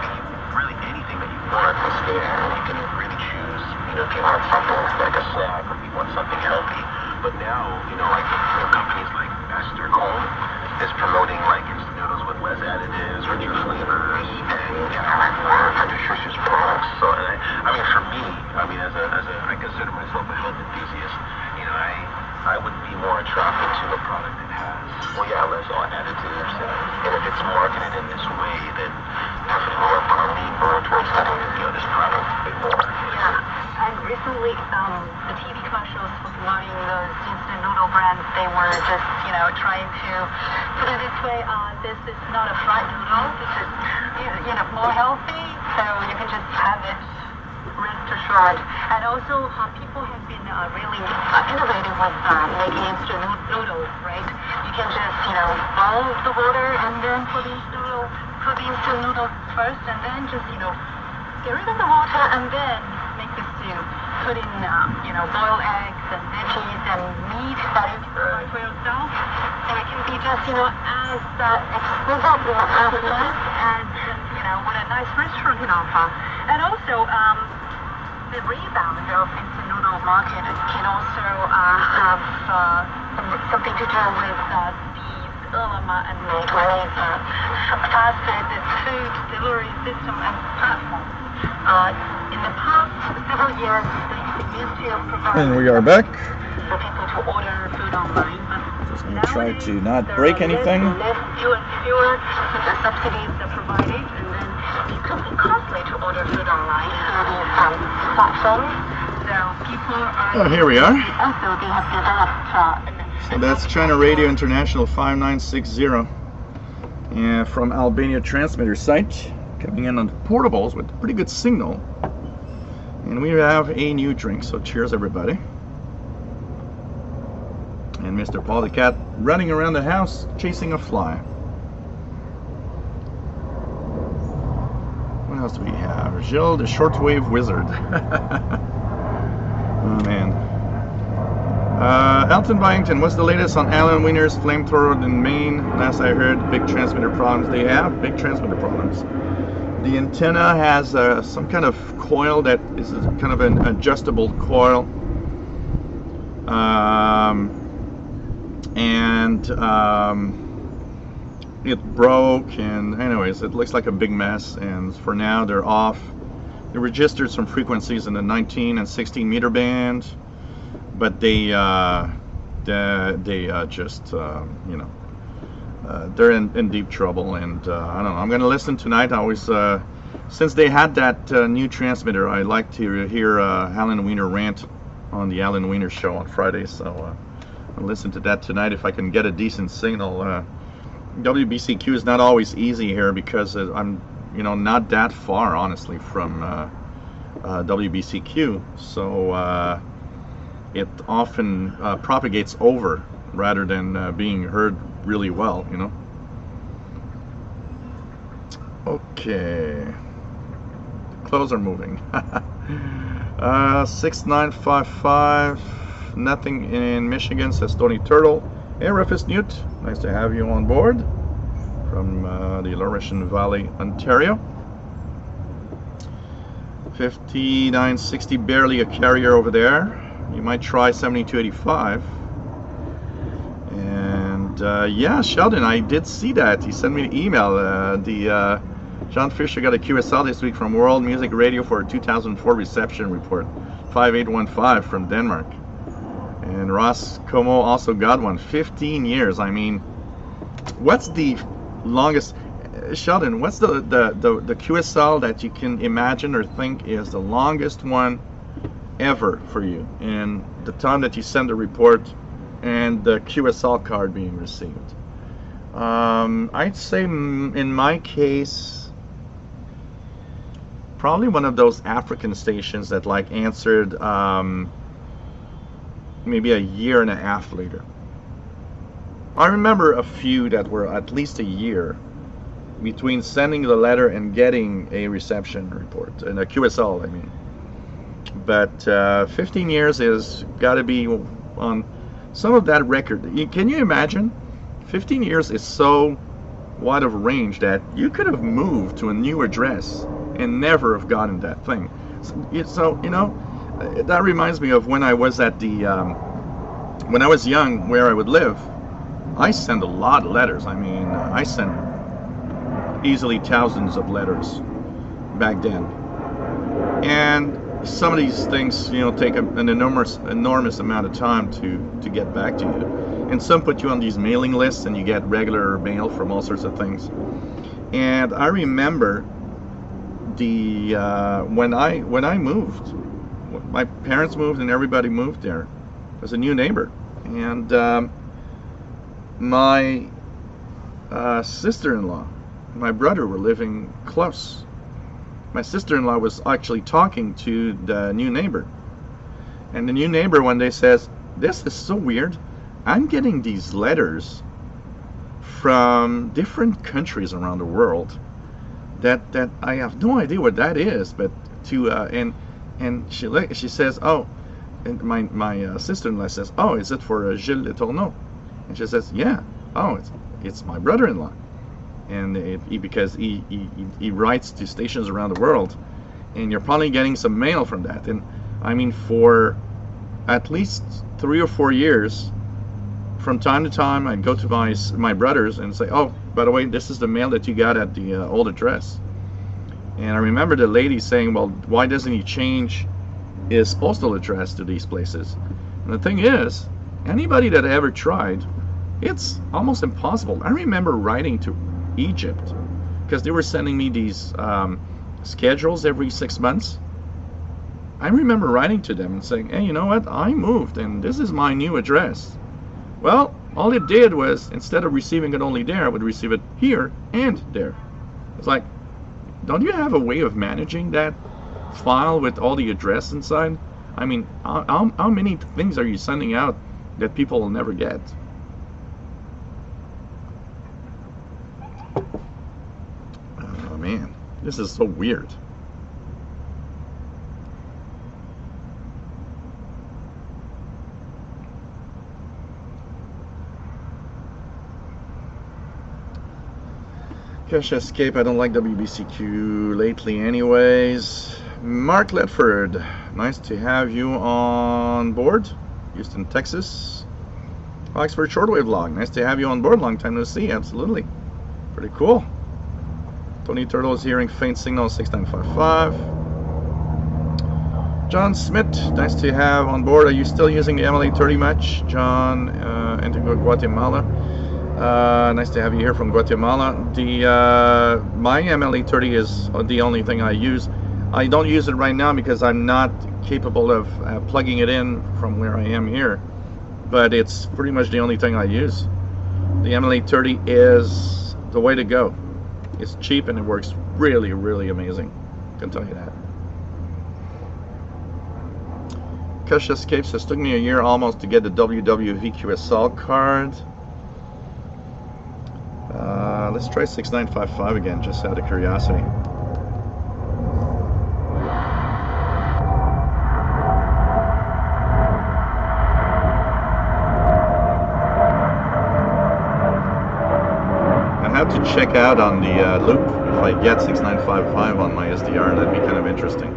really anything that you want is there, and you can really choose, if you want something like a snack or if you want something healthy. But now, companies like Master Home is promoting instant noodles with less additives, richer flavors, and more nutritious products. So, for me, as I consider myself a health enthusiast, I would be more attracted to a product that has, less additives, and if it's marketed in this way, then definitely I'll lean more towards this product a bit more. Yeah, and recently, the TV commercials for promoting those instant noodle brands, they were just, trying to put it this way, this is not a fried noodle, this is, more healthy, so you can just have it, rest assured. And also, people have been really innovative with making instant noodles, right? You can just, boil the water and then put the instant noodles first, and then just, get rid of the water and then make the stew. Put in, boiled eggs and veggies and meat that you can cook for yourself. And it can be just, as exquisite as what a nice restaurant can offer. And also, the rebound of instant noodle market can also have something to do with these and Meituan's fast food delivery system and platform. In the past several years, they used to provide And we are back. for people to order food online. Just going to try to not break anything. Fewer and fewer subsidies are provided, and then it could be costly to order food online through these platforms. So people are. Oh, here we are. Also, they have developed. So that's China Radio International 5960, and from Albania transmitter site, coming in on portables with pretty good signal. And we have a new drink, so cheers everybody. And Mr. Paul the cat running around the house chasing a fly. What else do we have? Jill the Shortwave Wizard. Oh man. Elton Byington, what's the latest on Alan Wiener's flamethrower in Maine? Last I heard, big transmitter problems. They have big transmitter problems. The antenna has some kind of coil that is kind of an adjustable coil. It broke, and anyways, it looks like a big mess, and for now they're off. They registered some frequencies in the 19 and 16 meter band, but they just they're in deep trouble, and I don't know. I'm gonna listen tonight. I always since they had that new transmitter, I like to hear Alan Wiener rant on the Alan Wiener show on Friday, so I'll listen to that tonight if I can get a decent signal. WBCQ is not always easy here because I'm, not that far, honestly, from WBCQ. So it often propagates over rather than being heard really well, Okay. Clothes are moving. 6955. Nothing in Michigan, says Tony Turtle. Hey, Rufus Newt. Nice to have you on board from the Laurentian Valley, Ontario. 5960, barely a carrier over there. You might try 7285. And yeah, Sheldon, I did see that. He sent me an email. John Fisher got a QSL this week from World Music Radio for a 2004 reception report. 5815 from Denmark. And Ross Como also got one. 15 years. I mean, what's the longest, Sheldon, what's the QSL that you can imagine or think is the longest one ever for you, and the time that you send the report and the QSL card being received? I'd say in my case probably one of those African stations that like answered maybe a year and a half later. I remember a few that were at least a year between sending the letter and getting a reception report, and a QSL, I mean. But 15 years is got to be on some of that record. Can you imagine? 15 years is so wide of range that you could have moved to a new address and never have gotten that thing. So that reminds me of when I was at the when I was young, where I would live. I sent a lot of letters. I mean, I sent easily thousands of letters back then, and some of these things, take an enormous amount of time to get back to you, and some put you on these mailing lists, and you get regular mail from all sorts of things. And I remember the when I moved, my parents moved, and everybody moved there. There was a new neighbor, and my sister-in-law, my brother were living close. My sister-in-law was actually talking to the new neighbor, and the new neighbor one day says, "This is so weird. I'm getting these letters from different countries around the world that I have no idea what that is, but and she says, oh, and my sister-in-law says, oh, is it for Gilles Letourneau? And she says, yeah. Oh, it's my brother-in-law, and because he writes to stations around the world, and you're probably getting some mail from that. And I mean, for at least 3 or 4 years, from time to time, I'd go to my brother's and say, oh, by the way, this is the mail that you got at the old address. And I remember the lady saying, well, why doesn't he change his postal address to these places? And the thing is, anybody that ever tried, it's almost impossible. I remember writing to Egypt because they were sending me these schedules every 6 months. I remember writing to them and saying, hey, you know what? I moved, and this is my new address. Well, all it did was, instead of receiving it only there, I would receive it here and there. It's like, don't you have a way of managing that file with all the address inside? I mean, how many things are you sending out that people will never get? Oh man, this is so weird. Cash Escape, I don't like WBCQ lately anyways. Mark Ledford, nice to have you on board. Houston, Texas. Oxford Shortwave Log, nice to have you on board. Long time no see, absolutely. Pretty cool. Tony Turtle is hearing faint signal 6955. John Smith, nice to have on board. Are you still using the MLA30 much? John, Antigua, Guatemala. Nice to have you here from Guatemala. My MLA30 is the only thing I use. I don't use it right now because I'm not capable of plugging it in from where I am here. but it's pretty much the only thing I use. The ML830 is the way to go. It's cheap and it works really, really amazing. I can tell you that. Kush Escape says, took me a year almost to get the WWVQSL card. Let's try 6955 again, just out of curiosity. I have to check out on the loop if I get 6955 on my SDR. That'd be kind of interesting.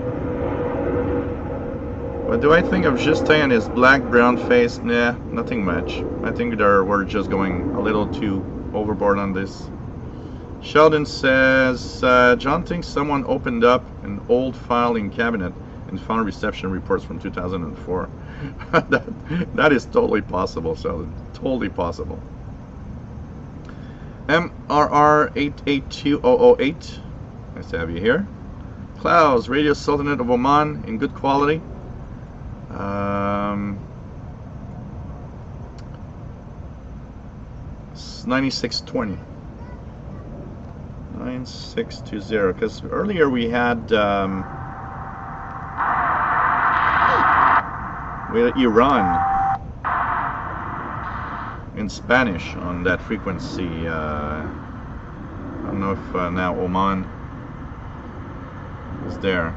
What do I think of Justin and his black brown face? Nah, nothing much. I think we're just going a little too overboard on this. Sheldon says, John thinks someone opened up an old filing cabinet and found reception reports from 2004. that is totally possible, Sheldon. Totally possible. MRR882008. Nice to have you here. Klaus, Radio Sultanate of Oman in good quality. 9620. 9620, because earlier we had Iran in Spanish on that frequency. I don't know if now Oman is there.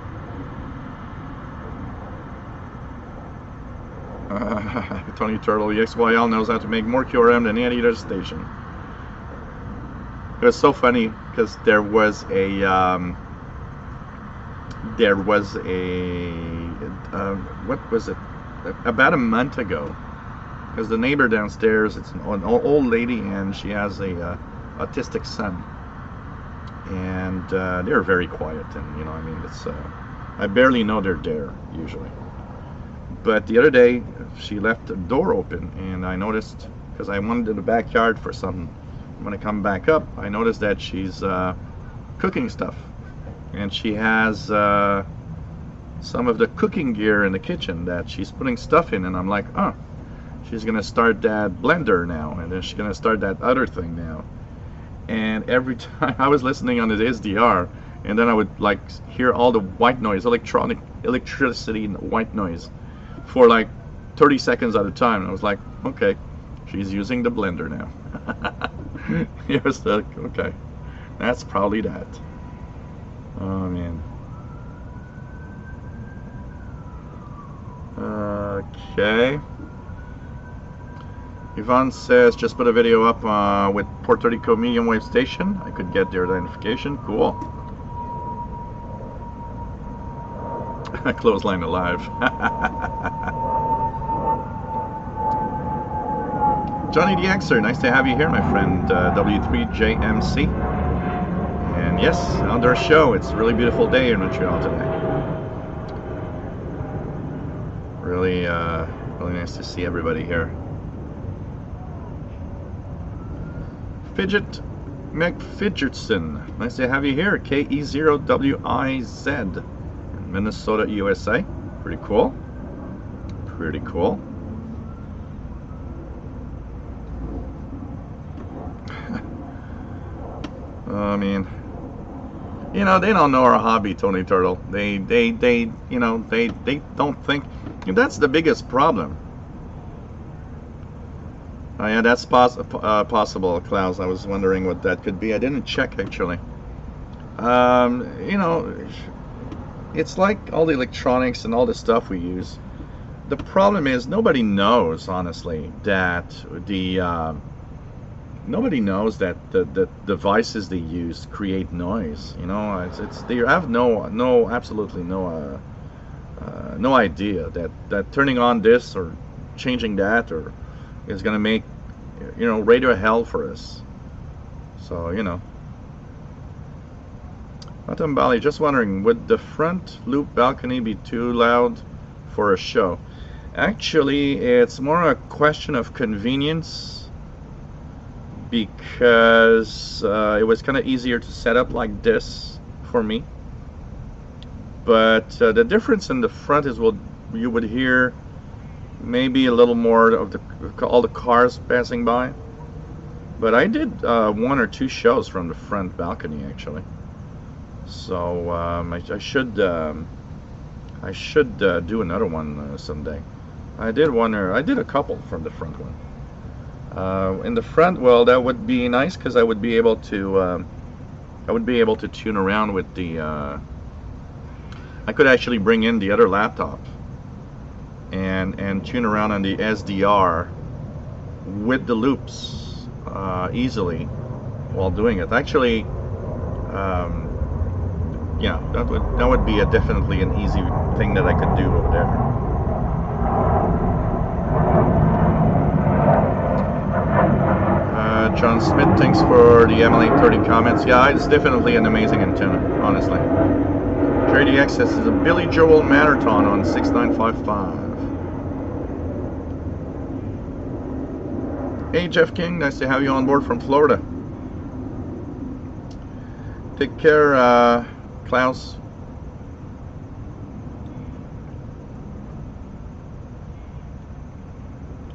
Tony Turtle, the XYL knows how to make more QRM than any other station. It was so funny because there was a what was it, about a month ago, because the neighbor downstairs, it's an old lady and she has a autistic son, and they're very quiet, and you know, I mean, it's I barely know they're there usually. But the other day she left the door open, and I noticed, because I went to the backyard for something. When I come back up, I noticed that she's cooking stuff, and she has some of the cooking gear in the kitchen that she's putting stuff in, and I'm like, oh, she's gonna start that blender now, and then she's gonna start that other thing now. And every time I was listening on the SDR, and then I would like hear all the white noise, electricity and white noise for like 30 seconds at a time, and I was like, okay, she's using the blender now. It was like, okay, that's probably that. Oh man. Okay. Yvonne says, just put a video up with Puerto Rico medium wave station. I could get their identification. Cool. Clothesline alive. Johnny the Xer, nice to have you here, my friend. W3JMC. And yes, outdoor show. It's a really beautiful day in Montreal today. Really, really nice to see everybody here. Fidget McFidgetson, nice to have you here. KE0WIZ in Minnesota, USA. Pretty cool. Pretty cool. I mean, you know, they don't know our hobby, Tony Turtle. They you know, they don't think. That's the biggest problem. Oh yeah, that's possible, Klaus. I was wondering what that could be. I didn't check, actually. You know, it's like all the electronics and all the stuff we use. The problem is nobody knows, honestly, that nobody knows that the devices they use create noise. You know, they have absolutely no idea that turning on this or changing that or is going to make, you know, radio hell for us. So, you know. Autumn Valley, just wondering, would the front loop balcony be too loud for a show? Actually, it's more a question of convenience, because it was kind of easier to set up like this for me. But the difference in the front is, well, you would hear maybe a little more of all the cars passing by. But I did 1 or 2 shows from the front balcony actually. So I should do another one someday. I did a couple from the front one. In the front, well, that would be nice because I would be able to tune around with the. I could actually bring in the other laptop and tune around on the SDR with the loops easily while doing it. Actually, yeah, that would be definitely an easy thing that I could do over there. John Smith, thanks for the MLA30 comments. Yeah, it's definitely an amazing antenna, honestly. JD Access is a Billy Joel Marathon on 6955. Hey Jeff King, nice to have you on board from Florida. Take care, Klaus.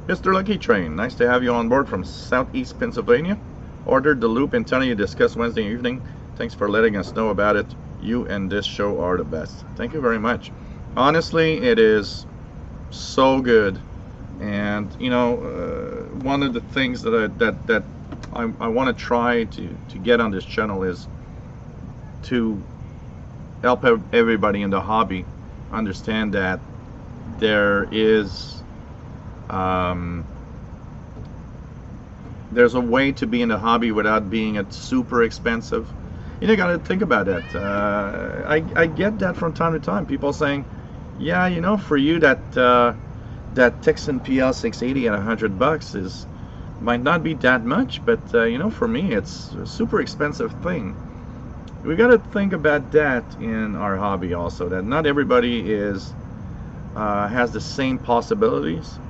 Mr. Lucky Train, nice to have you on board from Southeast Pennsylvania. Ordered the loop antenna you discussed Wednesday evening. Thanks for letting us know about it. You and this show are the best. Thank you very much. Honestly, it is so good. And you know, one of the things that I want to try to get on this channel is to help everybody in the hobby understand that there is there's a way to be in the hobby without being super expensive. You gotta think about that. I get that from time to time. People saying, yeah, you know, for you that Texan PL680 at $100 might not be that much, but you know, for me it's a super expensive thing. We gotta think about that in our hobby also, that not everybody has the same possibilities.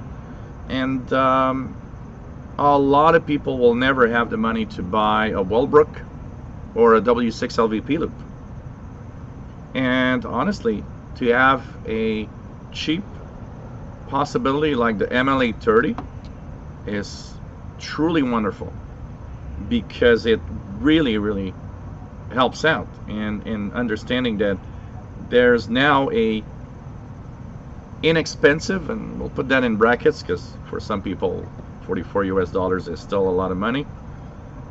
And a lot of people will never have the money to buy a Wellbrook or a W6 LVP loop. And honestly, to have a cheap possibility like the MLA30 is truly wonderful, because it really helps out in understanding that there's now a inexpensive, and we'll put that in brackets because for some people $44 is still a lot of money,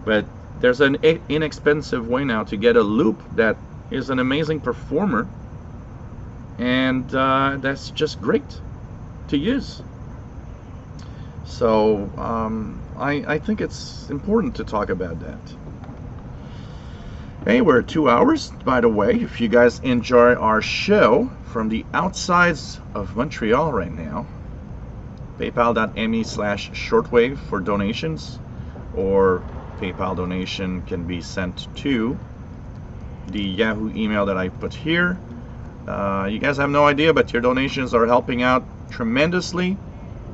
but there's an inexpensive way now to get a loop that is an amazing performer, and that's just great to use. So I think it's important to talk about that. Hey, we're at 2 hours, by the way. If you guys enjoy our show from the outsides of Montreal right now, paypal.me/shortwave for donations, or PayPal donation can be sent to the Yahoo email that I put here. You guys have no idea, but your donations are helping out tremendously.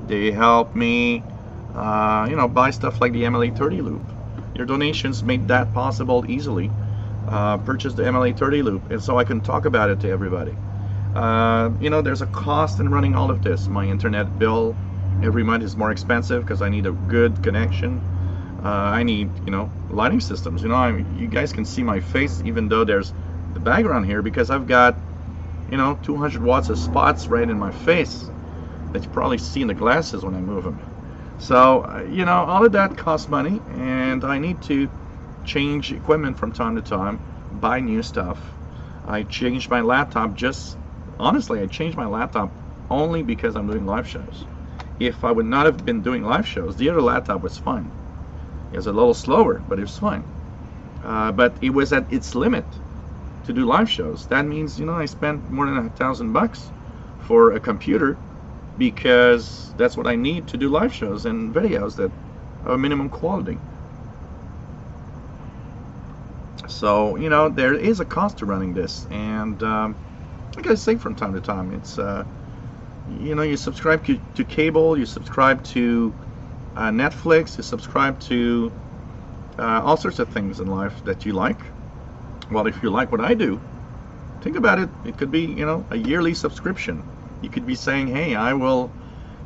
They help me, you know, buy stuff like the MLA30 loop. Your donations made that possible easily. Purchase the MLA30 loop, and so I can talk about it to everybody. You know, there's a cost in running all of this. My internet bill every month is more expensive because I need a good connection. I need, you know, lighting systems. You know, you guys can see my face even though there's the background here, because I've got, you know, 200 watts of spots right in my face that you probably see in the glasses when I move them. So, you know, all of that costs money, and I need to change equipment from time to time, buy new stuff. I changed my laptop honestly, I changed my laptop only because I'm doing live shows. If I would not have been doing live shows, the other laptop was fine. It was a little slower, but it was fine. But it was at its limit to do live shows. That means, you know, I spent more than $1,000 for a computer, because that's what I need to do live shows and videos that are minimum quality. So, you know, there is a cost to running this, and like I say from time to time, it's you know, you subscribe to cable, you subscribe to Netflix, you subscribe to all sorts of things in life that you like. Well, if you like what I do, think about it. It could be, you know, a yearly subscription. You could be saying, hey, I will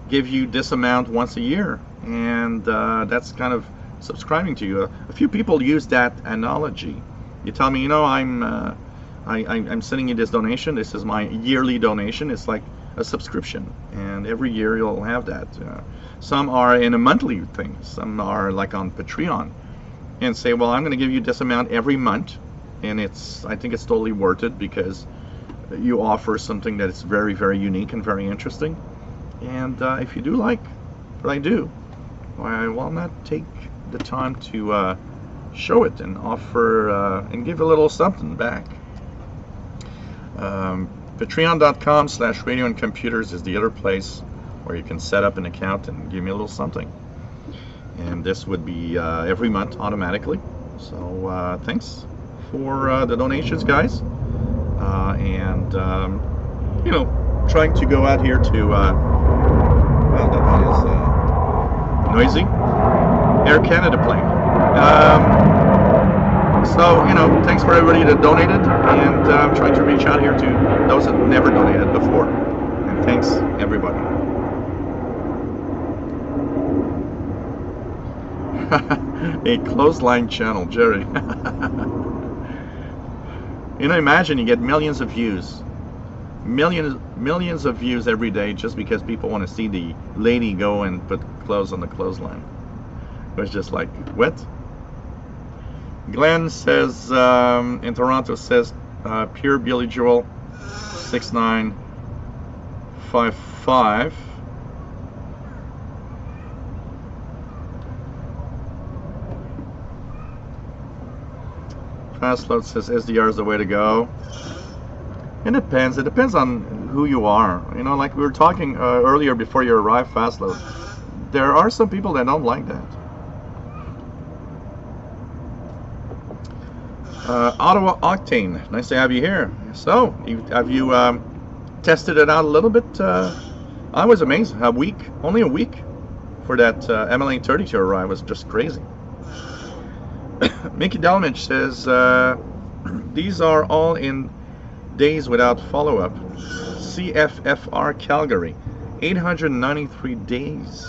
give you this amount once a year, and that's kind of subscribing to you. A few people use that analogy. You tell me, you know, I'm sending you this donation. This is my yearly donation. It's like a subscription, and every year you'll have that. Some are in a monthly thing. Some are like on Patreon, and say, well, I'm going to give you this amount every month, and I think it's totally worth it because you offer something that is very, very unique and very interesting. And if you do like what I do, why will not take the time to show it and offer and give a little something back. Patreon.com/radio and computers is the other place where you can set up an account and give me a little something. And this would be every month automatically. So thanks for the donations, guys. And you know, trying to go out here to well, that is noisy Air Canada plane. So, you know, thanks for everybody that donated, and I'm trying to reach out here to those that never donated before. And thanks, everybody. A clothesline channel, Jerry. You know, imagine you get millions of views. Millions of views every day just because people want to see the lady go and put clothes on the clothesline. It was just like, what? Glenn says, in Toronto, says, pure Billy Joel 6955. Fastload says SDR is the way to go. It depends. It depends on who you are. You know, like we were talking earlier before you arrived, Fastload. There are some people that don't like that. Ottawa Octane, nice to have you here. So, have you tested it out a little bit? I was amazed. Only a week for that MLA30 to arrive was just crazy. Mickey Delmage says, these are all in days without follow-up. CFFR Calgary, 893 days.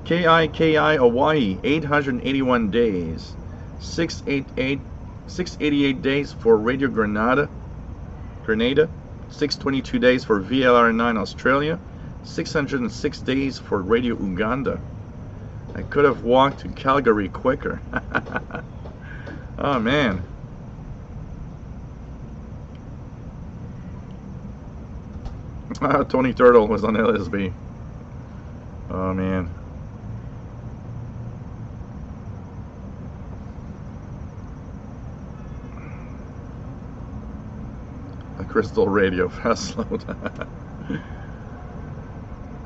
KIKI Hawaii, 881 days. 688 days for Radio Grenada, 622 days for VLR9 Australia, 606 days for Radio Uganda. I could have walked to Calgary quicker. Oh man. Tony Turtle was on LSB. Oh man. A crystal radio fast load.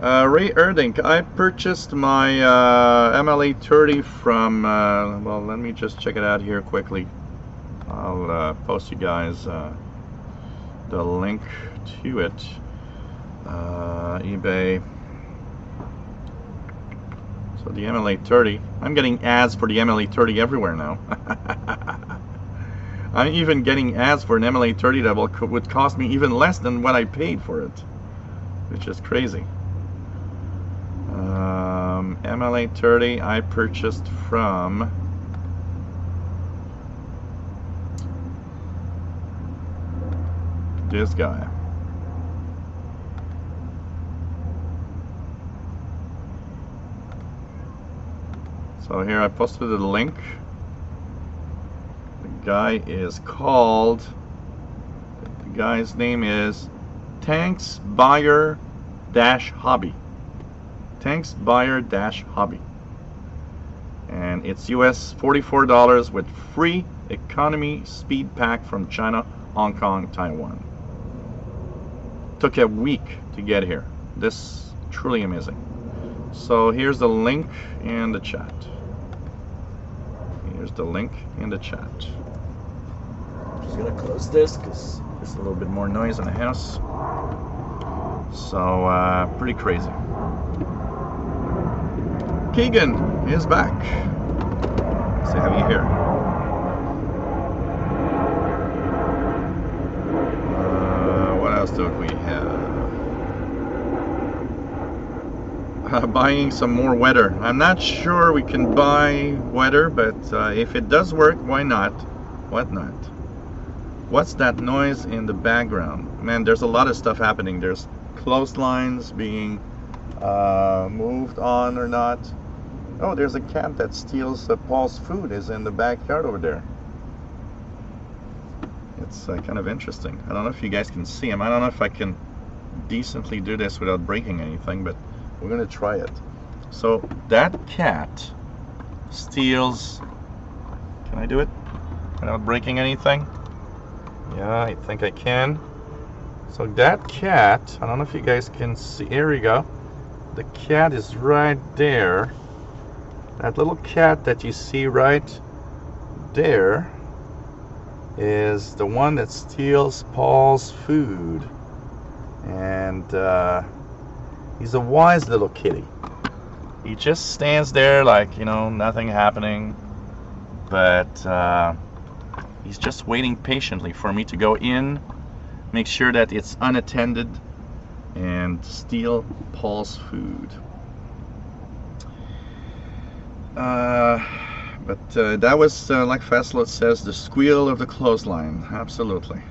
Ray Erdink, I purchased my MLA30 from, well, let me just check it out here quickly. I'll post you guys the link to it. eBay. So the MLA30, I'm getting ads for the MLA30 everywhere now. I'm even getting ads for an MLA30 that would cost me even less than what I paid for it, which is crazy. MLA30 I purchased from this guy. So here I posted the link. The guy's name is Tanks Buyer Hobby. Tanks Buyer Hobby. And it's US $44 with free economy speed pack from China, Hong Kong, Taiwan. Took a week to get here. This truly amazing. So here's the link in the chat. Here's the link in the chat. I'm just gonna close this because there's a little bit more noise in the house. So pretty crazy. Keegan is back. Nice to have you here. What else do we have? buying some more weather. I'm not sure we can buy weather, but if it does work, why not? What not? What's that noise in the background? Man, there's a lot of stuff happening. There's clotheslines being moved on or not. Oh, there's a cat that steals Paul's food, is in the backyard over there. It's kind of interesting. I don't know if you guys can see him. I don't know if I can decently do this without breaking anything, but we're gonna try it. So that cat steals. Can I do it without breaking anything? Yeah, I think I can. So that cat, I don't know if you guys can see. Here we go. The cat is right there. That little cat that you see right there is the one that steals Paul's food. And he's a wise little kitty. He just stands there like, you know, nothing happening. But he's just waiting patiently for me to go in, make sure that it's unattended, and steal Paul's food. But that was, like Fastlot says, the squeal of the clothesline. Absolutely.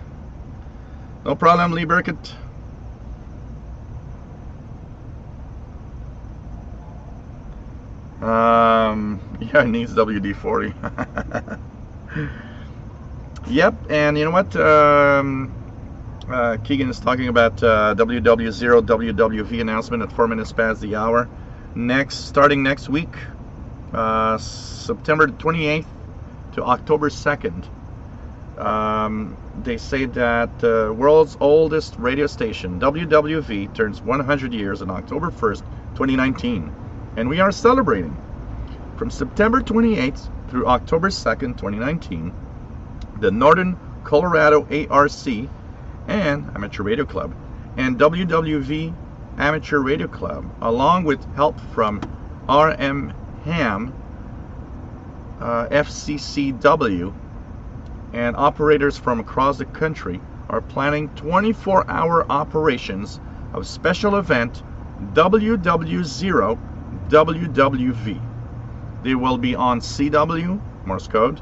No problem, Lee Burkett. Yeah, it needs WD-40. Yep, and you know what? Keegan is talking about WW0 WWV announcement at 4 minutes past the hour. Starting next week, September 28th to October 2nd. They say that the world's oldest radio station, WWV, turns 100 years on October 1st, 2019. And we are celebrating. From September 28th through October 2nd, 2019, the Northern Colorado ARC and Amateur Radio Club and WWV Amateur Radio Club, along with help from RM Ham, FCCW, and operators from across the country, are planning 24-hour operations of special event WW0 WWV. They will be on CW, Morse code,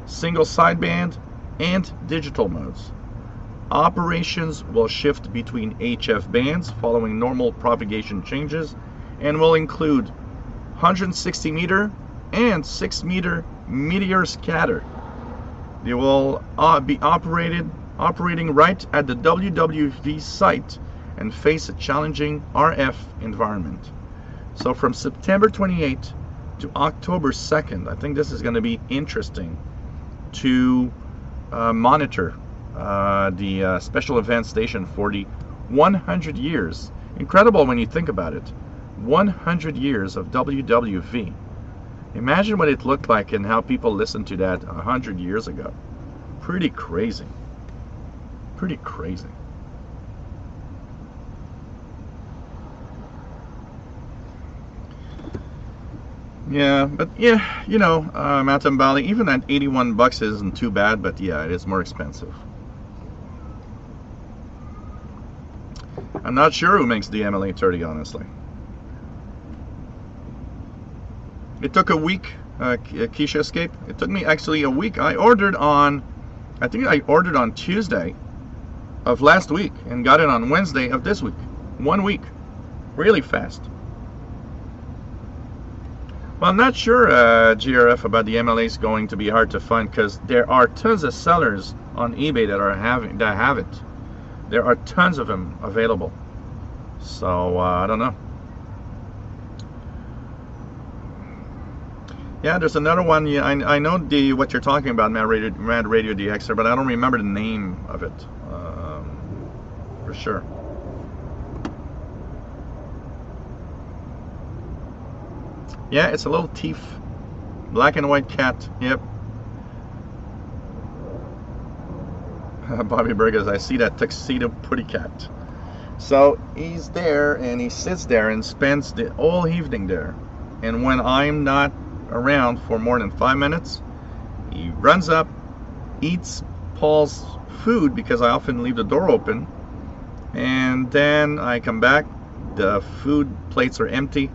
single sideband, and digital modes. Operations will shift between HF bands following normal propagation changes and will include 160 meter and 6 meter meteor scatter. They will be operating right at the WWV site and face a challenging RF environment. So from September 28th to October 2nd, I think this is going to be interesting to monitor the special event station for the 100 years. Incredible when you think about it. 100 years of WWV. Imagine what it looked like and how people listened to that 100 years ago. Pretty crazy. Pretty crazy. Yeah, but yeah, you know, Mountain Valley, even at 81 bucks isn't too bad, but yeah, it is more expensive. I'm not sure who makes the MLA30, honestly. It took a week, Keisha Escape. It took me actually a week. I think I ordered on Tuesday of last week and got it on Wednesday of this week. 1 week. Really fast. Well, I'm not sure, GRF, about the MLAs going to be hard to find, because there are tons of sellers on eBay that have it. There are tons of them available. So I don't know. Yeah, there's another one. Yeah, I know what you're talking about, Mad Radio DXer, but I don't remember the name of it for sure. Yeah, it's a little teeth. Black and white cat. Yep. Bobby Burgers, I see that tuxedo putty cat. So he's there and he sits there and spends the whole evening there. And when I'm not around for more than 5 minutes, he runs up, eats Paul's food, because I often leave the door open, and then I come back, the food plates are empty,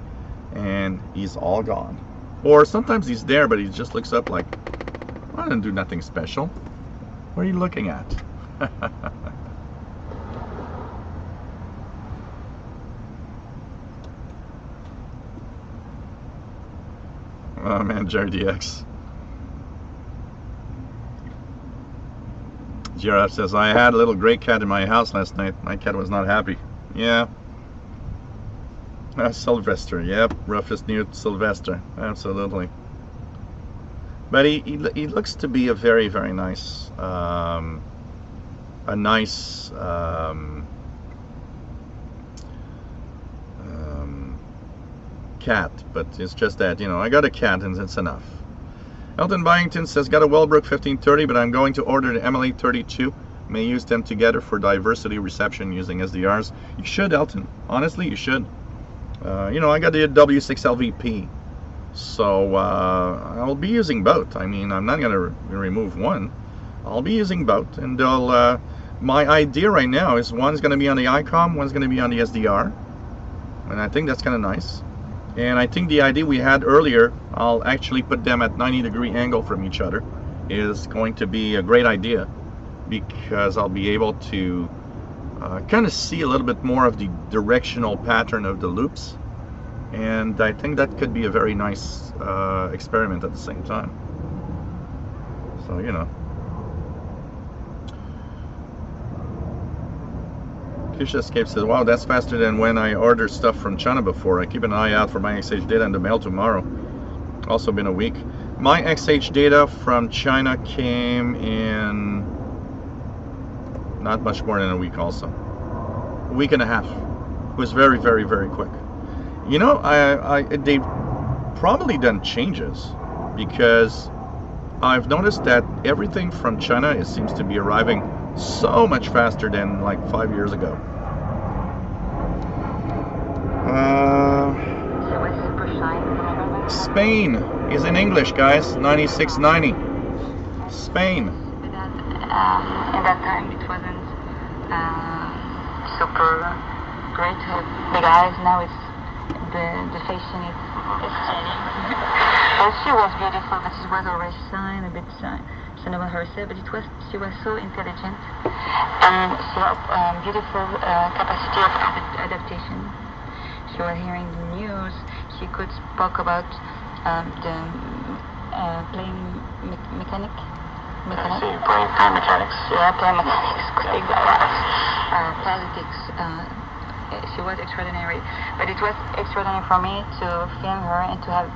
and he's all gone. Or sometimes he's there, but he just looks up like, I didn't do nothing special. What are you looking at? Oh man, JRDX. Giraffe says, I had a little gray cat in my house last night. My cat was not happy. Yeah. Sylvester, yep. Roughest new Sylvester. Absolutely. But he looks to be a very, very nice, cat. But it's just that, you know, I got a cat and it's enough. Elton Byington says, got a Wellbrook 1530, but I'm going to order the MLA 32. May use them together for diversity reception using SDRs. You should, Elton. Honestly, you should. You know, I got the W6LVP. So I'll be using both. I mean, I'm not going to remove one. I'll be using both. And they'll, my idea right now is one's going to be on the ICOM, one's going to be on the SDR. And I think that's kind of nice. And I think the idea we had earlier, I'll actually put them at 90-degree angle from each other, is going to be a great idea, because I'll be able to kind of see a little bit more of the directional pattern of the loops. And I think that could be a very nice experiment at the same time. So, you know. Kisha Escape says, wow, that's faster than when I order stuff from China before. I keep an eye out for my XH data in the mail tomorrow. Also been a week. My XH data from China came in not much more than a week also. A week and a half. It was very, very, very quick. You know, they've probably done changes, because I've noticed that everything from China, it seems to be arriving so much faster than like 5 years ago. Spain is in English, guys. 9690. Spain. In that time, it wasn't super great to have big eyes. Now it's the fashion is changing. Well, she was beautiful, but she was always shy, a bit shy about herself. But she was so intelligent, and she had beautiful capacity of adaptation. She was hearing the news. She could talk about the plane mechanics. Plane mechanics. Yeah, plane mechanics. Politics. She was extraordinary, but it was extraordinary for me to film her and to have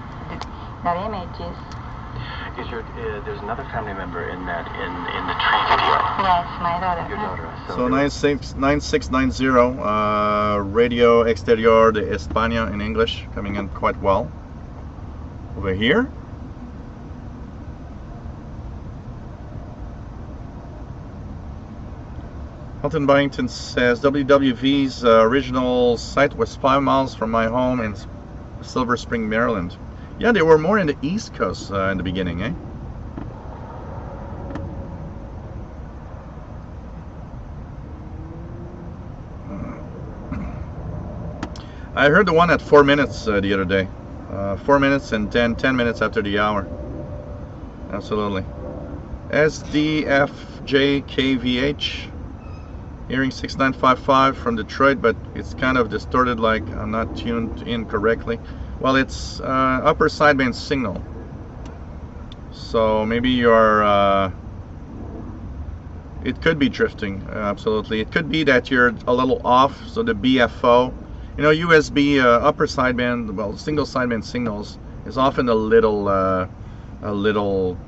that images. There's another family member in that in the tree video. Yes, my daughter. Your daughter. So 9690, Radio Exterior de España in English, coming in quite well. Over here. Elton Byington says, WWV's original site was 5 miles from my home in Silver Spring, Maryland. Yeah, they were more in the East Coast in the beginning, eh? I heard the one at 4 minutes the other day. 4 minutes and 10 minutes after the hour. Absolutely. SDFJKVH. Hearing 6955 from Detroit, but it's kind of distorted, like I'm not tuned in correctly. Well, it's upper sideband signal. So maybe you're... it could be drifting, absolutely. It could be that you're a little off, so the BFO. You know, USB upper sideband, well, single sideband signals is often a little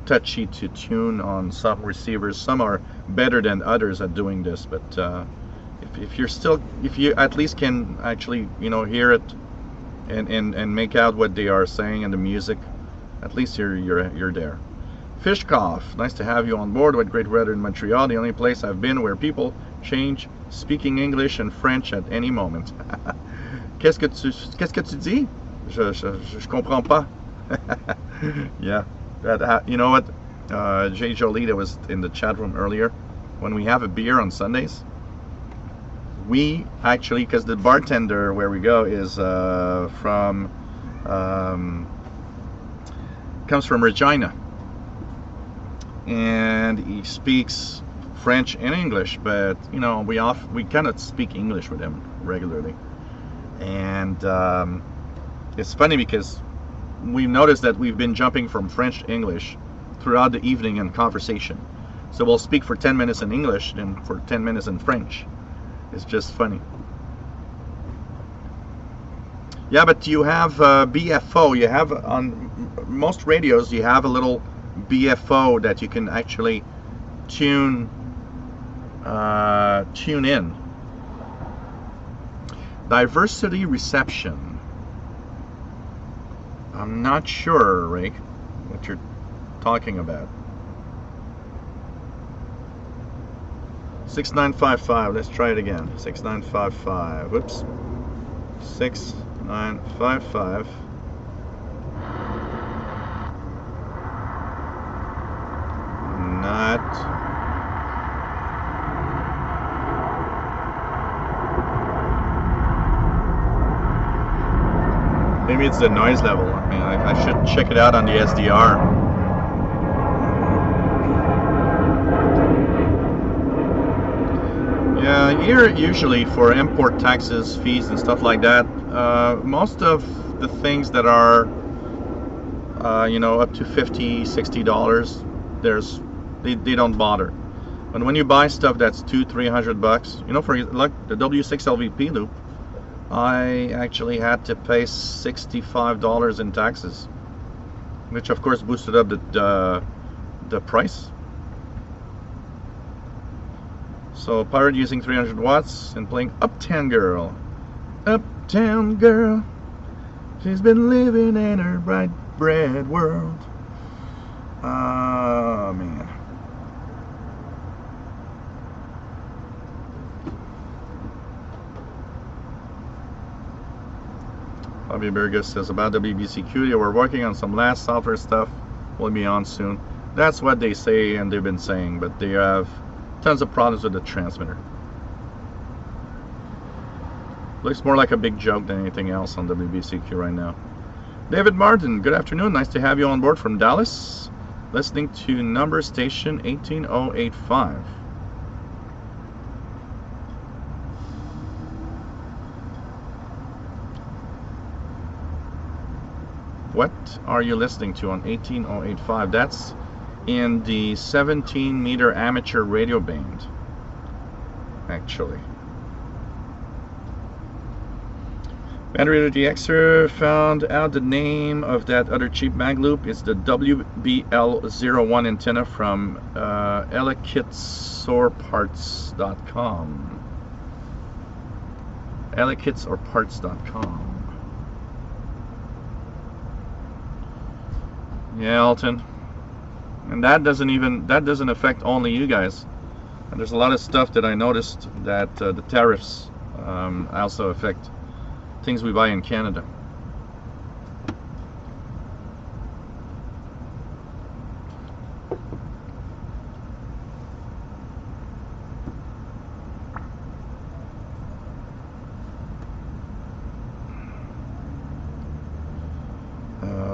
touchy to tune on some receivers. Some are better than others at doing this, but if you at least can actually, you know, hear it and make out what they are saying in the music, at least you're there. Fishkoff, nice to have you on board with great weather in Montreal, the only place I've been where people change speaking English and French at any moment. Qu'est-ce que tu dis? Je comprends pas. Yeah. You know what, Jay Jolie, that was in the chat room earlier, when we have a beer on Sundays, we actually, because the bartender where we go is from Comes from Regina, and he speaks French and English, but you know, we cannot speak English with him regularly. And it's funny because we've noticed that we've been jumping from French to English throughout the evening in conversation. So we'll speak for 10 minutes in English and for 10 minutes in French. It's just funny. Yeah, but you have BFO. You have on most radios, you have a little BFO that you can actually tune in. Diversity reception. I'm not sure, Rick, what you're talking about. 6955. Let's try it again. 6955. Whoops. 6955. Not. Maybe it's the noise level. I mean, I should check it out on the SDR. Yeah, here usually for import taxes, fees, and stuff like that, most of the things that are, you know, up to $50, $60, they don't bother. But when you buy stuff that's $200-300, you know, for like the W6 LVP loop, I actually had to pay $65 in taxes, which of course boosted up the price. So Pirate using 300 watts and playing Uptown Girl. Uptown Girl, she's been living in her bright bread world. Oh man. Bobby Burgess says about WBCQ, they were working on some last software stuff. Will be on soon. That's what they say and they've been saying, but they have tons of problems with the transmitter. Looks more like a big joke than anything else on WBCQ right now. David Martin, good afternoon. Nice to have you on board from Dallas. Listening to number station 18085. What are you listening to on 18085? That's in the 17-meter amateur radio band, actually. Battery DXer found out the name of that other cheap mag loop. It's the WBL01 antenna from elekitsorparts.com. elekitsorparts.com. Yeah, Alton. And that doesn't affect only you guys. And there's a lot of stuff that I noticed that the tariffs also affect things we buy in Canada.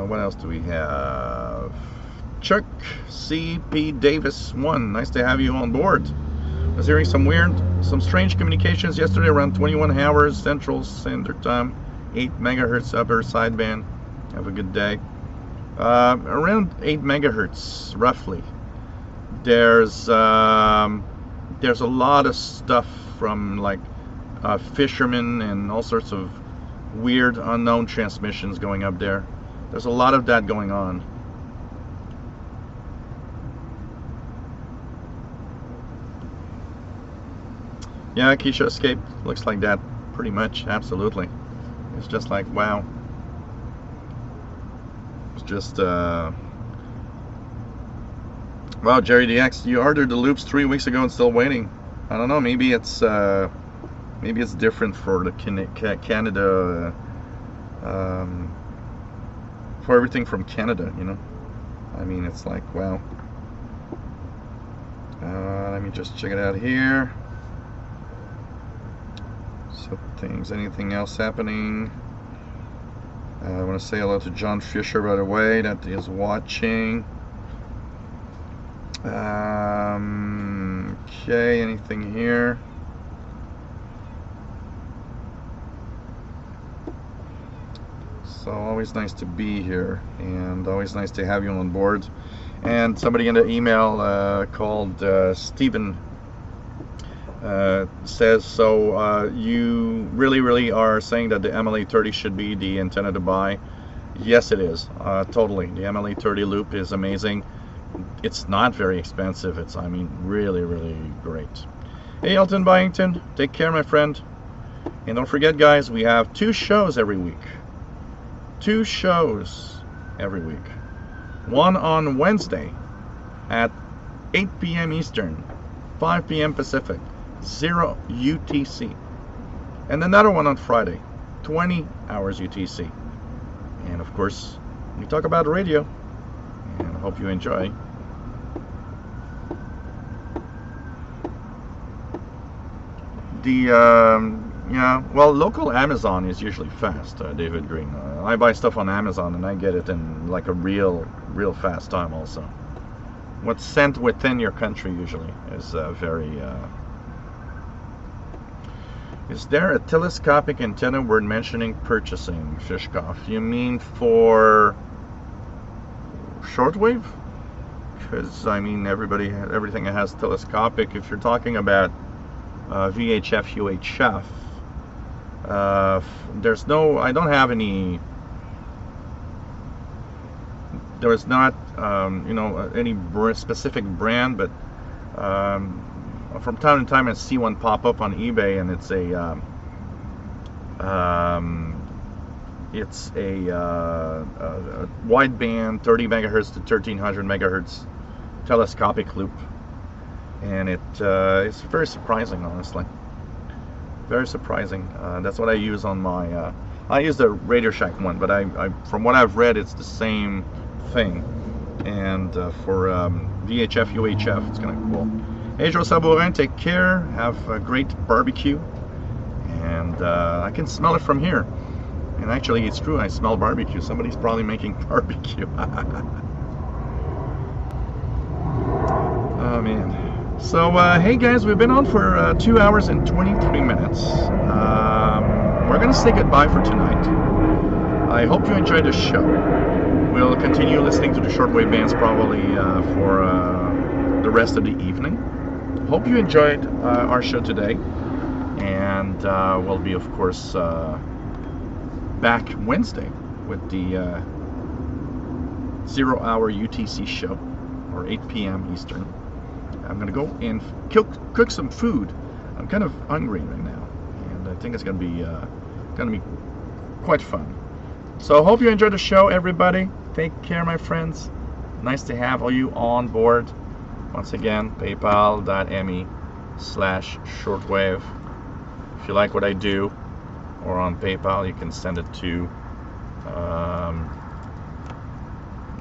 What else do we have? Chuck C.P. Davis 1. Nice to have you on board. I was hearing some strange communications yesterday around 21 hours Central Standard Time, 8 megahertz upper sideband. Have a good day. Around 8 megahertz, roughly. There's a lot of stuff from like fishermen and all sorts of weird unknown transmissions going up there. There's a lot of that going on. Yeah, Keisha Escape looks like that pretty much, absolutely. It's just like, wow. It's just, wow, Jerry DX, you ordered the loops 3 weeks ago and still waiting. I don't know, maybe it's different for the Canada, for everything from Canada, you know. I mean, it's like, wow. Let me just check it out here. So things, anything else happening? I want to say hello to John Fisher right away that is watching. Okay, anything here? So always nice to be here, and always nice to have you on board. And somebody in the email called Stephen says, so you really are saying that the MLA30 should be the antenna to buy? Yes, it is. Totally. The MLA30 loop is amazing. It's not very expensive. It's, I mean, really great. Hey, Elton Byington, take care, my friend. And don't forget, guys, we have 2 shows every week. 2 shows every week. One on Wednesday at 8 p.m. Eastern, 5 p.m. Pacific, 0 UTC. And another one on Friday, 20 hours UTC. And of course, we talk about radio. And I hope you enjoy. Yeah, well, local Amazon is usually fast, David Green. I buy stuff on Amazon and I get it in like a real fast time also. What's sent within your country usually is very... Is there a telescopic antenna worth mentioning purchasing, Fishkoff? You mean for shortwave? Because, I mean, everything has telescopic. If you're talking about VHF, UHF, there's no, I don't have any, there is not, you know, any specific brand, but from time to time I see one pop up on eBay, and it's a wideband 30 megahertz to 1300 megahertz telescopic loop, and it's very surprising, honestly. Very surprising. That's what I use on my. I use the Radio Shack one, but I from what I've read, it's the same thing. And for VHF, UHF, it's kind of cool. Hey, Joe Sabourin, take care. Have a great barbecue. And I can smell it from here. And actually, it's true. I smell barbecue. Somebody's probably making barbecue. Oh man. So, hey guys, we've been on for 2 hours and 23 minutes. We're going to say goodbye for tonight. I hope you enjoyed the show. We'll continue listening to the shortwave bands probably for the rest of the evening. Hope you enjoyed our show today. And we'll be, of course, back Wednesday with the 0 hour UTC show, or 8 p.m. Eastern. I'm gonna go and cook some food. I'm kind of hungry right now, and I think it's gonna be quite fun. So hope you enjoyed the show, everybody. Take care, my friends. Nice to have all you on board. Once again, paypal.me/shortwave. If you like what I do, or on PayPal, you can send it to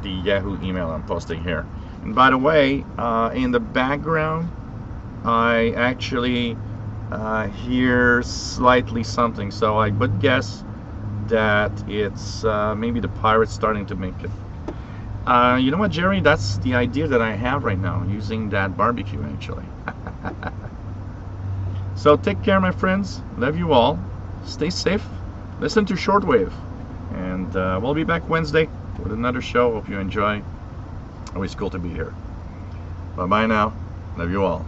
the Yahoo email I'm posting here. And by the way, in the background, I actually hear slightly something, so I would guess that it's maybe the pirates starting to make it. You know what, Jerry? That's the idea that I have right now, using that barbecue, actually. So take care, my friends. Love you all. Stay safe. Listen to Shortwave. And we'll be back Wednesday with another show. Hope you enjoy. Always cool to be here. Bye-bye now. Love you all.